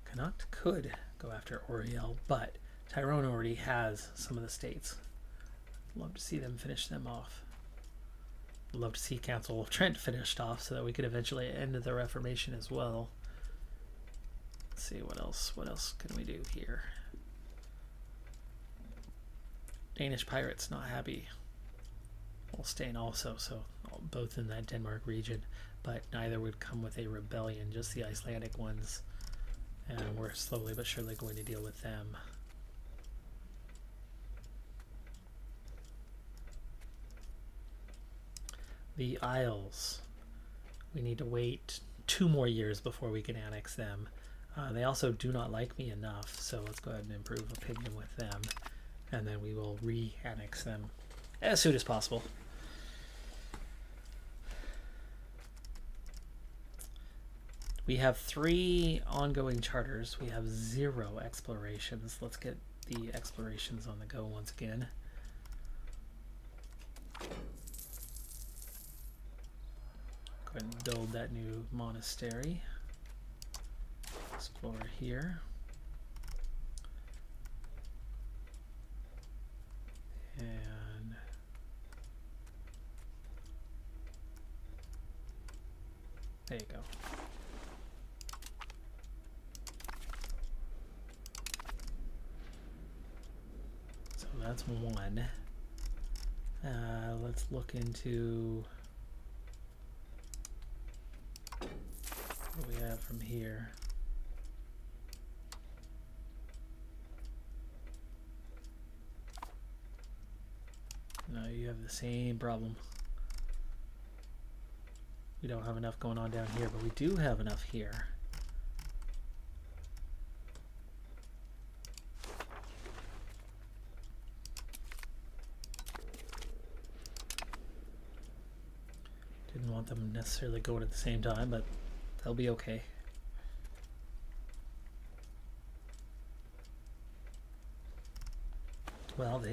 Connacht could go after Oriel, but Tyrone already has some of the states. Love to see them finish them off. Love to see Council of Trent finished off so that we could eventually end the Reformation as well. Let's see what else. What else can we do here? Danish pirates not happy. Holstein also, so both in that Denmark region, but neither would come with a rebellion, just the Icelandic ones. And we're slowly but surely going to deal with them. The Isles. We need to wait 2 more years before we can annex them. They also do not like me enough, so let's go ahead and improve opinion with them. And then we will re-annex them as soon as possible. We have 3 ongoing charters. We have 0 explorations. Let's get the explorations on the go once again. Go ahead and build that new monastery. Explore here. And there you go. That's 1. Let's look into what we have from here. No, you have the same problem. We don't have enough going on down here, but we do have enough here. Didn't want them necessarily going at the same time, but they'll be okay. Well,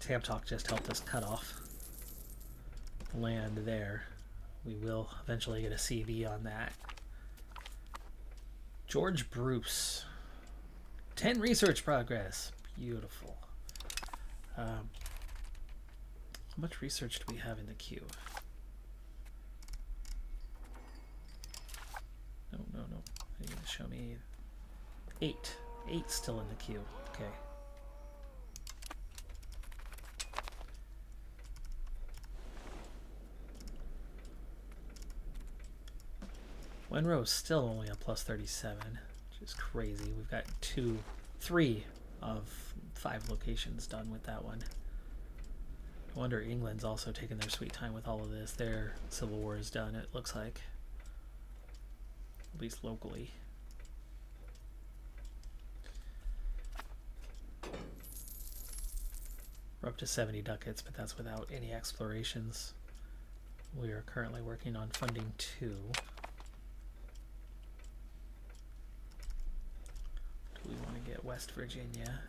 Tam Talk just helped us cut off the land there. We will eventually get a CB on that. George Bruce. 10 research progress. Beautiful. How much research do we have in the queue? No. Are you going to show me 8? 8 still in the queue. Okay. Wenro's still only a plus 37, which is crazy. We've got 3 of 5 locations done with that one. I wonder England's also taking their sweet time with all of this. Their civil war is done, it looks like. At least locally. We're up to 70 ducats, but that's without any explorations. We are currently working on funding 2. Do we want to get West Virginia?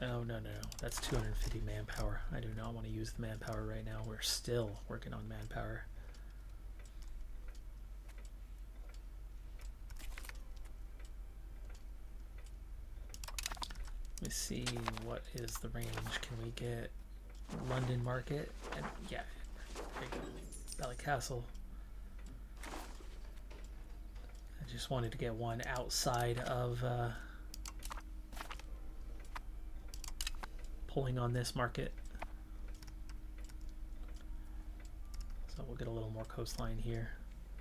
Oh, no. That's 250 manpower. I do not want to use the manpower right now. We're still working on manpower. Let me see, what is the range? Can we get London Market? And yeah, there you go. Ballycastle. I just wanted to get one outside of pulling on this market. So we'll get a little more coastline here.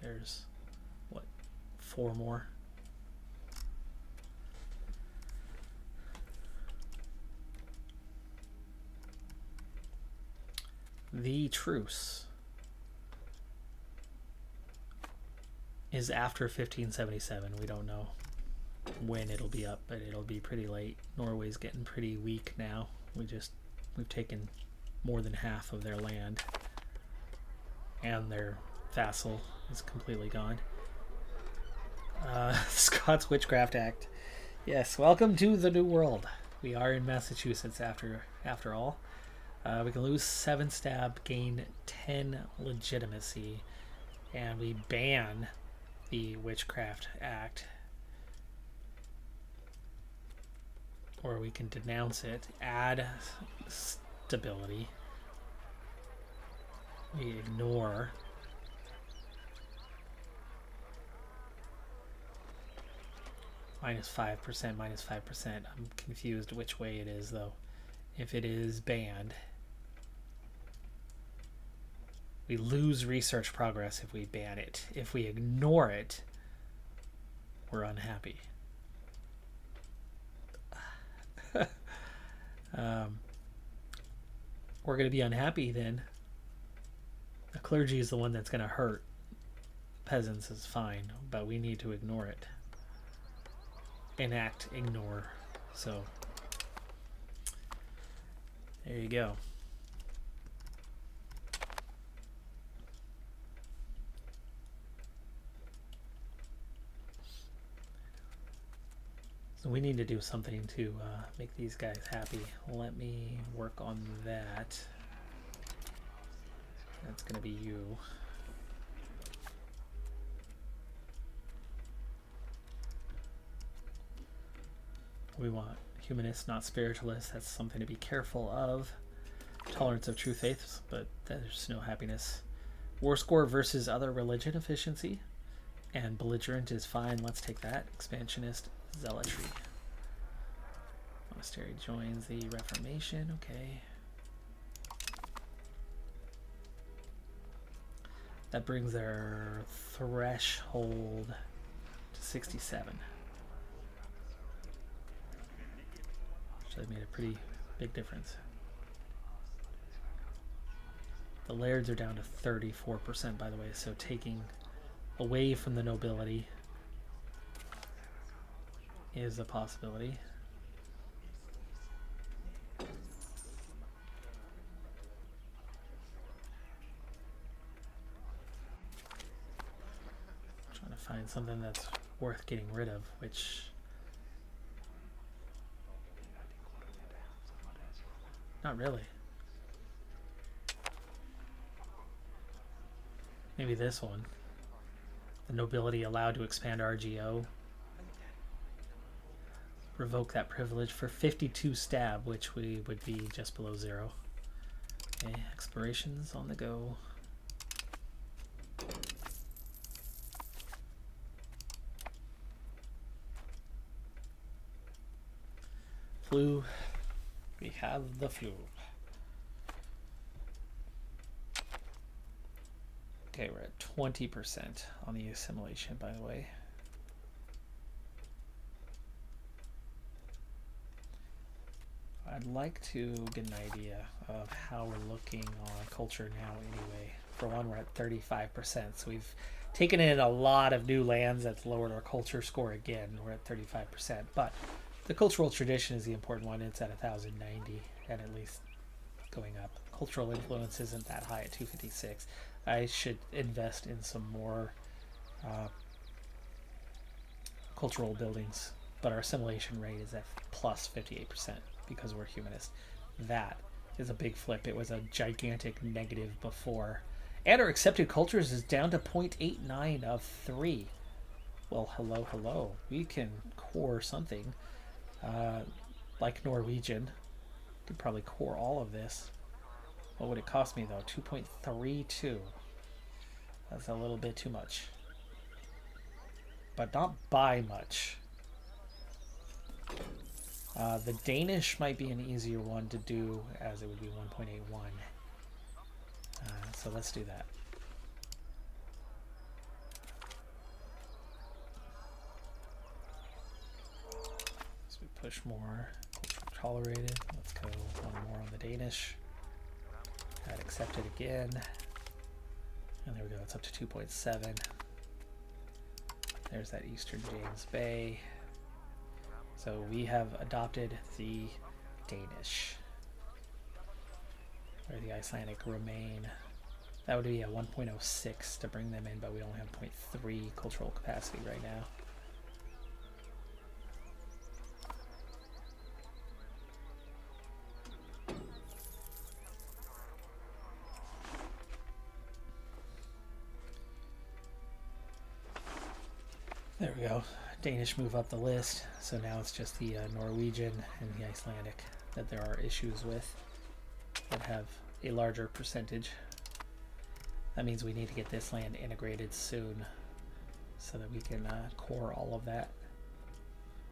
There's, what, 4 more? The truce is after 1577. We don't know when it'll be up, but it'll be pretty late. Norway's getting pretty weak now. We've taken more than half of their land, and their vassal is completely gone. Scots Witchcraft Act. Yes, welcome to the New World. We are in Massachusetts after all. We can lose 7 stab, gain 10 legitimacy, and we ban the Witchcraft Act. Or we can denounce it, add stability. We ignore. -5%, -5%. I'm confused which way it is, though. If it is banned, we lose research progress if we ban it. If we ignore it, we're unhappy. We're going to be unhappy then. The clergy is the one that's going to hurt. Peasants is fine, but we need to ignore it. Enact, ignore. So there you go. So we need to do something to make these guys happy. Let me work on that. That's gonna be you. We want humanists, not spiritualists. That's something to be careful of. Tolerance of true faiths, but there's no happiness. War score versus other religion efficiency. And belligerent is fine. Let's take that. Expansionist, zealotry. Monastery joins the Reformation. Okay. That brings their threshold to 67. That made a pretty big difference. The lairds are down to 34%, by the way, so taking away from the nobility is a possibility. Trying to find something that's worth getting rid of, which not really. Maybe this one. The nobility allowed to expand RGO. Revoke that privilege for 52 stab, which we would be just below 0. Okay, explorations on the go. Flu. We have the flu. Okay, we're at 20% on the assimilation, by the way. I'd like to get an idea of how we're looking on culture now anyway. For one, we're at 35%, so we've taken in a lot of new lands. That's lowered our culture score again. We're at 35%, but the cultural tradition is the important one. It's at 1,090 and at least going up. Cultural influence isn't that high at 256. I should invest in some more cultural buildings, but our assimilation rate is at plus 58% because we're humanist. That is a big flip. It was a gigantic negative before. And our accepted cultures is down to 0.89 of 3. Well, hello. We can core something. Like Norwegian. Could probably core all of this. What would it cost me though? 2.32. That's a little bit too much. But not by much. The Danish might be an easier one to do, as it would be 1.81. So let's do that. So we push more. Cultural tolerated. Let's go one more on the Danish. That accepted again. And there we go, it's up to 2.7. There's that Eastern James Bay. So we have adopted the Danish. Or the Icelandic remain. That would be a 1.06 to bring them in, but we only have 0.3 cultural capacity right now. There we go. Danish move up the list, so now it's just the Norwegian and the Icelandic that there are issues with that have a larger percentage. That means we need to get this land integrated soon so that we can core all of that.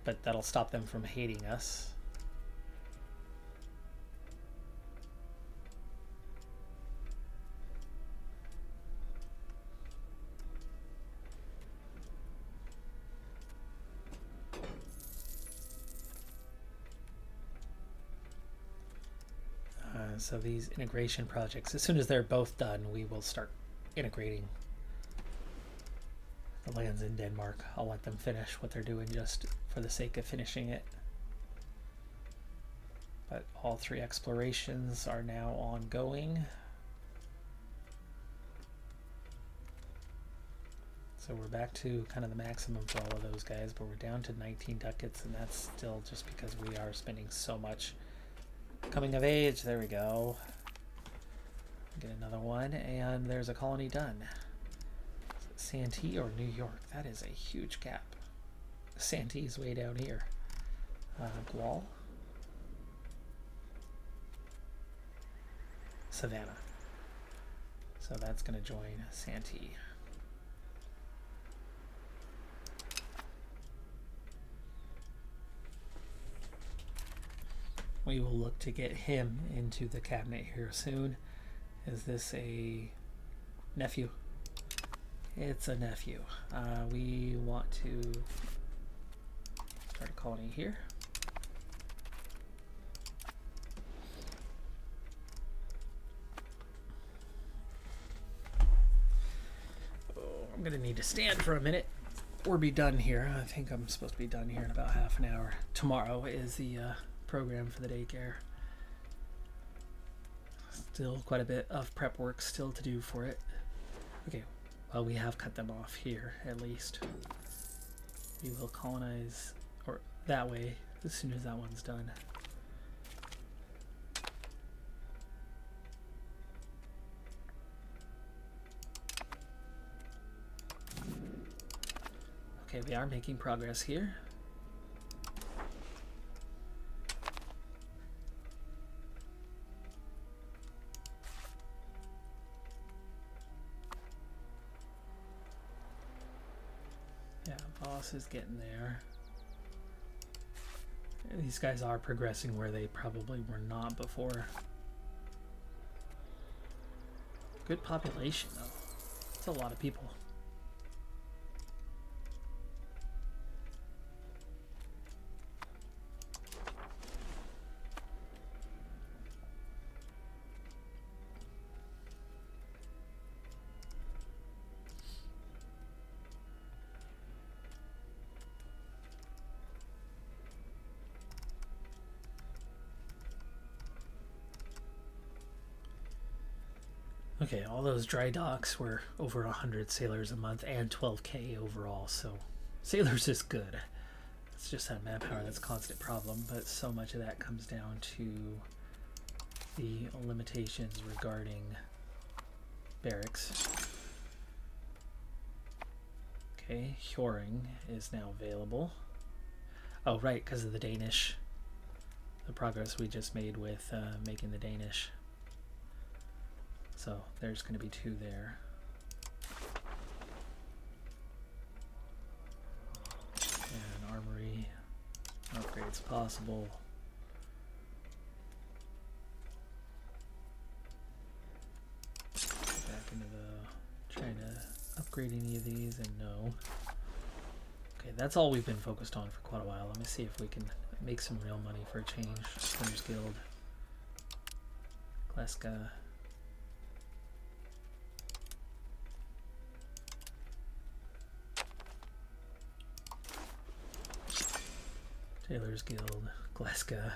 But that'll stop them from hating us. So these integration projects, as soon as they're both done, we will start integrating the lands in Denmark. I'll let them finish what they're doing just for the sake of finishing it. But all 3 explorations are now ongoing. So we're back to kind of the maximum for all of those guys, but we're down to 19 ducats, and that's still just because we are spending so much. Coming of age, there we go. Get another one, and there's a colony done. Santee or New York? That is a huge gap. Santee's way down here. Gual. Savannah. So that's going to join Santee. We will look to get him into the cabinet here soon. Is this a nephew? It's a nephew. We want to start a colony here. Oh, I'm gonna need to stand for a minute or be done here. I think I'm supposed to be done here in about half an hour. Tomorrow is the program for the daycare. Still quite a bit of prep work still to do for it. Okay, well, we have cut them off here at least. We will colonize or that way as soon as that one's done. Okay, we are making progress here. Is getting there. These guys are progressing where they probably were not before. Good population though. It's a lot of people. Okay, all those dry docks were over 100 sailors a month and 12K overall, so sailors is good. It's just that manpower that's a constant problem, but so much of that comes down to the limitations regarding barracks. Okay, Hjoring is now available. Oh, right, because of the Danish. The progress we just made with making the Danish. So there's going to be 2 there. And armory upgrades possible. Back into the trying to upgrade any of these, and no. Okay, that's all we've been focused on for quite a while. Let me see if we can make some real money for a change. Spinners Guild. Kleska. Tailors Guild, Gleska.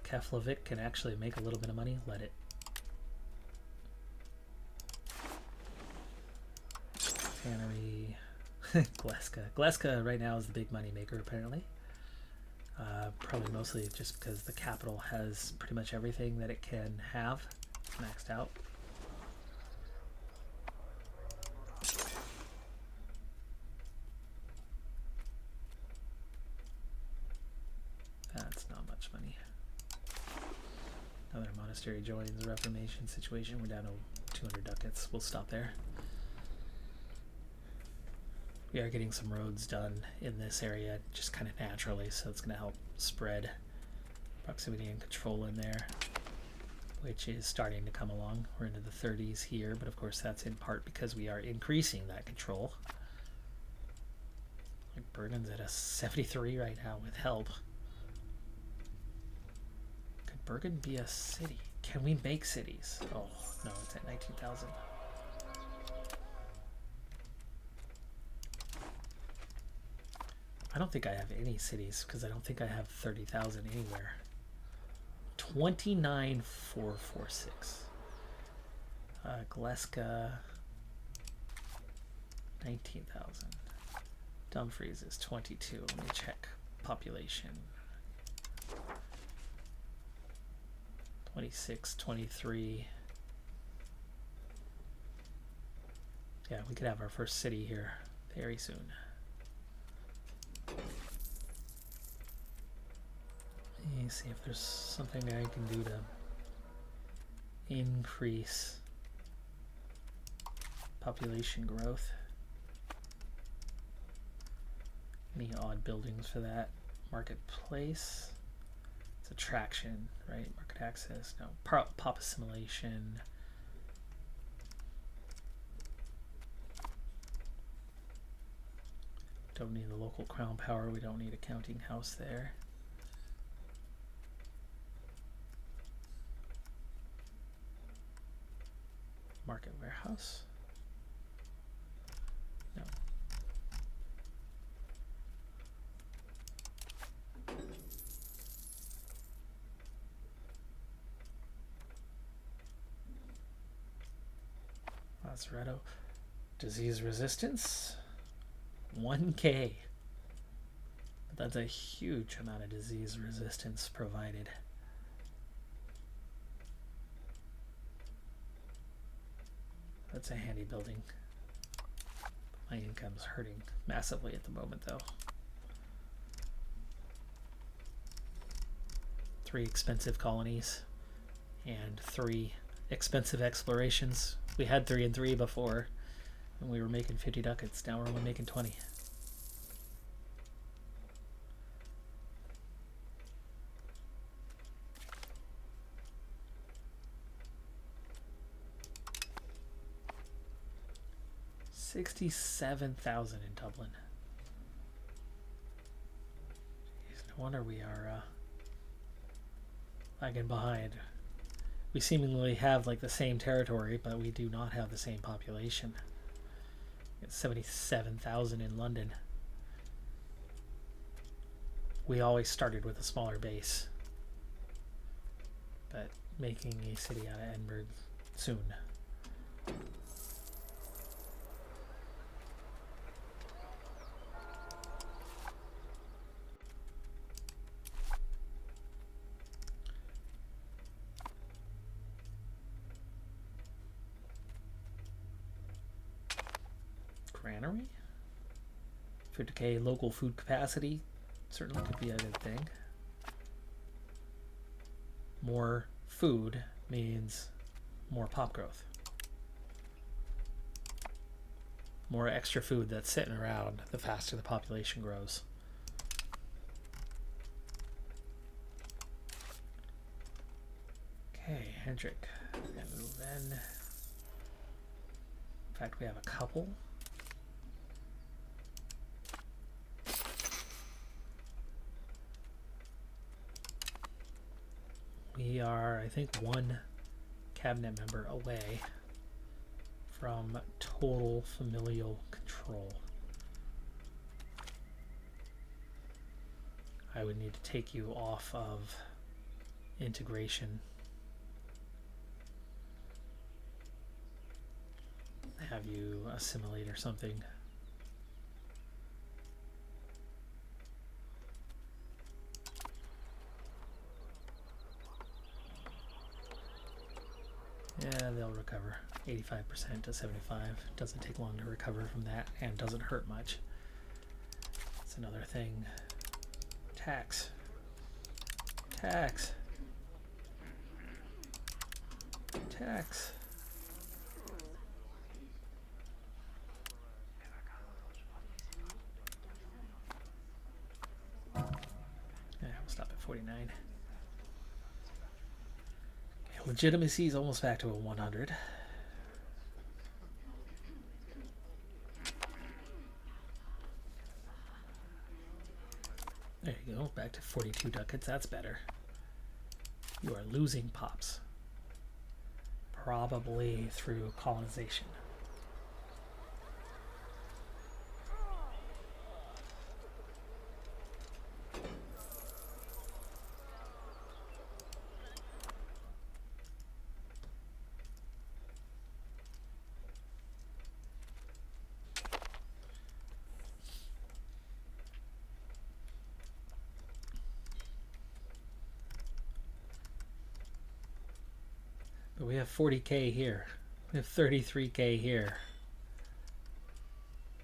Keflavik can actually make a little bit of money. Let it. Tannery. Gleska. Gleska right now is the big money maker apparently. Probably mostly just because the capital has pretty much everything that it can have maxed out. That's not much money. Another monastery joins Reformation situation. We're down to 200 ducats. We'll stop there. We are getting some roads done in this area just kind of naturally, so it's going to help spread proximity and control in there, which is starting to come along. We're into the 30s here, but of course that's in part because we are increasing that control. Like Bergen's at a 73 right now with help. Could Bergen be a city? Can we make cities? Oh, no, it's at 19,000. I don't think I have any cities because I don't think I have 30,000 anywhere. 29,446. Gleska, 19,000. Dumfries is 22. Let me check population. 26, 23. Yeah, we could have our first city here very soon. Let me see if there's something I can do to increase population growth. Any odd buildings for that? Marketplace. It's attraction, right? Market access. No. Pop assimilation. Don't need the local crown power. We don't need a counting house there. Market warehouse. No. Lazaretto. Disease resistance. 1K. But that's a huge amount of disease resistance provided. That's a handy building. My income's hurting massively at the moment though. 3 expensive colonies and 3 expensive explorations. We had 3 and 3 before and we were making 50 ducats. Now we're only making 20. $67,000 in Dublin. Jeez, no wonder we are lagging behind. We seemingly have like the same territory, but we do not have the same population. It's 77,000 in London. We always started with a smaller base, but making a city out of Edinburgh soon. Granary? Food decay, local food capacity certainly could be a good thing. More food means more pop growth. More extra food that's sitting around, the faster the population grows. Okay, Hendrik, we're gonna move in. In fact, we have a couple. We are, I think, 1 cabinet member away from total familial control. I would need to take you off of integration. Have you assimilate or something. Yeah, they'll recover. 85% to 75. Doesn't take long to recover from that and doesn't hurt much. That's another thing. Tax. Tax. Tax. Yeah, we'll stop at 49. Legitimacy is almost back to a 100. There you go, back to 42 ducats. That's better. You are losing pops. Probably through colonization. But we have 40k here. We have 33k here.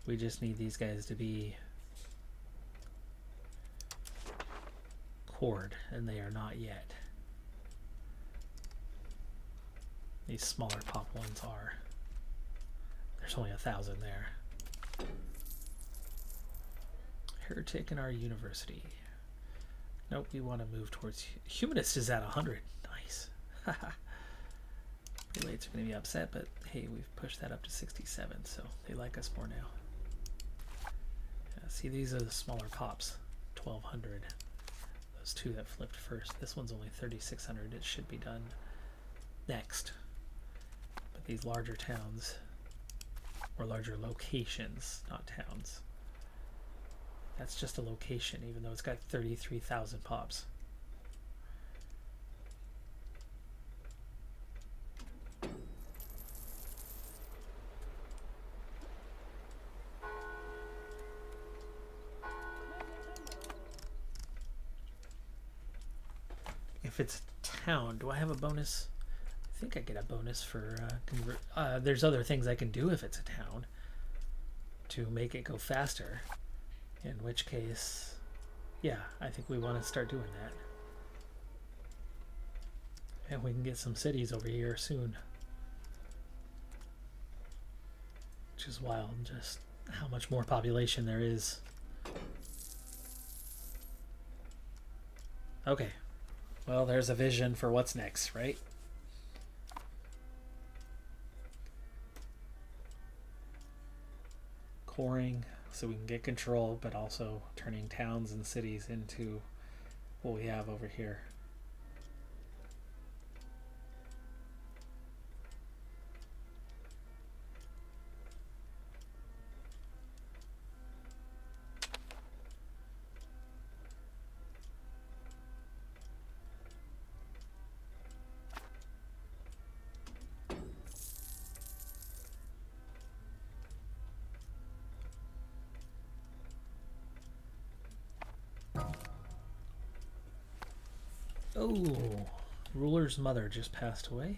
We just need these guys to be cord, and they are not yet. These smaller pop ones are. There's only 1,000 there. Heretic in our university. Nope, we want to move towards... Humanist is at 100. Nice. Haha. Relates are going to be upset, but hey, we've pushed that up to 67, so they like us more now. Yeah, see, these are the smaller pops. 1,200. Those two that flipped first. This one's only 3,600. It should be done next. But these larger towns, or larger locations, not towns. That's just a location, even though it's got 33,000 pops. If it's a town, do I have a bonus? I think I get a bonus for convert. There's other things I can do if it's a town to make it go faster. In which case, yeah, I think we want to start doing that. And we can get some cities over here soon. Which is wild, just how much more population there is. Okay. Well, there's a vision for what's next, right? Coring, so we can get control, but also turning towns and cities into what we have over here. Oh, ruler's mother just passed away.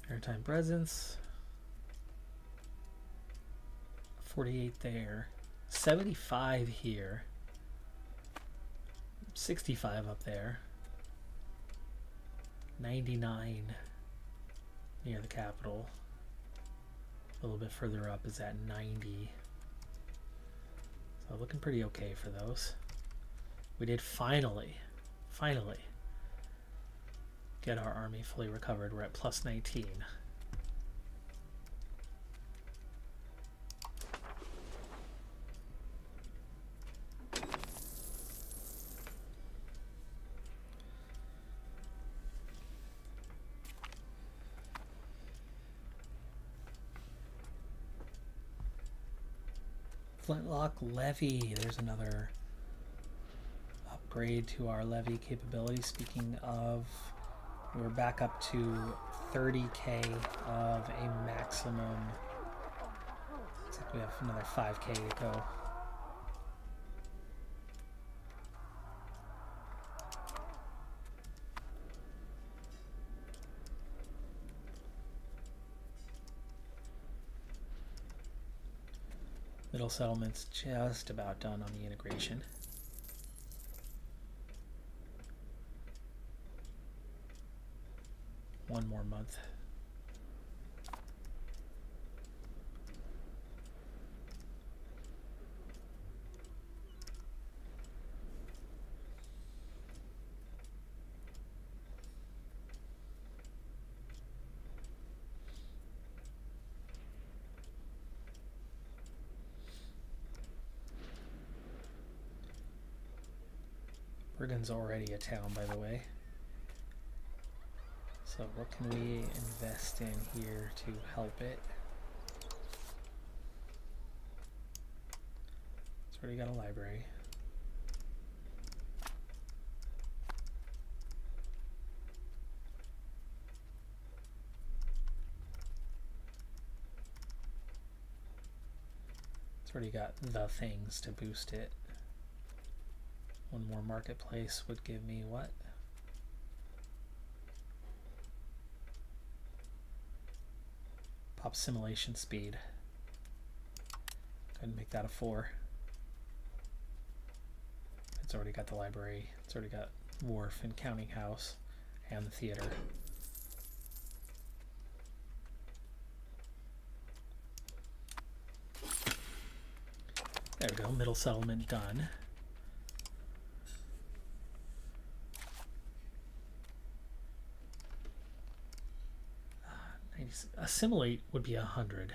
Maritime presence. 48 there. 75 here. 65 up there. 99 near the capital. A little bit further up is at 90. So looking pretty okay for those. We did finally finally get our army fully recovered. We're at plus 19. Flintlock levy. There's another upgrade to our levy capability. Speaking of, we're back up to 30k of a maximum. Looks like we have another 5k to go. Middle settlement's just about done on the integration. One more month. Bergen's already a town, by the way. So what can we invest in here to help it? It's already got a library. It's already got the things to boost it. One more marketplace would give me what? Pop simulation speed. Go ahead and make that a 4. It's already got the library. It's already got wharf and counting house and the theater. There we go. Middle settlement done. Assimilate would be 100.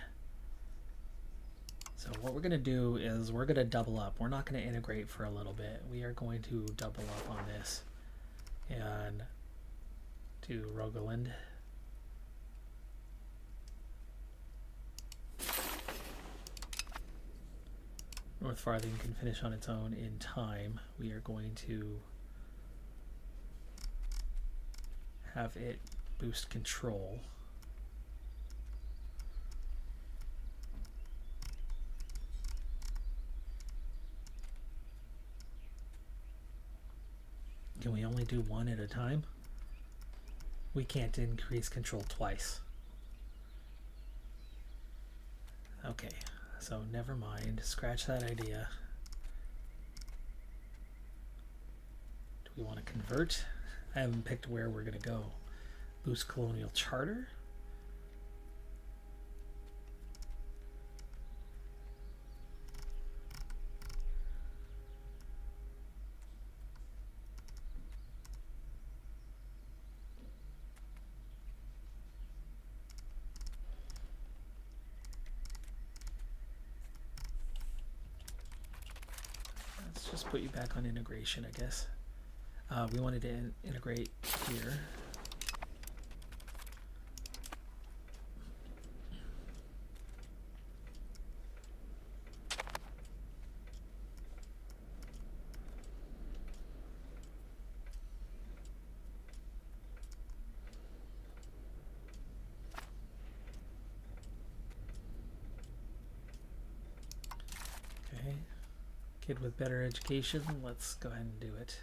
So what we're going to do is we're going to double up. We're not going to integrate for a little bit. We are going to double up on this and do Rogaland. North Farthing can finish on its own in time. We are going to have it boost control. Can we only do one at a time? We can't increase control twice. Okay, so never mind. Scratch that idea. Do we want to convert? I haven't picked where we're going to go. Boost colonial charter. Just put you back on integration, I guess. We wanted to integrate here. Okay. Kid with better education, let's go ahead and do it.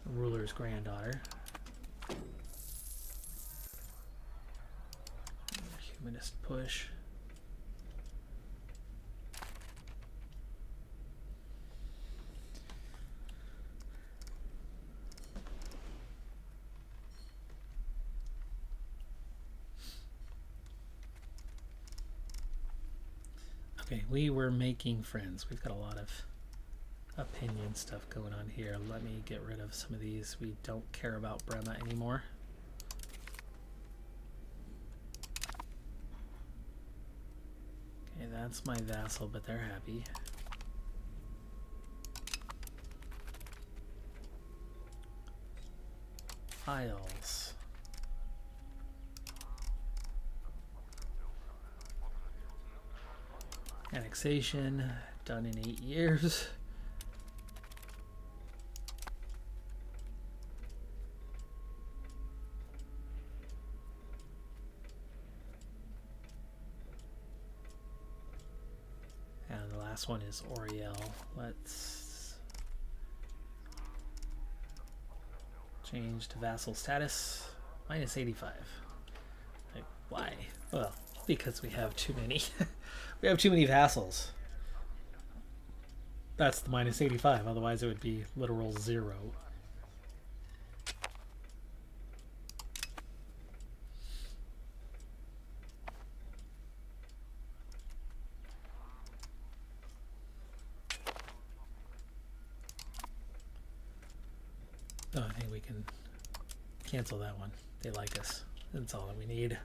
Ruler's granddaughter. Humanist push. Okay, we were making friends. We've got a lot of opinion stuff going on here. Let me get rid of some of these. We don't care about Brema anymore. Okay, that's my vassal, but they're happy. Isles. Annexation, done in 8 years. And the last one is Oriel. Let's change to vassal status, minus 85. Like, why? Well, because we have too many. We have too many vassals. That's the minus 85, otherwise it would be literal 0. Oh, I think we can cancel that one. They like us. That's all that we need.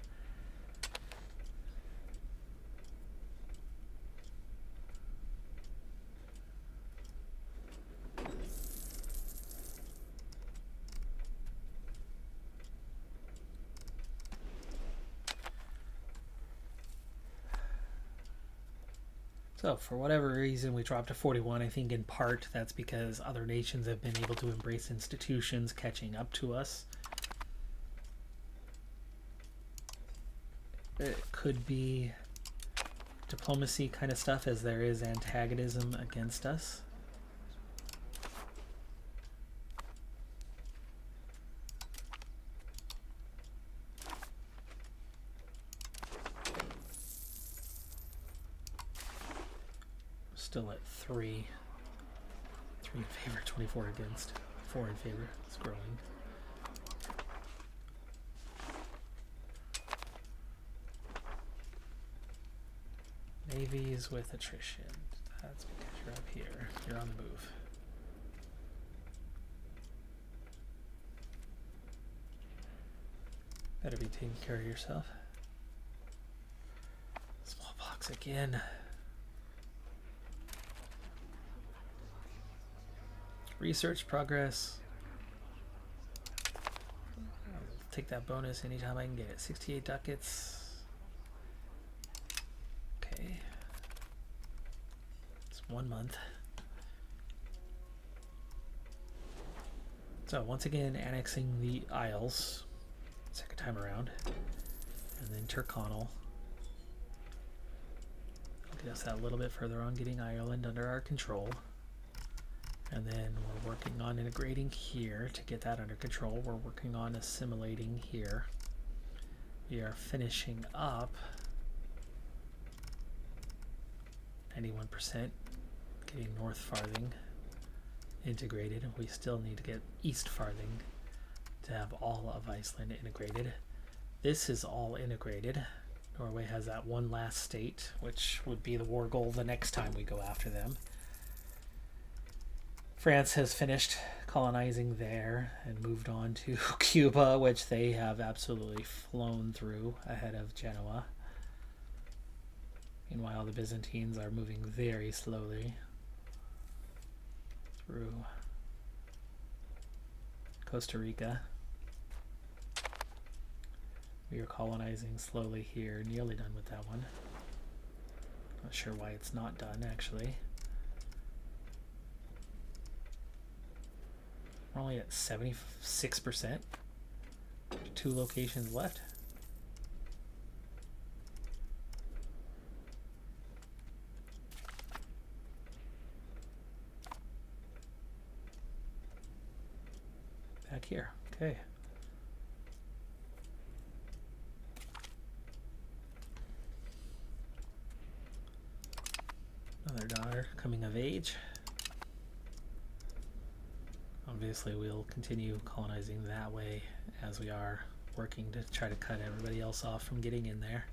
So for whatever reason we dropped to 41. I think in part that's because other nations have been able to embrace institutions catching up to us. It could be diplomacy kind of stuff, as there is antagonism against us. Still at 3 in favor, 24 against, 4 in favor. It's growing. Navies with attrition. That's because you're up here. You're on the move. Better be taking care of yourself. Smallpox again. Research progress. I'll take that bonus anytime I can get it. 68 ducats. Okay. It's 1 month. So once again, annexing the Isles. Second time around. And then Tyrconnell. I'll get us that a little bit further on, getting Ireland under our control. And then we're working on integrating here to get that under control. We're working on assimilating here. We are finishing up 91%, getting North Farthing integrated. We still need to get East Farthing to have all of Iceland integrated. This is all integrated. Norway has that one last state, which would be the war goal the next time we go after them. France has finished colonizing there and moved on to Cuba, which they have absolutely flown through ahead of Genoa. Meanwhile, the Byzantines are moving very slowly through Costa Rica. We are colonizing slowly here, nearly done with that one. Not sure why it's not done, actually. We're only at 76%. 2 locations left. Back here. Okay. Another daughter coming of age. Obviously, we'll continue colonizing that way as we are working to try to cut everybody else off from getting in there.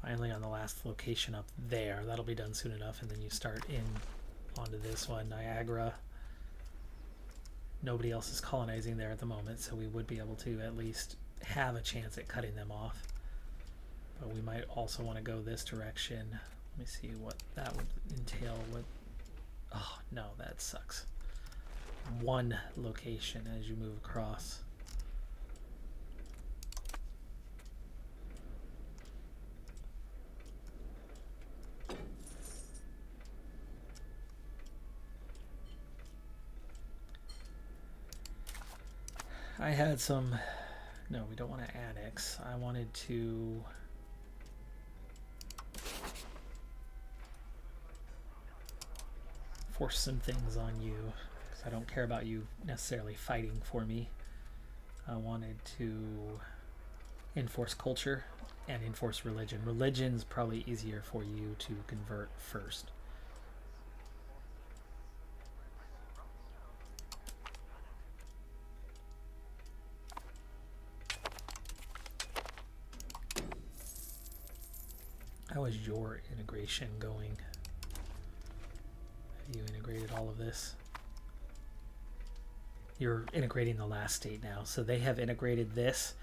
Finally on the last location up there. That'll be done soon enough, and then you start in onto this one, Niagara. Nobody else is colonizing there at the moment, so we would be able to at least have a chance at cutting them off. But we might also want to go this direction. Let me see what that would entail. Oh no, that sucks. One location as you move across. I had some, no, we don't want to annex. I wanted to force some things on you, because I don't care about you necessarily fighting for me. I wanted to enforce culture and enforce religion. Religion's probably easier for you to convert first. How is your integration going? Have you integrated all of this? You're integrating the last state now. So they have integrated this.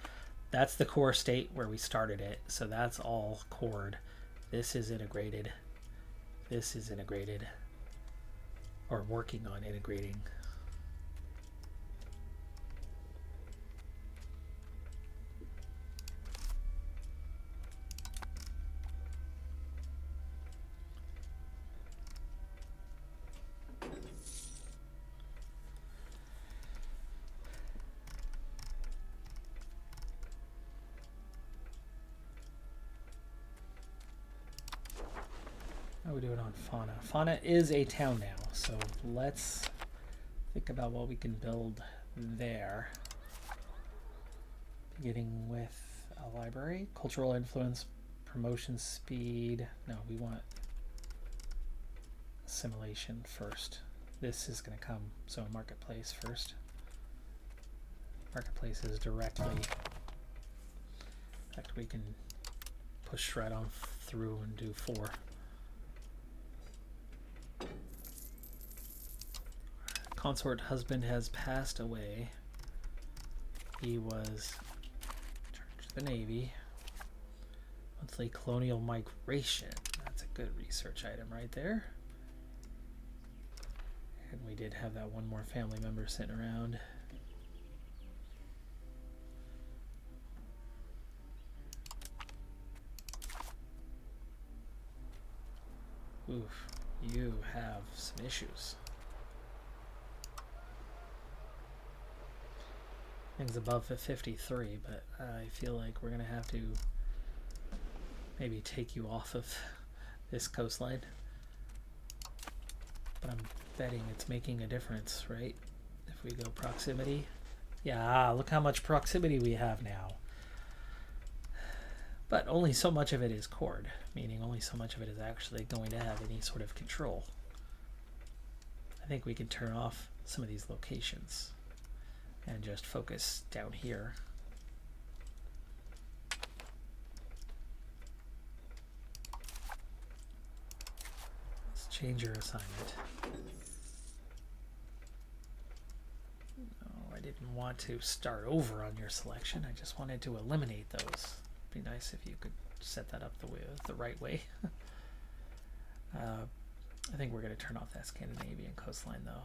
That's the core state where we started it. So that's all cored. This is integrated. This is integrated. Or working on integrating. How are we doing on fauna? Fauna is a town now, so let's think about what we can build there. Beginning with a library, cultural influence, promotion speed. No, we want assimilation first. This is going to come, so marketplace first. Marketplace is directly, in fact, we can push right on through and do 4. Consort husband has passed away. He was in charge of the Navy. Monthly colonial migration. That's a good research item right there. And we did have that one more family member sitting around. Oof, you have some issues. Things above the 53, but I feel like we're gonna have to maybe take you off of this coastline. But I'm betting it's making a difference, right? If we go proximity. Yeah, look how much proximity we have now. But only so much of it is cored, meaning only so much of it is actually going to have any sort of control. I think we can turn off some of these locations and just focus down here. Let's change your assignment. No, I didn't want to start over on your selection. I just wanted to eliminate those. It'd be nice if you could set that up the right way. I think we're going to turn off that Scandinavian coastline though.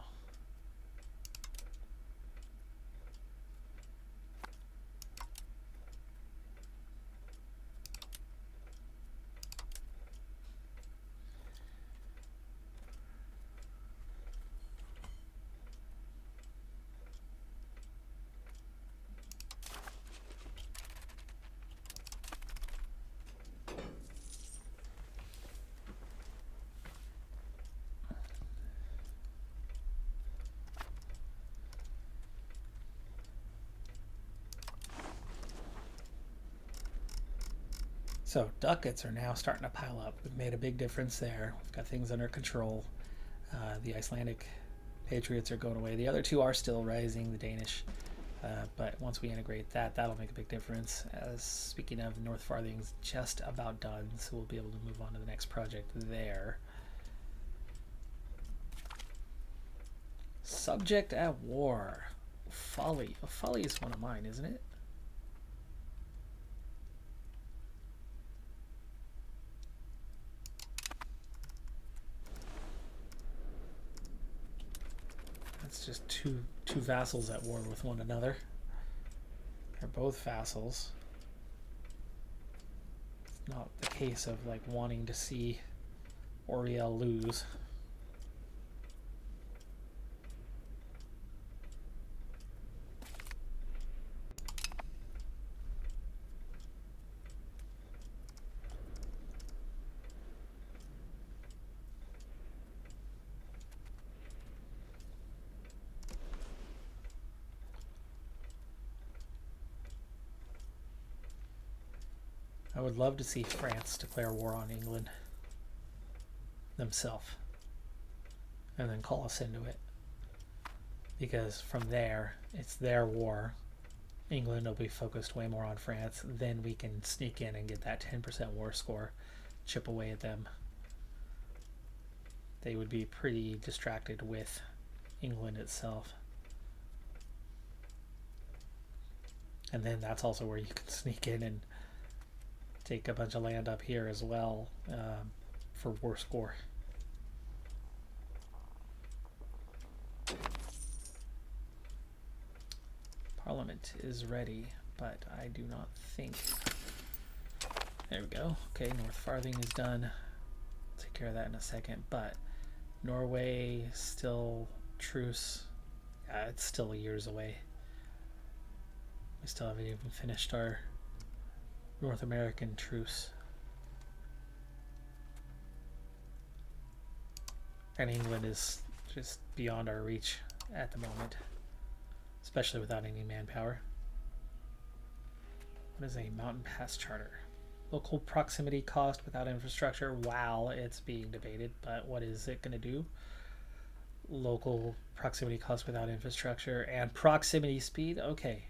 So ducats are now starting to pile up. We've made a big difference there. We've got things under control. The Icelandic patriots are going away. The other two are still rising. The Danish But once we integrate that, that'll make a big difference. As speaking of, North Farthing's just about done, so we'll be able to move on to the next project there. Subject at war. Folly. Oh, Folly is one of mine, isn't it? That's just two vassals at war with one another. They're both vassals. It's not the case of like wanting to see Oriel lose. I would love to see France declare war on England themselves and then call us into it. Because from there, it's their war. England will be focused way more on France. Then we can sneak in and get that 10% war score, chip away at them. They would be pretty distracted with England itself. And then that's also where you can sneak in and take a bunch of land up here as well for war score. Parliament is ready, but I do not think... There we go. Okay, North Farthing is done. Take care of that in a second, but Norway still truce. Yeah, it's still years away. We still haven't even finished our North American truce. And England is just beyond our reach at the moment, especially without any manpower. What is a mountain pass charter? Local proximity cost without infrastructure. Wow, it's being debated, but what is it going to do? Local proximity cost without infrastructure and proximity speed. Okay.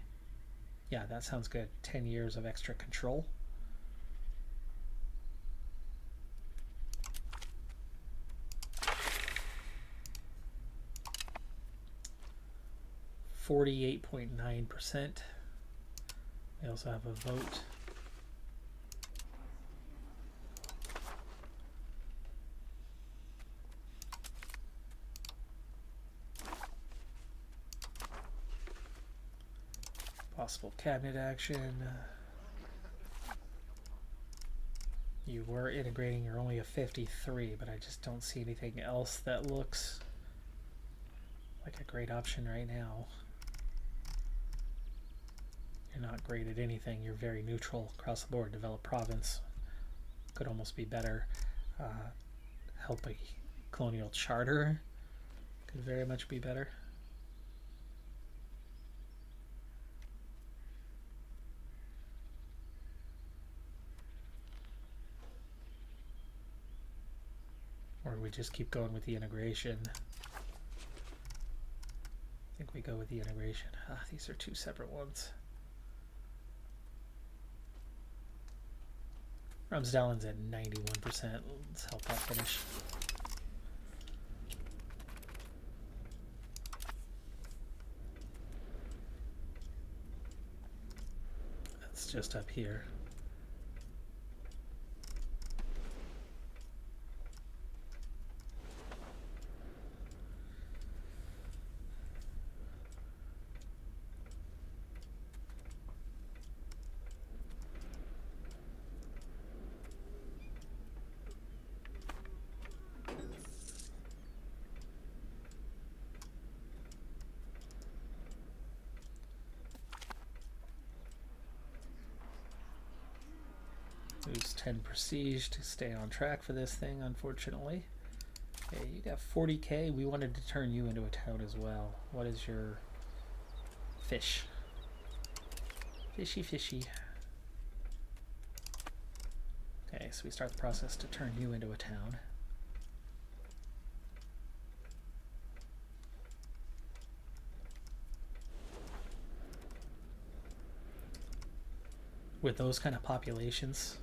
Yeah, that sounds good. 10 years of extra control. %48.9%. We also have a vote. Possible cabinet action. You were integrating, you're only a 53, but I just don't see anything else that looks like a great option right now. You're not great at anything, you're very neutral across the board. Develop province could almost be better. Help a colonial charter could very much be better. Or we just keep going with the integration. I think we go with the integration. These are two separate ones. Rumsdallen's at 91%. Let's help that finish. That's just up here. Lose 10 prestige to stay on track for this thing, unfortunately. Okay, you got 40k. We wanted to turn you into a town as well. What is your fish? Fishy, fishy. Okay, so we start the process to turn you into a town. with those kind of populations,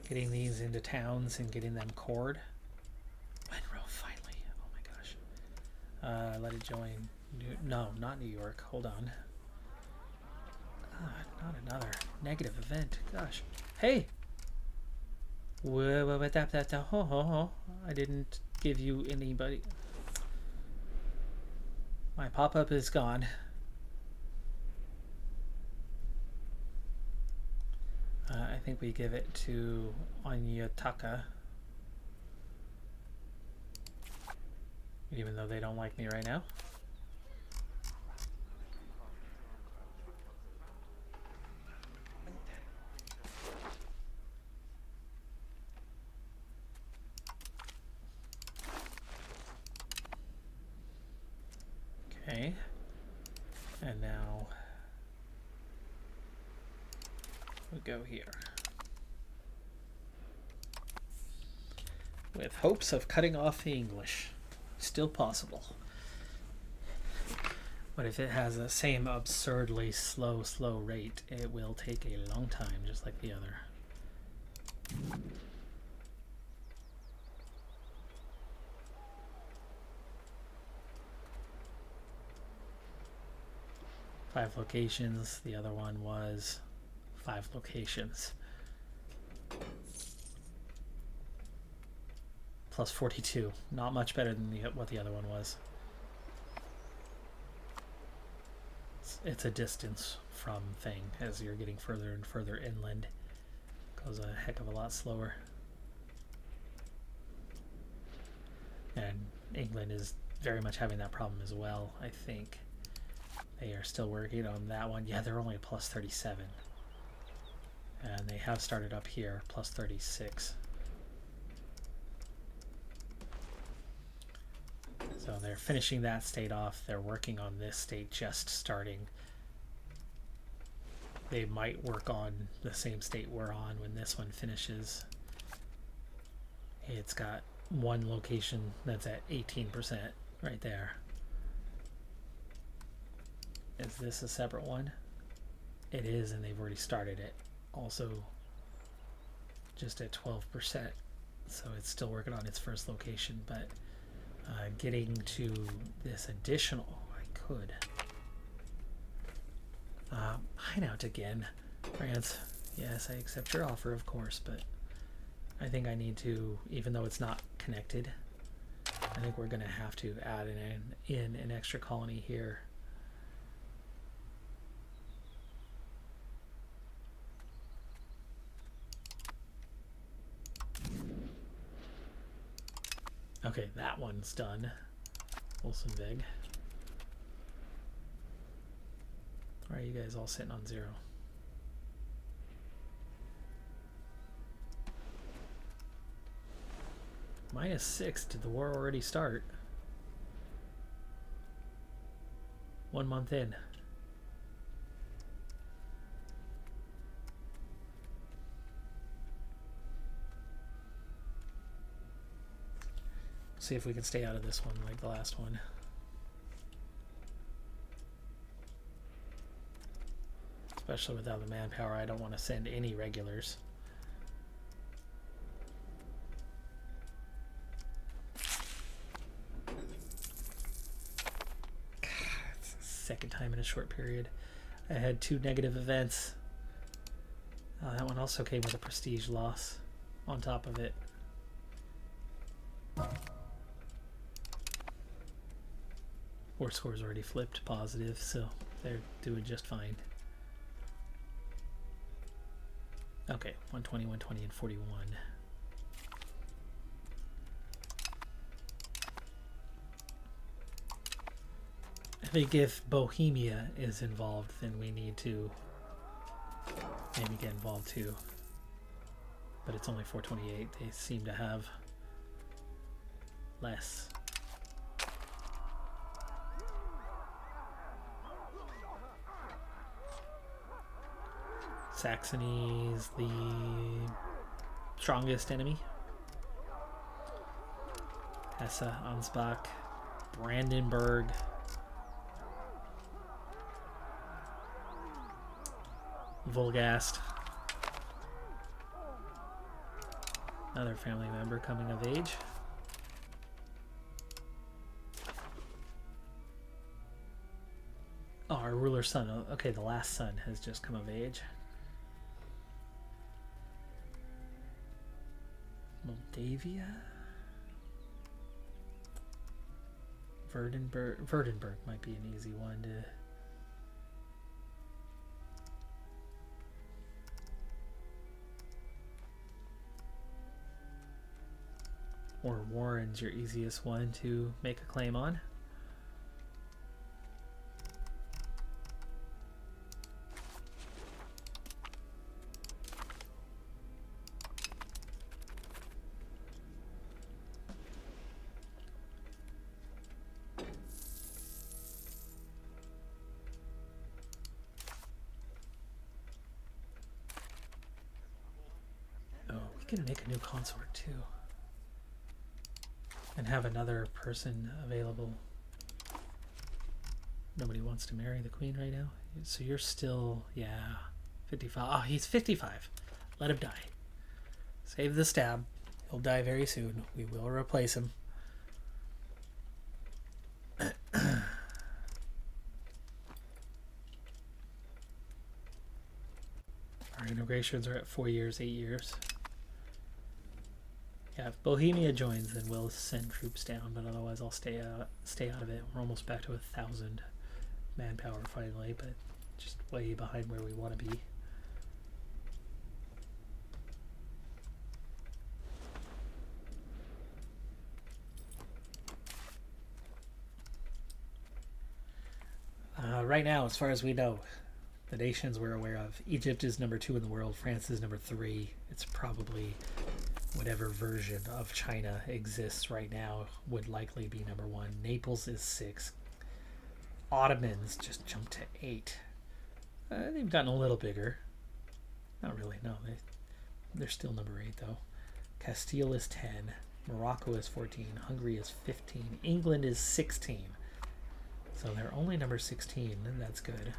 getting these into towns and getting them cored. Monroe, finally. Oh my gosh. Let it join. No, not New York. Hold on. God, not another negative event. Gosh. Hey! I didn't give you anybody. My pop-up is gone. I think we give it to Onyataka. Even though they don't like me right now. Okay. And now we go here. With hopes of cutting off the English. Still possible. But if it has the same absurdly slow rate, it will take a long time, just like the other. Five locations. The other one was 5 locations. Plus 42. Not much better than what the other one was. It's a distance from thing. As you're getting further and further inland, goes a heck of a lot slower. And England is very much having that problem as well, I think. They are still working on that one. Yeah, they're only plus 37. And they have started up here, plus 36. So they're finishing that state off. They're working on this state just starting. They might work on the same state we're on when this one finishes. It's got one location that's at 18% right there. Is this a separate one? It is, and they've already started it. Also just at 12%. So it's still working on its first location, but getting to this additional, I could. Hideout again. France, yes, I accept your offer, of course, but I think I need to, even though it's not connected, I think we're going to have to add in an extra colony here. Okay, that one's done. Olsenvig. Why are you guys all sitting on 0? -6. Did the war already start? 1 month in. See if we can stay out of this one like the last one. Especially without the manpower, I don't want to send any regulars. God, it's the second time in a short period. I had 2 negative events. That one also came with a prestige loss on top of it. War score's already flipped positive, so they're doing just fine. Okay, 120, 120, and 41. I think if Bohemia is involved, then we need to maybe get involved too. But it's only 428. They seem to have less. Saxony's the strongest enemy. Hesse, Ansbach, Brandenburg. Volgast. Another family member coming of age. Oh, our ruler's son. Okay, the last son has just come of age. Moldavia? Verdenberg might be an easy one to... Or Warren's your easiest one to make a claim on. Oh, we can make a new consort too. And have another person available. Nobody wants to marry the queen right now. So you're still, yeah, 55. Oh, he's 55. Let him die. Save the stab. He'll die very soon. We will replace him. Our integrations are at 4 years, 8 years. Yeah, if Bohemia joins, then we'll send troops down, but otherwise I'll stay out of it. We're almost back to 1,000 manpower finally, but just way behind where we want to be. Right now, as far as we know, the nations we're aware of, Egypt is number 2 in the world, France is number 3. It's probably whatever version of China exists right now would likely be number 1. Naples is 6. Ottomans just jumped to 8. They've gotten a little bigger. Not really, no. They're still number 8 though. Castile is 10. Morocco is 14. Hungary is 15. England is 16. So they're only number 16, and that's good.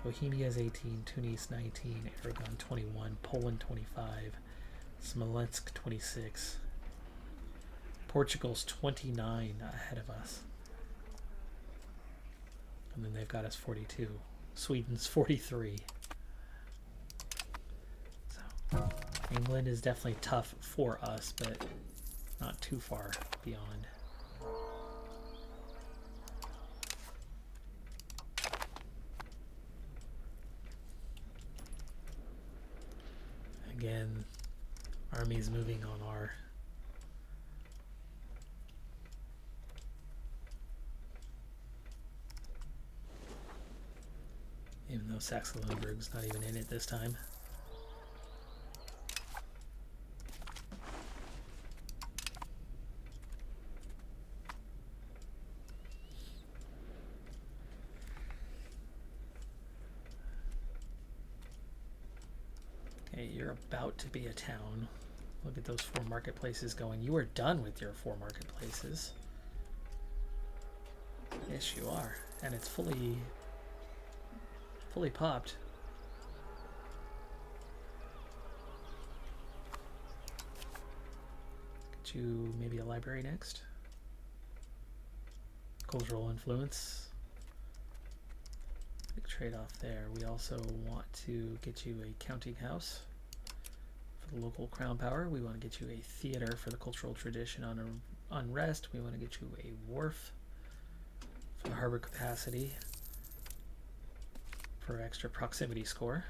Bohemia is 18. Tunis 19. Aragon 21. Poland 25. Smolensk 26. Portugal's 29 ahead of us. And then they've got us 42. Sweden's 43. So England is definitely tough for us, but not too far beyond. Again, armies moving on our even though Saxe-Lauenburg's not even in it this time. Okay, you're about to be a town. Look at those 4 marketplaces going. You are done with your 4 marketplaces. Yes, you are. And it's fully popped. Get you maybe a library next. Cultural influence. Big trade-off there. We also want to get you a counting house for the local crown power. We want to get you a theater for the cultural tradition on unrest. We want to get you a wharf for the harbor capacity for extra proximity score.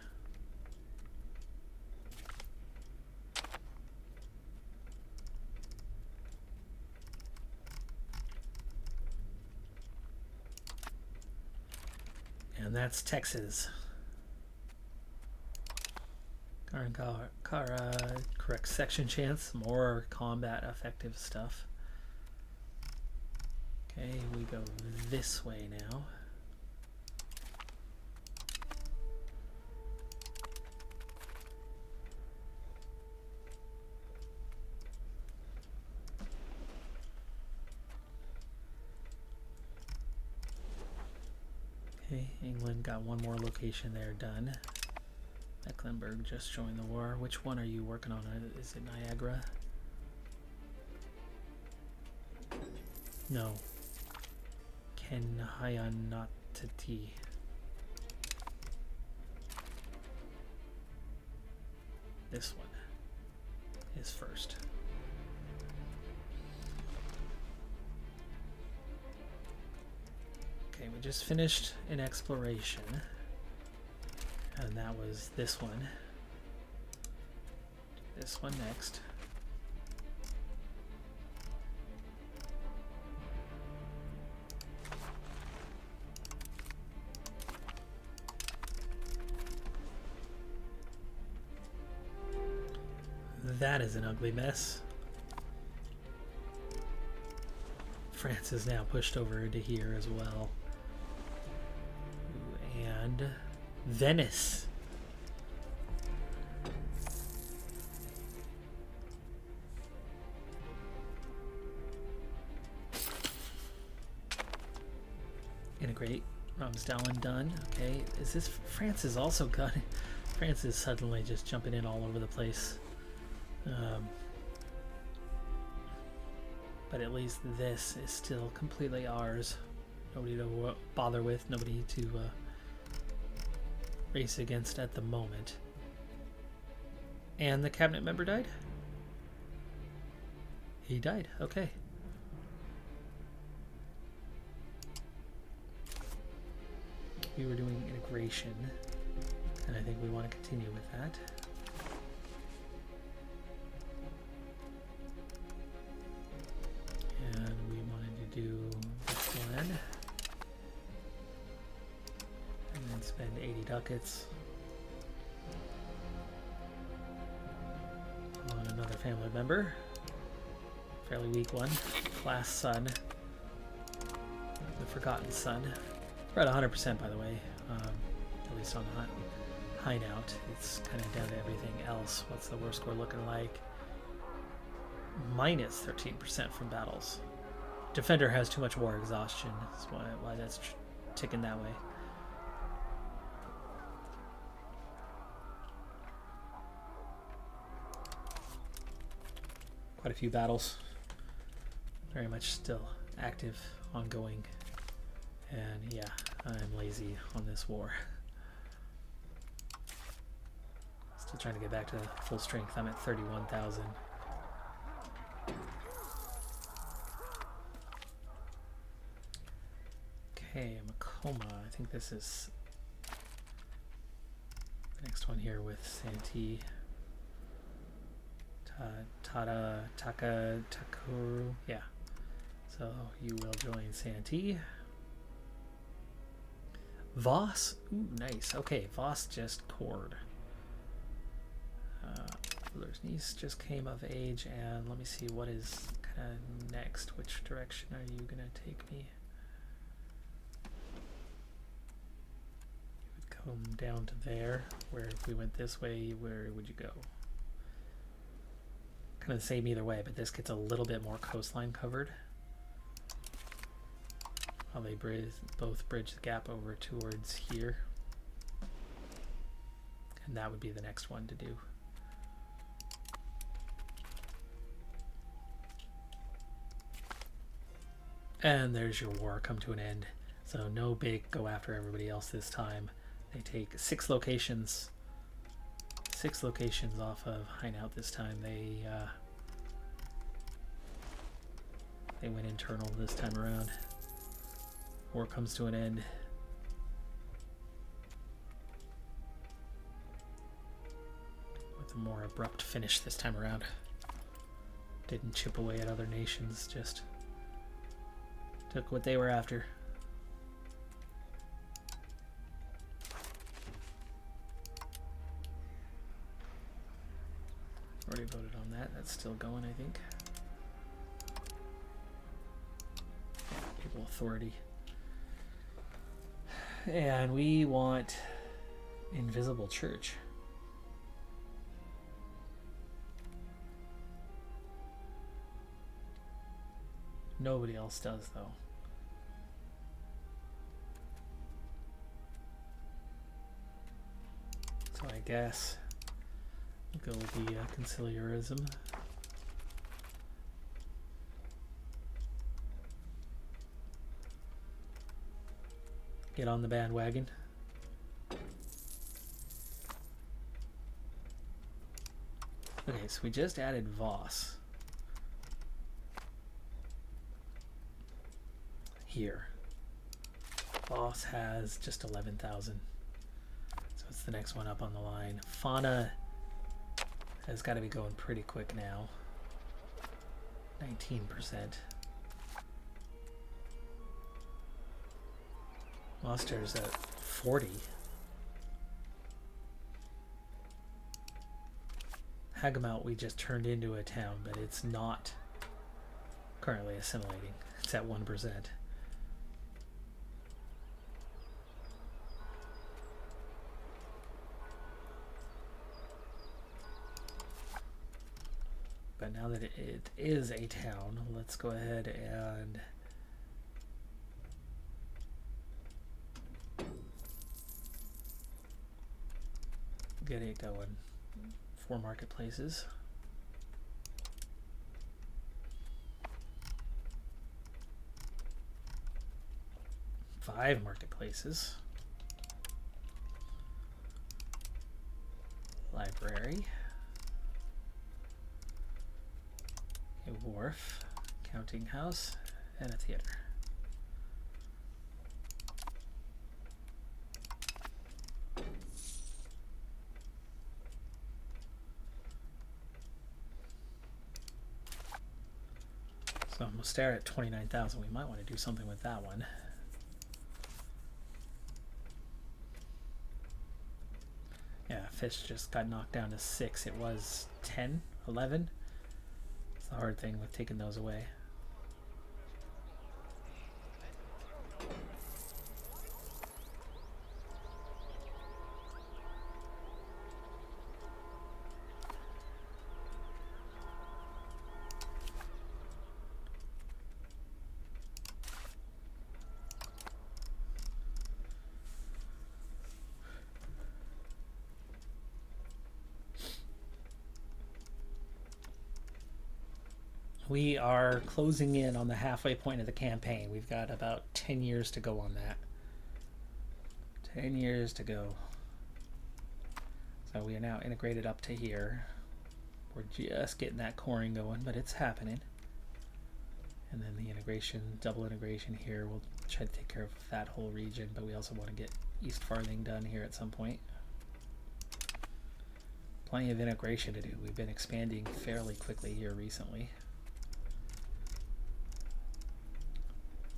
And that's Texas. Kara, correct section chance, more combat effective stuff. Okay, we go this way now. Okay, England got one more location there done. Mecklenburg just joined the war. Which one are you working on? Is it Niagara? No. Kenhayanatati. This one is first. Okay, we just finished an exploration, and that was this one. This one next. That is an ugly mess. France is now pushed over into here as well. And Venice. Integrate. Ramsdalen done. Okay, is this France is also got France is suddenly just jumping in all over the place. But at least this is still completely ours. Nobody to bother with, nobody to race against at the moment. And the cabinet member died? He died, okay. We were doing integration, and I think we want to continue with that. And we wanted to do this one. And then spend 80 ducats on another family member. Fairly weak one. Class son. The forgotten son. We're at 100% by the way. At least on high nout. It's kind of down to everything else. What's the worst score looking like? Minus 13% from battles. Defender has too much war exhaustion. That's why that's ticking that way. Quite a few battles. Very much still active, ongoing. And yeah, I'm lazy on this war. Still trying to get back to full strength. I'm at 31,000. Okay, Makoma. I think this is the next one here with Santee. Takuru. Yeah. So you will join Santee. Voss. Ooh, nice. Okay, Voss just cored. Ruler's niece just came of age, and let me see what is kind of next. Which direction are you gonna take me? You would come down to there. Where if we went this way, where would you go? Kind of the same either way, but this gets a little bit more coastline covered. While they both bridge the gap over towards here. And that would be the next one to do. And there's your war come to an end. So no big go after everybody else this time. They take 6 locations. 6 locations off of Hideout this time. They went internal this time around. War comes to an end. With a more abrupt finish this time around. Didn't chip away at other nations, just took what they were after. Already voted on that. That's still going, I think. People authority. And we want Invisible Church. Nobody else does, though. So I guess we'll go with the conciliarism. Get on the bandwagon. Okay, so we just added Voss here. Voss has just 11,000. So it's the next one up on the line. Fauna has got to be going pretty quick now. 19%. Monster's at 40. Hagamount we just turned into a town, but it's not currently assimilating. It's at 1%. But now that it is a town, let's go ahead and get it going. 4 marketplaces. 5 marketplaces. Library. A wharf, counting house, and a theater. So we'll stare at 29,000. We might want to do something with that one. Yeah, fish just got knocked down to 6. It was 10, 11. It's the hard thing with taking those away. We are closing in on the halfway point of the campaign. We've got about 10 years to go on that. 10 years to go. So we are now integrated up to here. We're just getting that coring going, but it's happening. And then the integration, double integration here, we'll try to take care of that whole region, but we also want to get East Farthing done here at some point. Plenty of integration to do. We've been expanding fairly quickly here recently.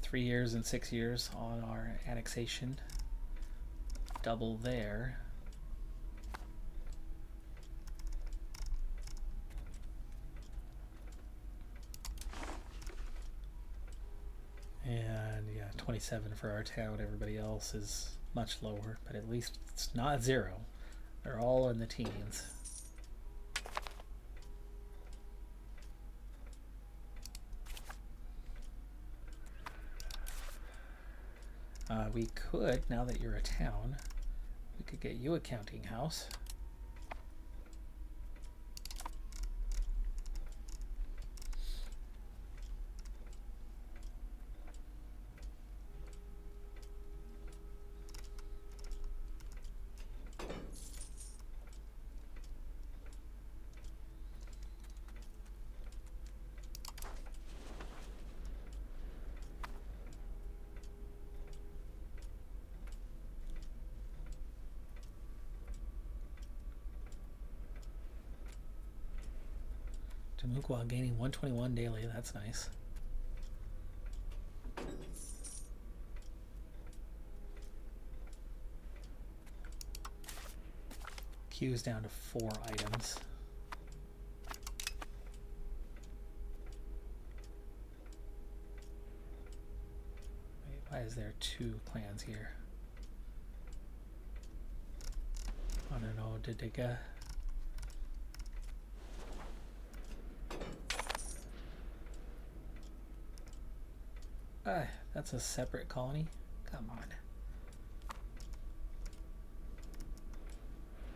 3 years and 6 years on our annexation. Double there. And yeah, 27 for our town. Everybody else is much lower, but at least it's not 0. They're all in the teens. We could, now that you're a town, we could get you a counting house. Tamukwa gaining 121 daily, that's nice. Queue's down to 4 items. Wait, why is there 2 clans here? I don't know, Decathlon. That's a separate colony? Come on.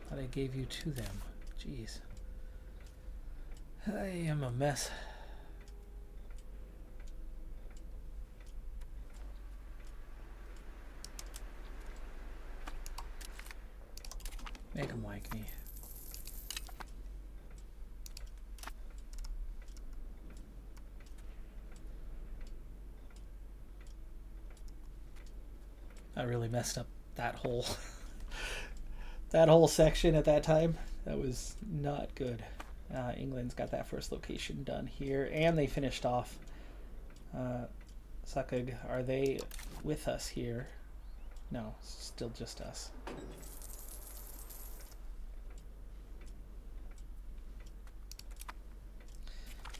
Thought I gave you to them. Jeez. I am a mess. Make them like me. I really messed up that whole that whole section at that time. That was not good. England's got that first location done here, and they finished off. Sakug, are they with us here? No, still just us.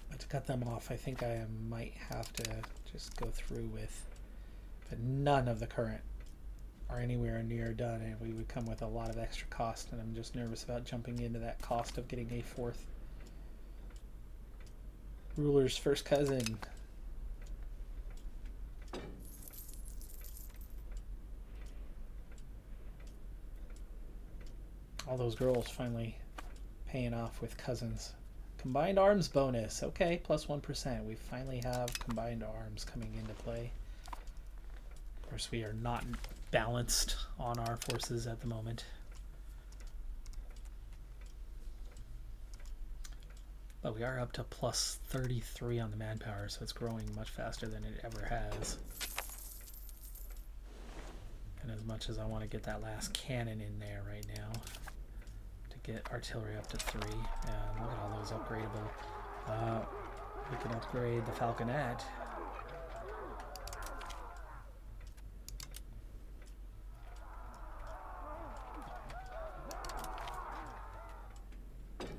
But to cut them off, I think I might have to just go through with, but none of the current are anywhere near done, and we would come with a lot of extra cost, and I'm just nervous about jumping into that cost of getting a fourth ruler's first cousin. All those girls finally paying off with cousins. Combined arms bonus. Okay, plus 1%. We finally have combined arms coming into play. Of course, we are not balanced on our forces at the moment. But we are up to plus 33 on the manpower, so it's growing much faster than it ever has. And as much as I want to get that last cannon in there right now, to get artillery up to 3, and look at all those upgradable. We can upgrade the falconet.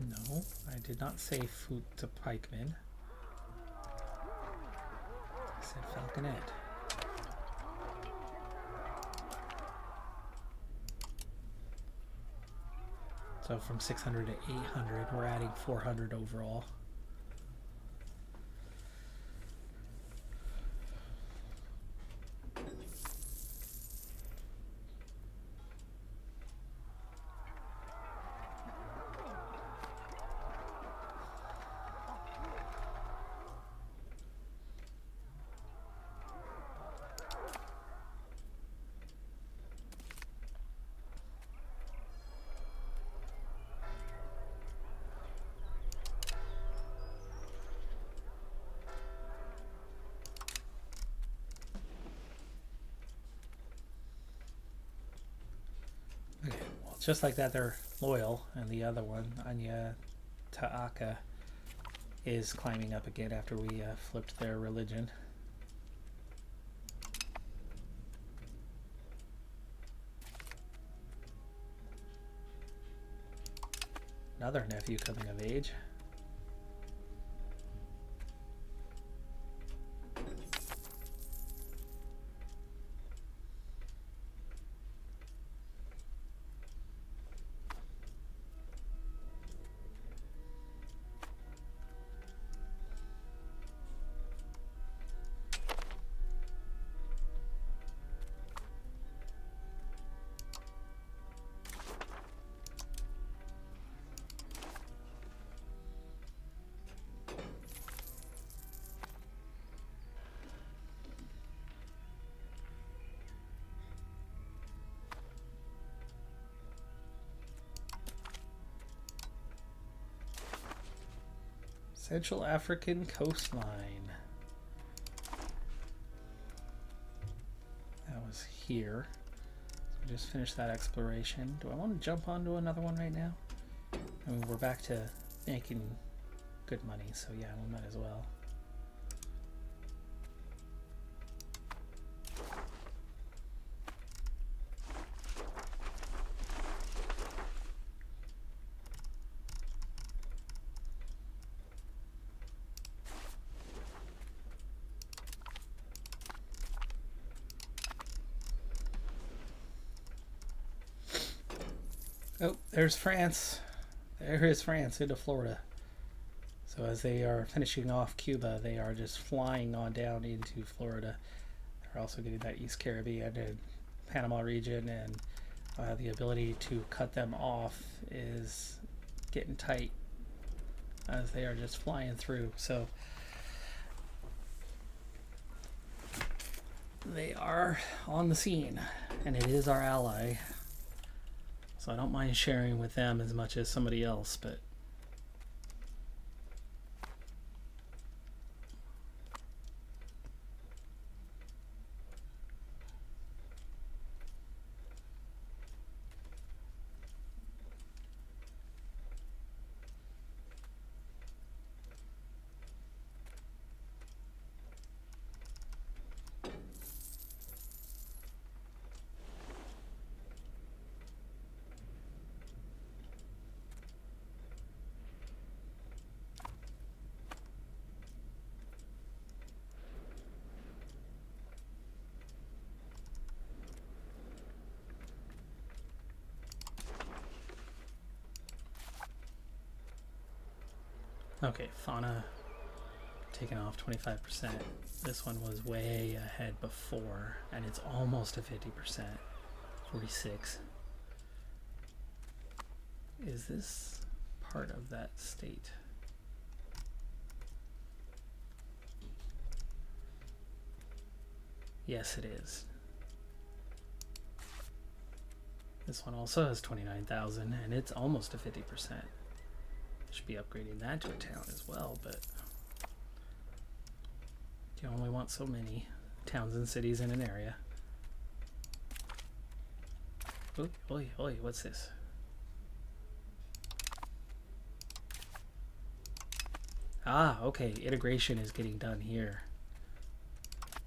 No, I did not say foot to pikemen. I said falconet. So from 600 to 800, we're adding 400 overall. Just like that, they're loyal, and the other one, Anya Ta'aka, is climbing up again after we flipped their religion. Another nephew coming of age. Central African coastline. That was here. So we just finished that exploration. Do I want to jump onto another one right now? I mean, we're back to making good money, so yeah, we might as well. Oh, there's France. There is France into Florida. So as they are finishing off Cuba, they are just flying on down into Florida. They're also getting that East Caribbean and Panama region, and the ability to cut them off is getting tight as they are just flying through. So they are on the scene, and it is our ally. So I don't mind sharing with them as much as somebody else, but okay, fauna taken off 25%. This one was way ahead before, and it's almost a 50%. 46. Is this part of that state? Yes, it is. This one also has 29,000, and it's almost a 50%. Should be upgrading that to a town as well, but you only want so many towns and cities in an area. Oy, oy, oy, what's this? Ah, okay, integration is getting done here.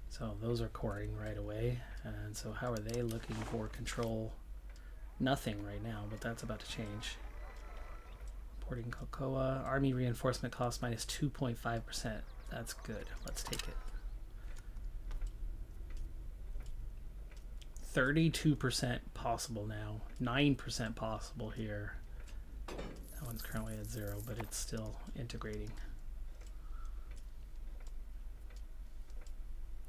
So those are coring right away. And so how are they looking for control? Nothing right now, but that's about to change. Importing cocoa. Army reinforcement cost minus 2.5%. That's good. Let's take it. 32% possible now. 9% possible here. That one's currently at 0, but it's still integrating.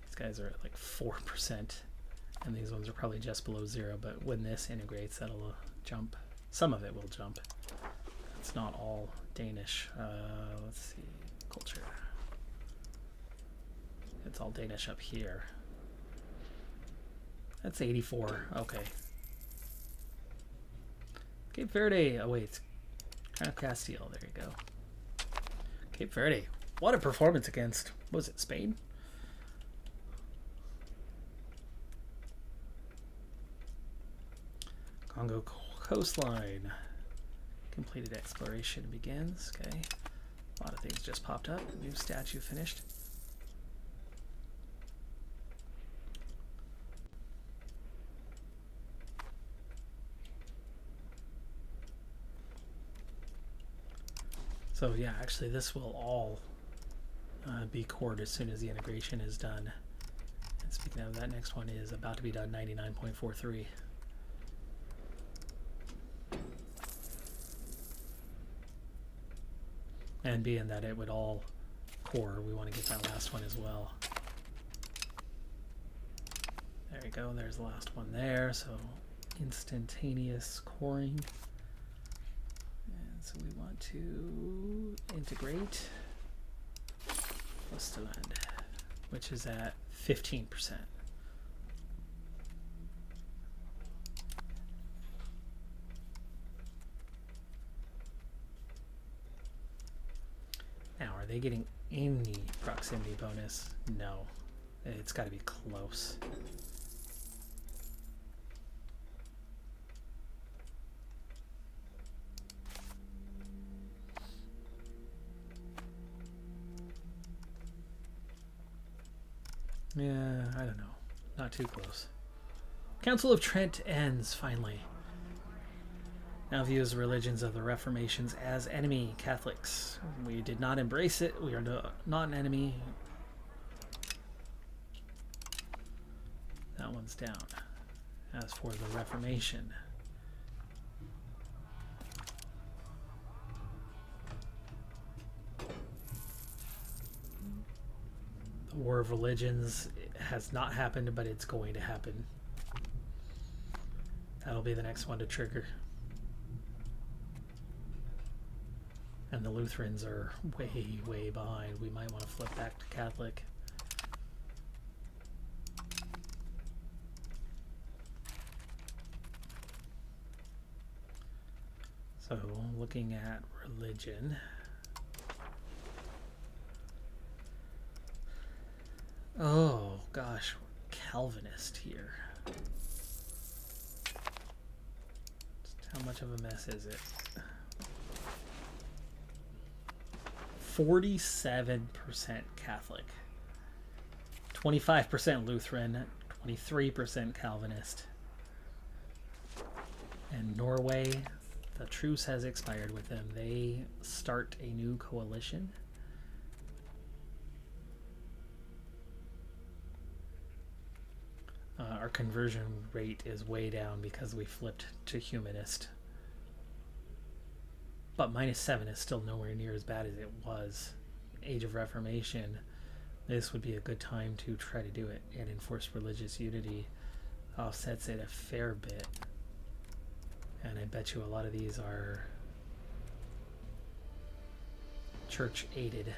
These guys are at like 4%, and these ones are probably just below 0, but when this integrates, that'll jump. Some of it will jump. It's not all Danish. Let's see. Culture. It's all Danish up here. That's 84. Okay. Cape Verde. Oh, wait. It's Crown of Castile. There you go. Cape Verde. What a performance against, what was it, Spain? Congo coastline. Completed exploration begins. Okay. A lot of things just popped up. New statue finished. So yeah, actually this will all be cored as soon as the integration is done. And speaking of, that next one is about to be done, 99.43. And being that it would all core, we want to get that last one as well. There you go, there's the last one there. So instantaneous coring. And so we want to integrate Westerland, which is at 15%. Now, are they getting any proximity bonus? No. It's got to be close. Yeah, I don't know. Not too close. Council of Trent ends, finally. Now views the religions of the Reformations as enemy Catholics. We did not embrace it. We are not an enemy. That one's down. As for the Reformation, the War of Religions has not happened, but it's going to happen. That'll be the next one to trigger. And the Lutherans are way, way behind. We might want to flip back to Catholic. So looking at religion. Oh gosh, Calvinist here. Just how much of a mess is it? 47% Catholic, 25% Lutheran, 23% Calvinist. And Norway, the truce has expired with them. They start a new coalition. Our conversion rate is way down because we flipped to humanist. But -7 is still nowhere near as bad as it was. Age of Reformation, this would be a good time to try to do it and enforce religious unity. Offsets it a fair bit. And I bet you a lot of these are church aided.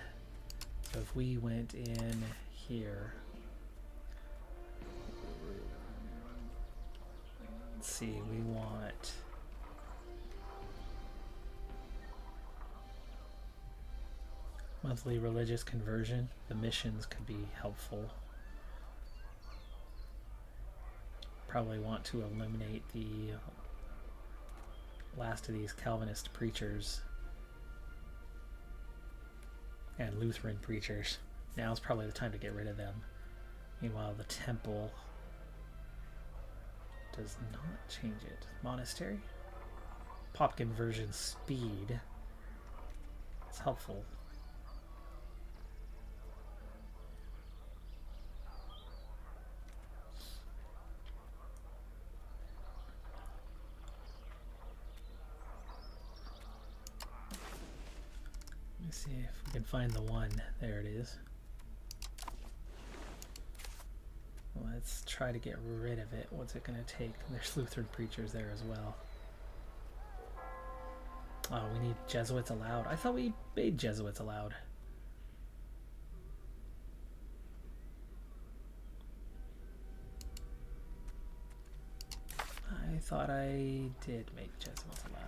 So if we went in here, let's see, we want monthly religious conversion. The missions could be helpful. Probably want to eliminate the last of these Calvinist preachers and Lutheran preachers. Now's probably the time to get rid of them. Meanwhile, the temple does not change it. Monastery? Pop conversion speed. It's helpful. Let's see if we can find the one. There it is. Let's try to get rid of it. What's it going to take? There's Lutheran preachers there as well. Oh, we need Jesuits allowed. I thought we made Jesuits allowed. I thought I did make Jesuits allowed.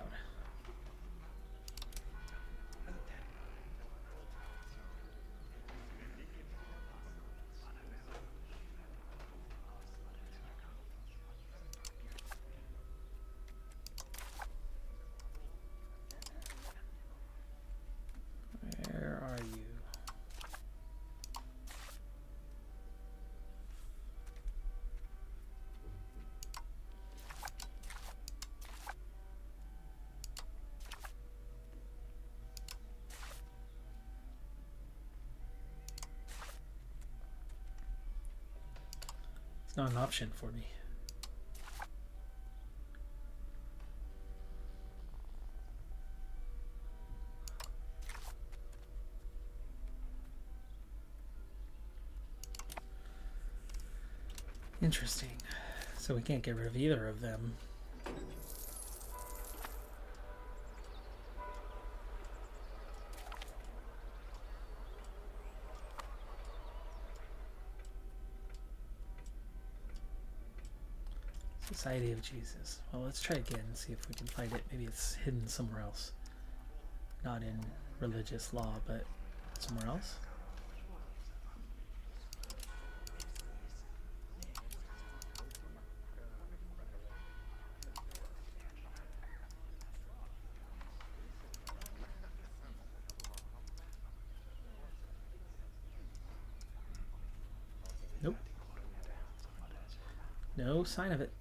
Where are you? It's not an option for me. Interesting. So we can't get rid of either of them. Society of Jesus. Well, let's try again and see if we can find it. Maybe it's hidden somewhere else. Not in religious law, but somewhere else. Nope. No sign of it.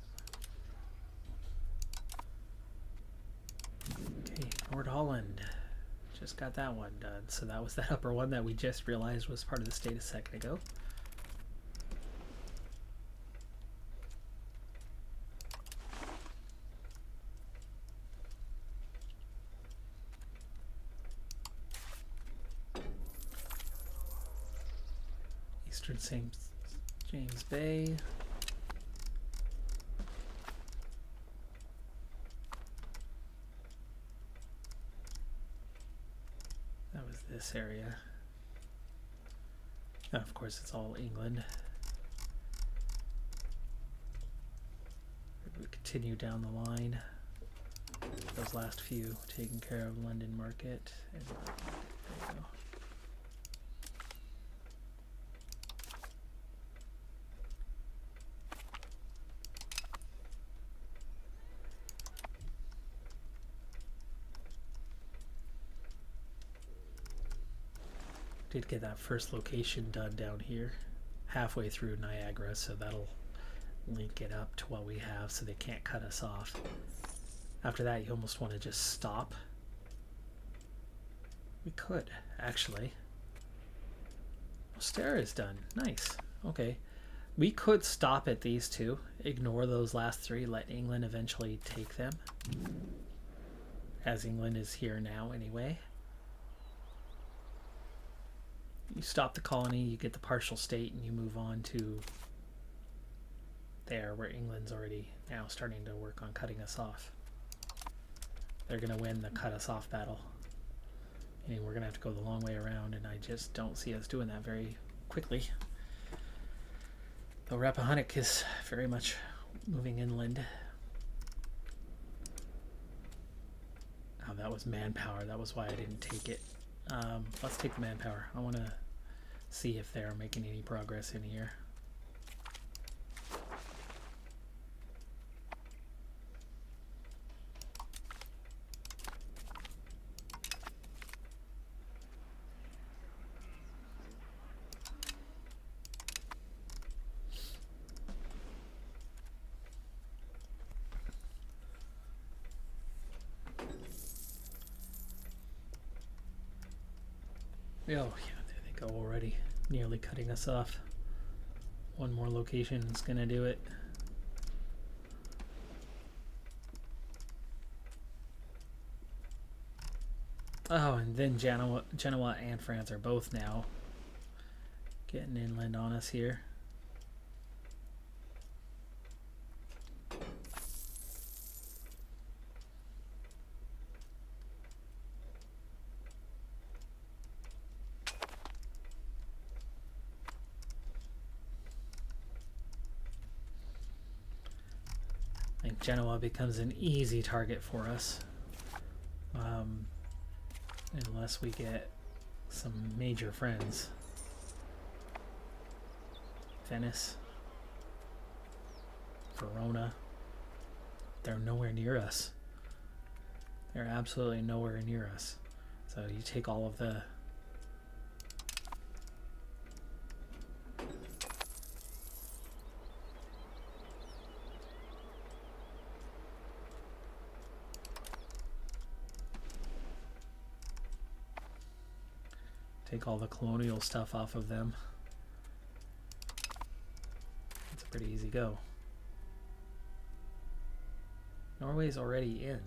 Okay, Nord Holland. Just got that one done. So that was that upper one that we just realized was part of the state a second ago. Eastern St. James Bay. That was this area. Now, of course, it's all England. We continue down the line. those last few taken care of. London market. And there you go. Did get that first location done down here halfway through Niagara, so that'll link it up to what we have so they can't cut us off. After that, you almost want to just stop. We could, actually. Ostera is done. Nice. Okay. We could stop at these two, ignore those last three, let England eventually take them, as England is here now anyway. You stop the colony, you get the partial state, and you move on to there, where England's already now starting to work on cutting us off. They're going to win the cut us off battle. And we're going to have to go the long way around, and I just don't see us doing that very quickly. Though Rappahannock is very much moving inland. Oh, that was manpower. That was why I didn't take it. Let's take the manpower. I want to see if they're making any progress in here. Oh, yeah, there they go already. Nearly cutting us off. One more location is going to do it. Oh, and then Genoa and France are both now getting inland on us here. I think Genoa becomes an easy target for us. Unless we get some major friends. Venice. Verona. They're nowhere near us. They're absolutely nowhere near us. So you take all of the... Take all the colonial stuff off of them. It's a pretty easy go. Norway's already in.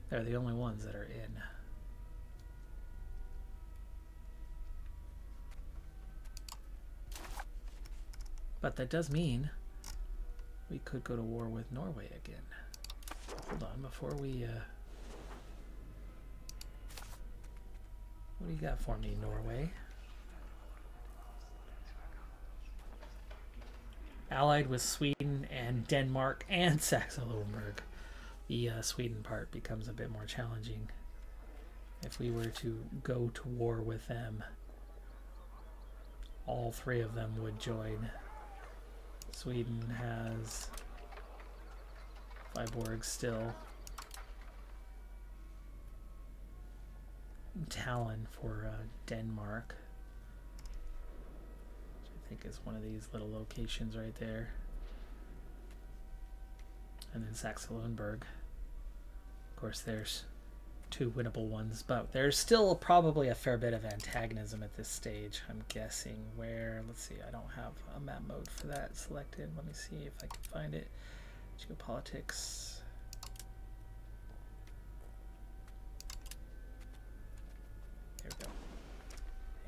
They're the only ones that are in. But that does mean we could go to war with Norway again. Hold on, before we... What do you got for me, Norway? Allied with Sweden and Denmark and Saxe-Lauenburg. The Sweden part becomes a bit more challenging. If we were to go to war with them, all three of them would join. Sweden has Viborg still. Tallinn for Denmark, which I think is one of these little locations right there, and then Saxe-Lauenburg. Of course, there's two winnable ones, but there's still probably a fair bit of antagonism at this stage. I'm guessing where, let's see, I don't have a map mode for that selected. Let me see if I can find it. Geopolitics. There we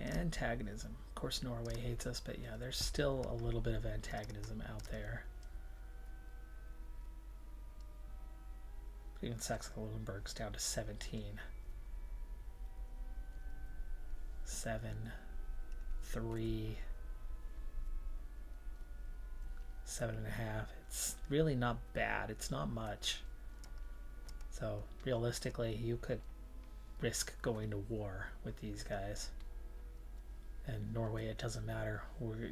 go. Antagonism. Of course, Norway hates us, but yeah, there's still a little bit of antagonism out there. Even Saxe-Lauenburg's down to 17. 7, 3, 7.5. It's really not bad. It's not much. So realistically, you could risk going to war with these guys. And Norway, it doesn't matter.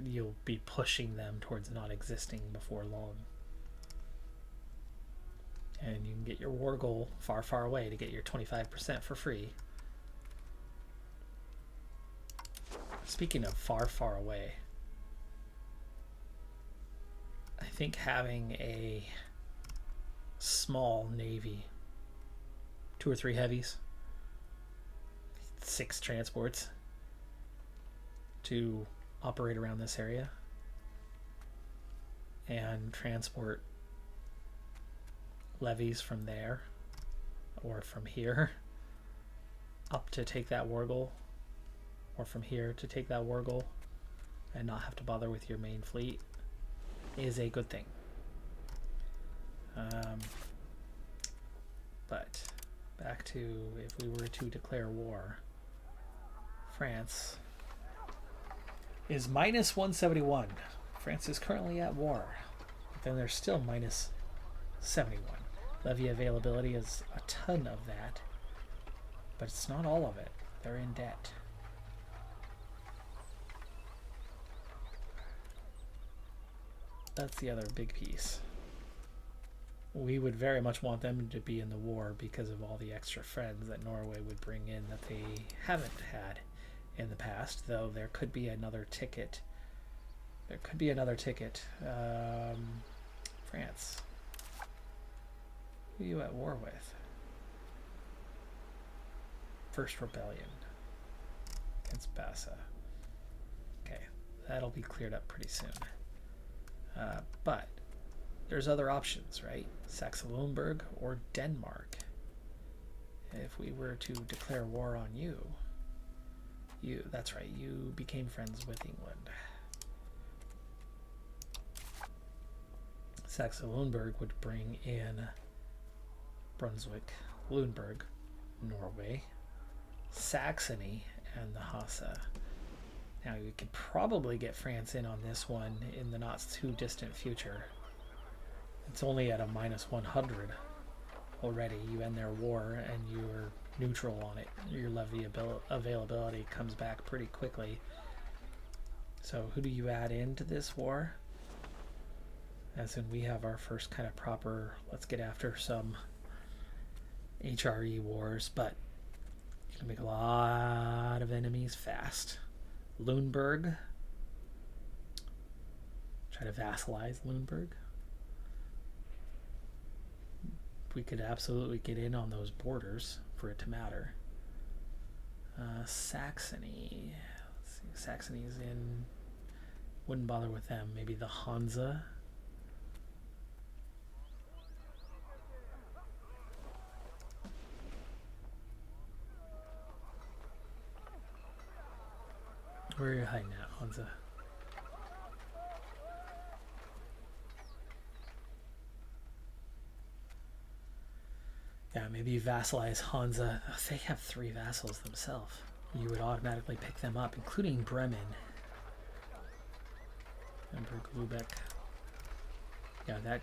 You'll be pushing them towards not existing before long. And you can get your war goal far, far away to get your 25% for free. Speaking of far, far away, I think having a small navy, 2 or 3 heavies, 6 transports to operate around this area and transport levies from there or from here up to take that war goal, or from here to take that war goal and not have to bother with your main fleet is a good thing. But back to if we were to declare war, France is minus 171. France is currently at war, but then there's still minus 71. Levy availability is a ton of that, but it's not all of it. They're in debt. That's the other big piece. We would very much want them to be in the war because of all the extra friends that Norway would bring in that they haven't had in the past, though there could be another ticket. There could be another ticket. France. Who are you at war with? First Rebellion against Bassa. Okay, that'll be cleared up pretty soon. But there's other options, right? Saxe-Lauenburg or Denmark. If we were to declare war on you, that's right, you became friends with England. Saxe-Lauenburg would bring in Brunswick, Luneburg, Norway, Saxony, and the Hesse. Now we could probably get France in on this one in the not too distant future. It's only at a minus 100 already. You end their war and you're neutral on it. Your levy availability comes back pretty quickly. So who do you add into this war? As in, we have our first kind of proper, let's get after some HRE wars, but you can make a lot of enemies fast. Luneburg. Try to vassalize Luneburg. We could absolutely get in on those borders for it to matter. Saxony. Let's see. Saxony's in. Wouldn't bother with them. Maybe the Hansa. Where are you hiding at, Hansa? Yeah, maybe you vassalize Hansa. Oh, they have 3 vassals themselves. You would automatically pick them up, including Bremen. Hamburg, Lubeck. Yeah, that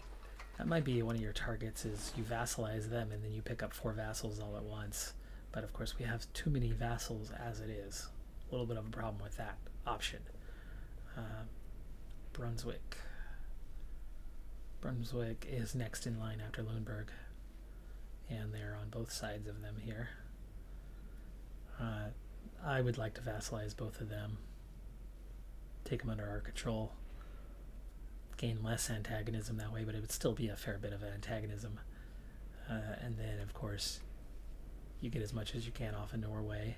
might be one of your targets, is you vassalize them and then you pick up 4 vassals all at once. But of course we have too many vassals as it is. A little bit of a problem with that option. Brunswick. Brunswick is next in line after Luneburg. And they're on both sides of them here. I would like to vassalize both of them. Take them under our control. Gain less antagonism that way, but it would still be a fair bit of antagonism. And then, of course, you get as much as you can off of Norway.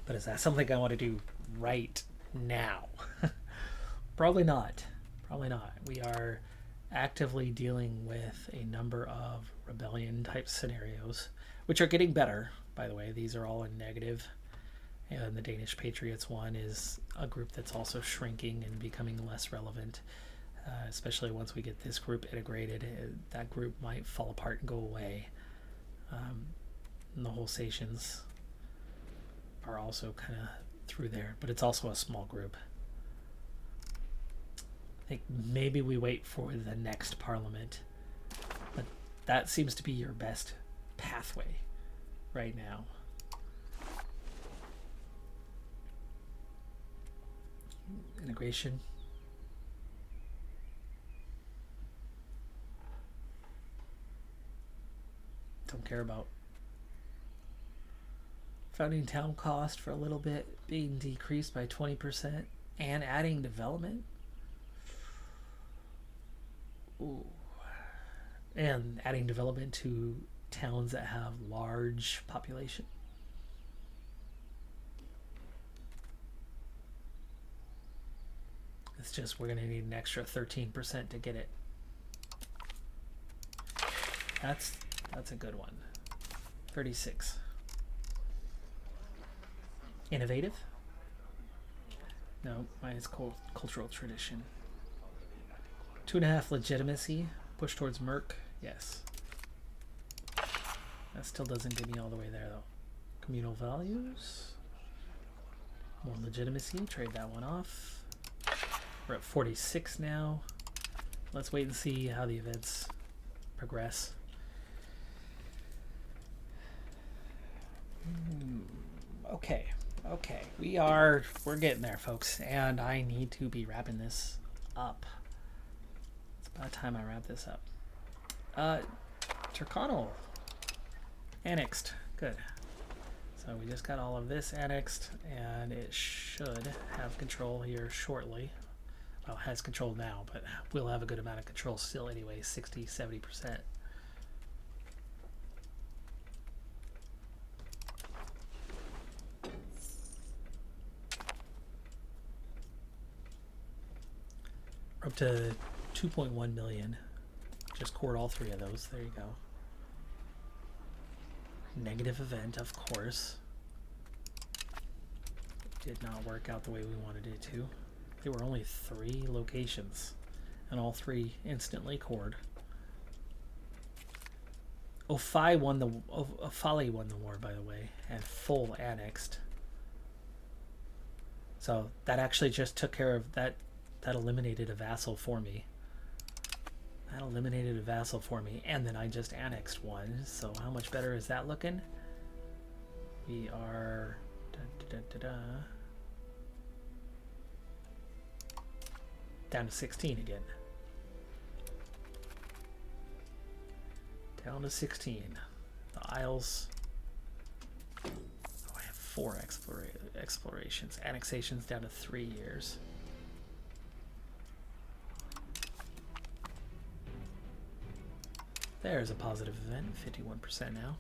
But is that something I want to do right now? Probably not. Probably not. We are actively dealing with a number of rebellion type scenarios, which are getting better, by the way. These are all in negative. And the Danish Patriots one is a group that's also shrinking and becoming less relevant, especially once we get this group integrated. That group might fall apart and go away. And the Holsatians are also kind of through there, but it's also a small group. I think maybe we wait for the next parliament. But that seems to be your best pathway right now. Integration. Don't care about founding town cost for a little bit being decreased by 20% and adding development. Ooh. And adding development to towns that have large population. It's just we're going to need an extra 13% to get it. That's a good one. 36. Innovative? No, mine is cultural tradition. 2.5 legitimacy. Push towards Merc. Yes. That still doesn't get me all the way there though. Communal values. More legitimacy. Trade that one off. We're at 46 now. Let's wait and see how the events progress. Okay. We're getting there, folks, and I need to be wrapping this up. It's about time I wrap this up. Turkano annexed. Good. So we just got all of this annexed, and it should have control here shortly. Well, it has control now, but we'll have a good amount of control still anyway, 60-70%. Up to 2.1 million. Just cored all 3 of those. There you go. Negative event, of course. Did not work out the way we wanted it to. There were only 3 locations, and all 3 instantly cored. Ofali won the war, by the way, and full annexed. So that actually just took care of that. That eliminated a vassal for me. And then I just annexed one. So how much better is that looking? We are down to 16 again. Down to 16. The Isles. Oh, I have 4 explorations. Annexations down to 3 years. There's a positive event, 51% now.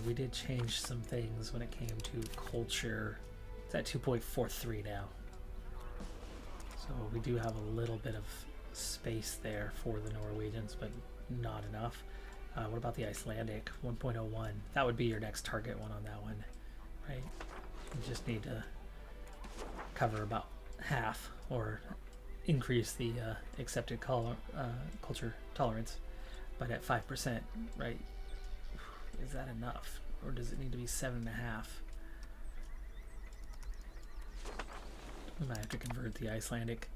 We did change some things when it came to culture. It's at 2.43 now. So we do have a little bit of space there for the Norwegians, but not enough. What about the Icelandic? 1.01. That would be your next target one on that one, right? You just need to cover about half or increase the accepted culture tolerance, but at 5%, right? Is that enough, or does it need to be 7.5? We might have to convert the Icelandic.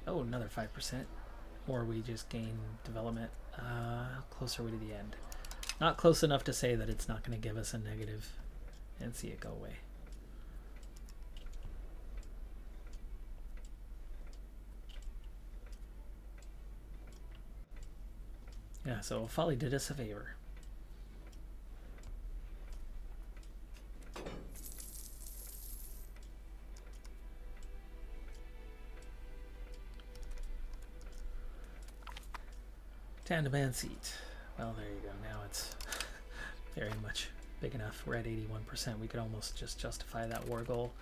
Oh, another 5%, or we just gain development. Closer way to the end. Not close enough to say that it's not going to give us a negative and see it go away. Yeah, so Folly did us a favor. Demand seat. Well, there you go. Now it's very much big enough. We're at 81%. We could almost just justify that war goal.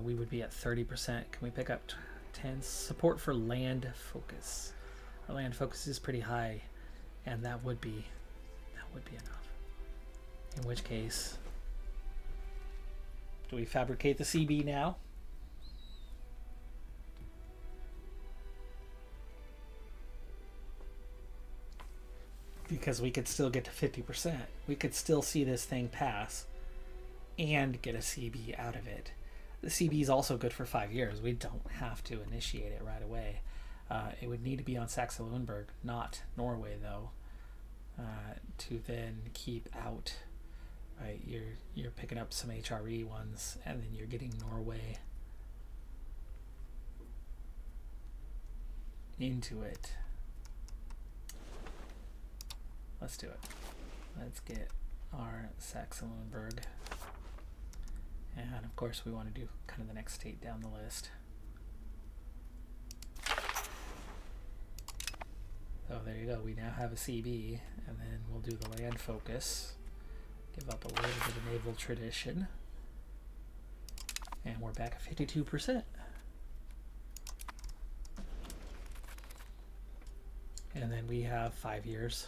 We would be at 30%. Can we pick up 10? Support for land focus. Our land focus is pretty high, and that would be would be enough. In which case, do we fabricate the CB now? Because we could still get to 50%. We could still see this thing pass and get a CB out of it. The CB is also good for 5 years. We don't have to initiate it right away. It would need to be on Saxe-Lauenburg, not Norway, though, to then keep out. Right, you're picking up some HRE ones, and then you're getting Norway into it. Let's do it. Let's get our Saxe-Lauenburg. And of course we want to do kind of the next state down the list. So there you go. We now have a CB, and then we'll do the land focus. Give up a little bit of naval tradition. And we're back at 52%. And then we have 5 years.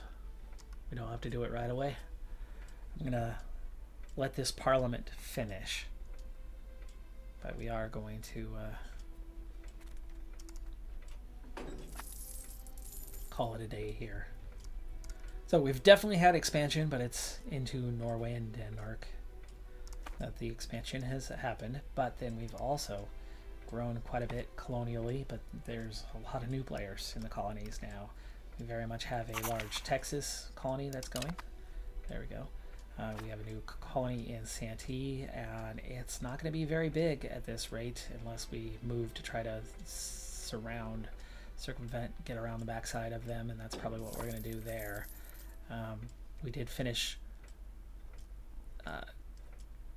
We don't have to do it right away. I'm going to let this parliament finish. But we are going to call it a day here. So we've definitely had expansion, but it's into Norway and Denmark that the expansion has happened. But then we've also grown quite a bit colonially, but there's a lot of new players in the colonies now. We very much have a large Texas colony that's going. There we go. We have a new colony in Santee, and it's not going to be very big at this rate unless we move to try to circumvent, get around the backside of them, and that's probably what we're going to do there. We did finish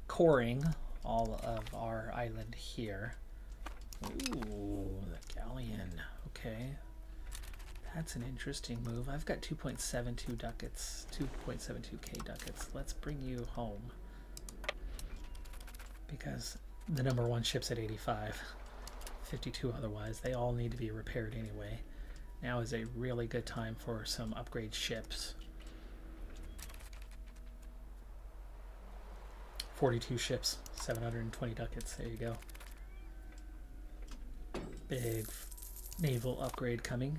coring all of our island here. Ooh, the galleon. Okay. That's an interesting move. I've got 2.72 ducats, 2.72k ducats. Let's bring you home. Because the number one ship's at 85. 52 otherwise. They all need to be repaired anyway. Now is a really good time for some upgrade ships. 42 ships, 720 ducats. There you go. Big naval upgrade coming.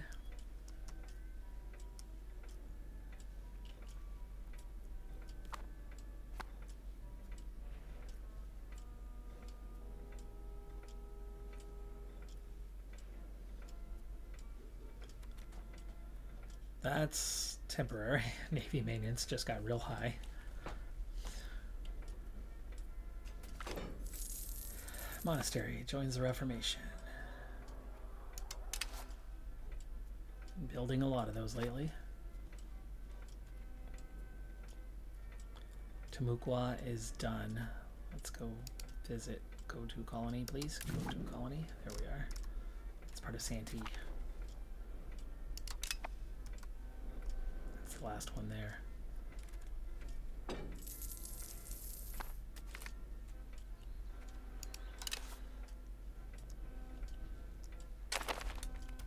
That's temporary. Navy maintenance just got real high. Monastery joins the Reformation. Building a lot of those lately. Tamukwa is done. Let's go visit. Go to colony, please. Go to colony. There we are. It's part of Santee. That's the last one there.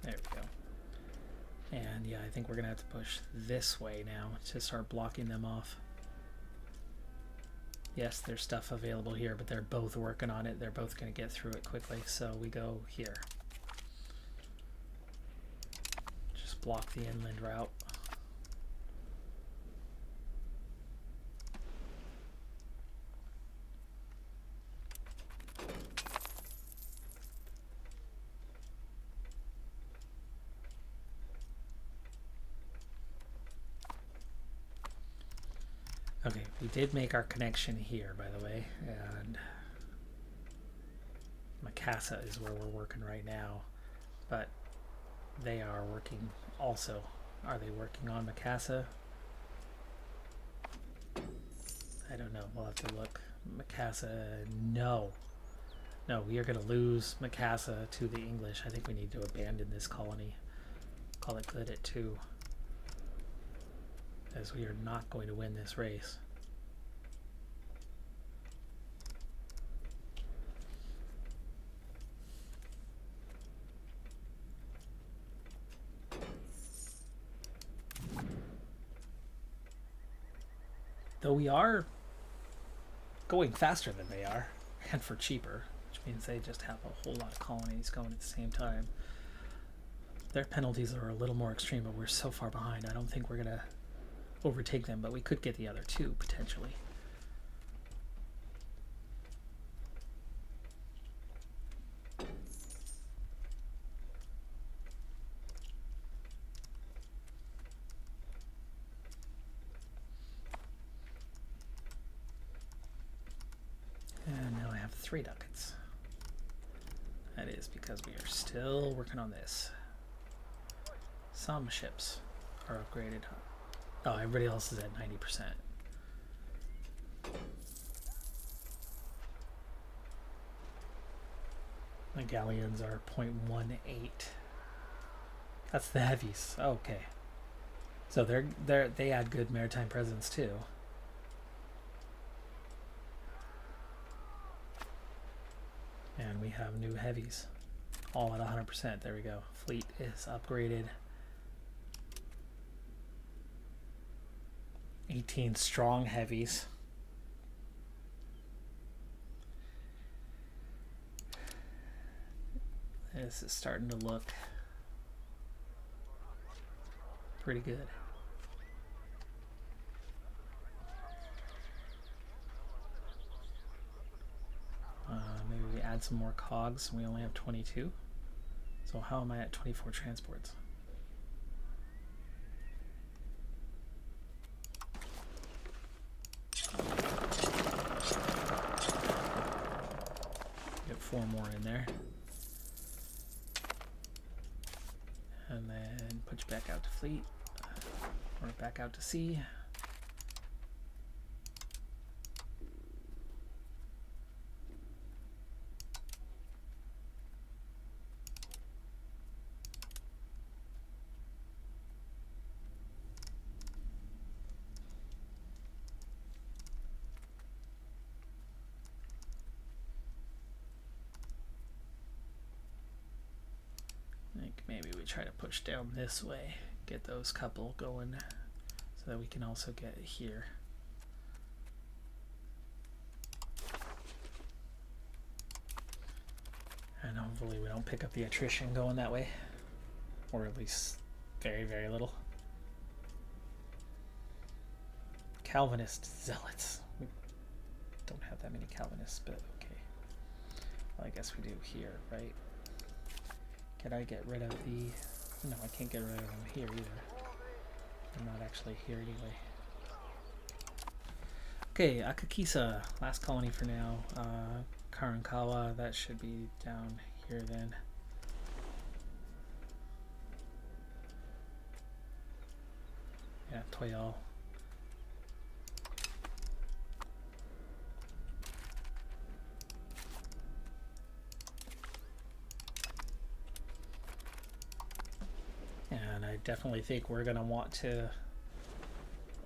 There we go. And yeah, I think we're going to have to push this way now to start blocking them off. Yes, there's stuff available here, but they're both working on it. They're both going to get through it quickly. So we go here. Just block the inland route. Okay, we did make our connection here, by the way, and Macassa is where we're working right now, but they are working also. Are they working on Macassa? I don't know. We'll have to look. Macassa, no. No, we are going to lose Macassa to the English. I think we need to abandon this colony. Call it good at 2. As we are not going to win this race. Though we are going faster than they are, and for cheaper, which means they just have a whole lot of colonies going at the same time. Their penalties are a little more extreme, but we're so far behind. I don't think we're going to overtake them, but we could get the other two, potentially. And now I have 3 ducats. That is because we are still working on this. Some ships are upgraded. Oh, everybody else is at 90%. The galleons are 0.18. That's the heavies. Okay. So they add good maritime presence too. And we have new heavies. All at 100%. There we go. Fleet is upgraded. 18 strong heavies. This is starting to look pretty good. Maybe we add some more cogs. We only have 22. So how am I at 24 transports? Get 4 more in there. And then put you back out to fleet, or back out to sea. Maybe we try to push down this way, get those couple going so that we can also get here. And hopefully we don't pick up the attrition going that way, or at least very, very little. Calvinist zealots. We don't have that many Calvinists, but okay. Well, I guess we do here, right? Can I get rid of the... No, I can't get rid of them here either. I'm not actually here anyway. Okay, Akakisa, last colony for now. Karankawa, that should be down here then. Yeah, Toyal. And I definitely think we're going to want to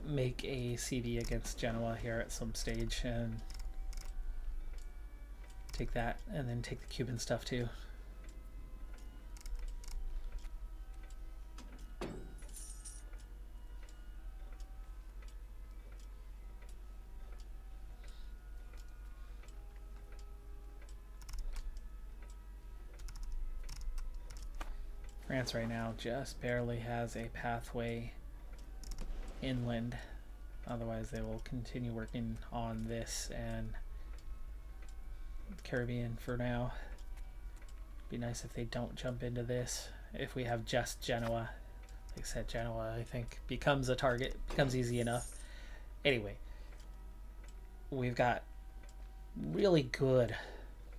make a CD against Genoa here at some stage and take that, and then take the Cuban stuff too. France right now just barely has a pathway inland. Otherwise they will continue working on this and Caribbean for now. Be nice if they don't jump into this. If we have just Genoa, like I said, Genoa I think becomes a target, becomes easy enough. Anyway, we've got really good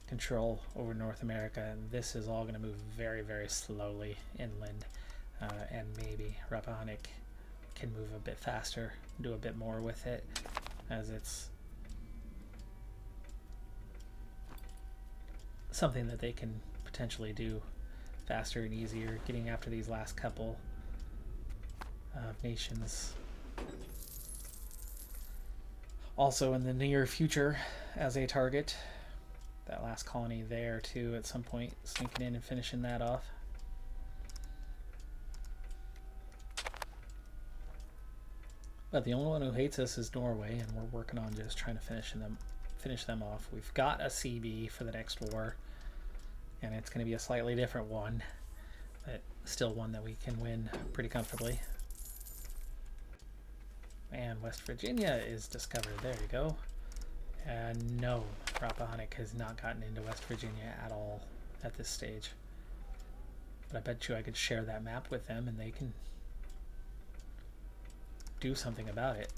control over North America, and this is all going to move very, very slowly inland, and maybe Rappahannock can move a bit faster, do a bit more with it, as it's something that they can potentially do faster and easier, getting after these last couple of nations. Also in the near future as a target, that last colony there too at some point, sneaking in and finishing that off. But the only one who hates us is Norway, and we're working on just trying to finish them off. We've got a CB for the next war, and it's going to be a slightly different one, but still one that we can win pretty comfortably. And West Virginia is discovered. There you go. And no, Rappahannock has not gotten into West Virginia at all at this stage. But I bet you I could share that map with them and they can do something about it.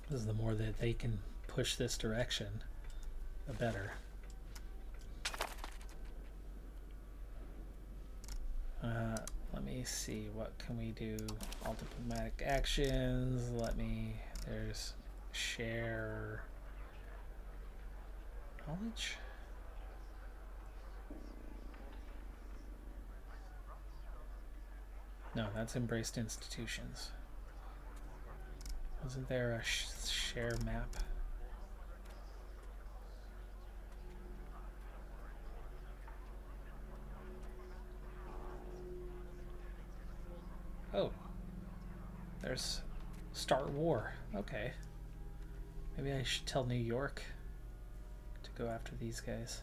Because the more that they can push this direction, the better. Let me see, what can we do? All diplomatic actions. There's share knowledge. No, that's embraced institutions. Wasn't there a share map? Oh, there's Start War. Okay. Maybe I should tell New York to go after these guys.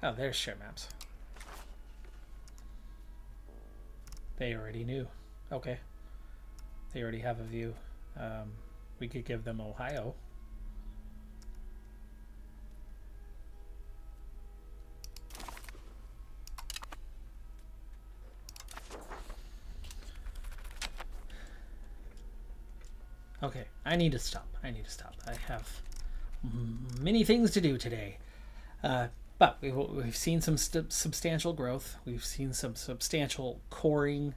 Oh, there's share maps. They already knew. Okay. They already have a view. We could give them Ohio. Okay, I need to stop. I have many things to do today. But we've seen some substantial growth. We've seen some substantial coring,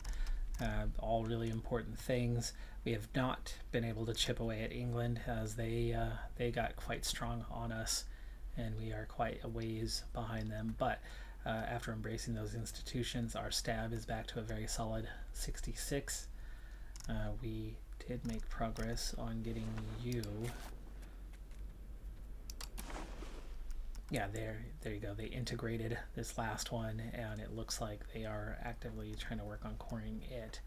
all really important things. We have not been able to chip away at England as they got quite strong on us, and we are quite a ways behind them. But after embracing those institutions, our stab is back to a very solid 66. We did make progress on getting you. Yeah, there you go. They integrated this last one, and it looks like they are actively trying to work on coring it.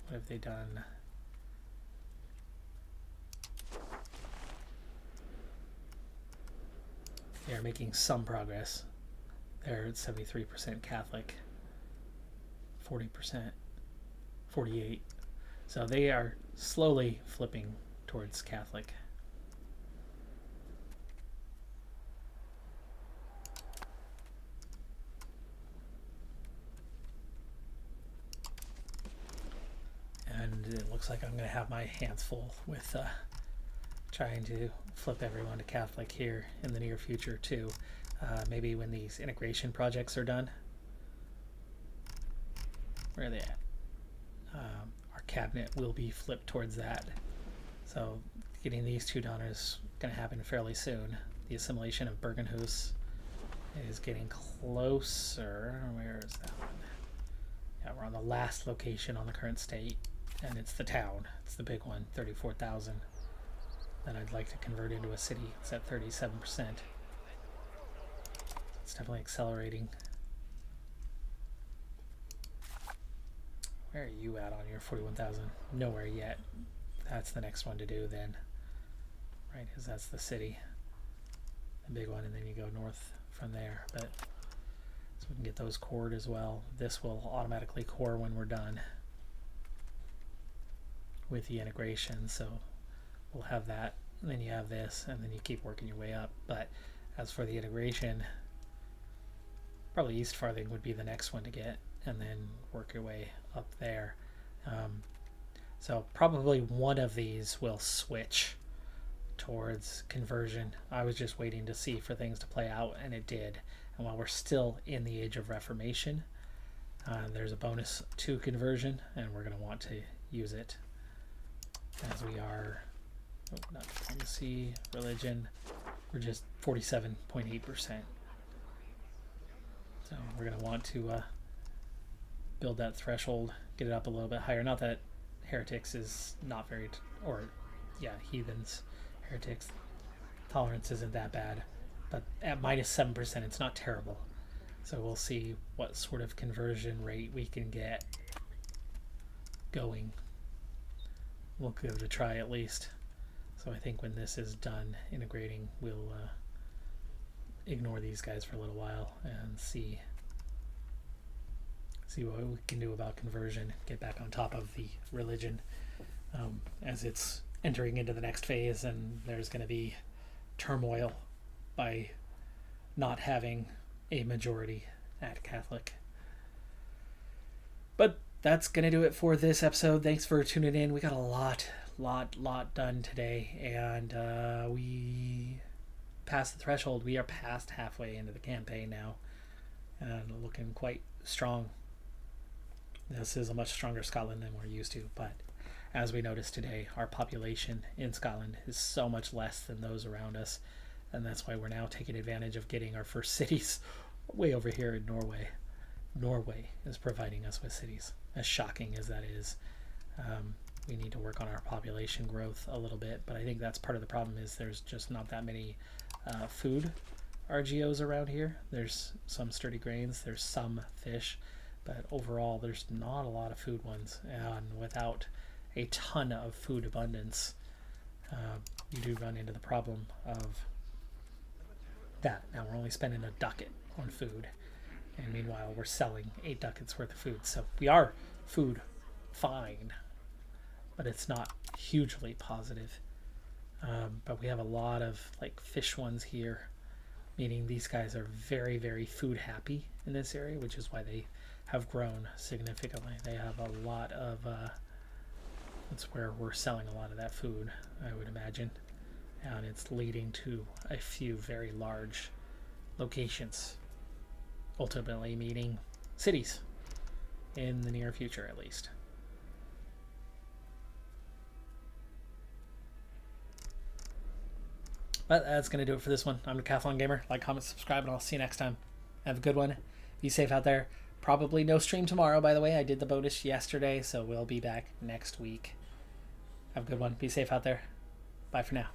What have they done? They are making some progress. They're at 73% Catholic, 40%, 48%. So they are slowly flipping towards Catholic. And it looks like I'm going to have my hands full with trying to flip everyone to Catholic here in the near future too. Maybe when these integration projects are done. Where are they at? Our cabinet will be flipped towards that. So getting these two done is going to happen fairly soon. The assimilation of Bergenhus is getting closer. Where is that one? Yeah, we're on the last location on the current state. And it's the town. It's the big one, 34,000. Then I'd like to convert into a city. It's at 37%. It's definitely accelerating. Where are you at on your 41,000? Nowhere yet. That's the next one to do then. Right, because that's the city. The big one, and then you go north from there. But so we can get those cored as well. This will automatically core when we're done with the integration, so we'll have that, and then you have this, and then you keep working your way up. But as for the integration, probably East Farthing would be the next one to get, and then work your way up there. So probably one of these will switch towards conversion. I was just waiting to see for things to play out, and it did. And while we're still in the age of Reformation, there's a bonus to conversion, and we're going to want to use it. As we are, not diplomacy, religion, We're just 47.8%. So we're going to want to build that threshold, get it up a little bit higher. Not that heretics is not very, heathens, heretics, tolerance isn't that bad. But at -7%, it's not terrible. So we'll see what sort of conversion rate we can get going. We'll give it a try at least. So I think when this is done integrating, we'll ignore these guys for a little while and see what we can do about conversion, get back on top of the religion as it's entering into the next phase, and there's going to be turmoil by not having a majority at Catholic. But that's going to do it for this episode. Thanks for tuning in. We got a lot done today, and we passed the threshold. We are past halfway into the campaign now, and looking quite strong. This is a much stronger Scotland than we're used to, but as we noticed today, our population in Scotland is so much less than those around us, and that's why we're now taking advantage of getting our first cities way over here in Norway. Norway is providing us with cities, as shocking as that is. We need to work on our population growth a little bit, but I think that's part of the problem is there's just not that many food RGOs around here. There's some sturdy grains, there's some fish, but overall there's not a lot of food ones, and without a ton of food abundance, you do run into the problem of that. Now we're only spending a ducat on food, and meanwhile we're selling 8 ducats worth of food, so we are food fine, but it's not hugely positive. But we have a lot of like fish ones here, meaning these guys are very, very food happy in this area, which is why they have grown significantly. They have a lot of that's where we're selling a lot of that food, I would imagine, and it's leading to a few very large locations, ultimately meaning cities in the near future at least. But that's going to do it for this one. I'm the Decathlon Gamer. Like, comment, subscribe, and I'll see you next time. Have a good one. Be safe out there. Probably no stream tomorrow, by the way. I did the bonus yesterday, so we'll be back next week. Have a good one. Be safe out there. Bye for now.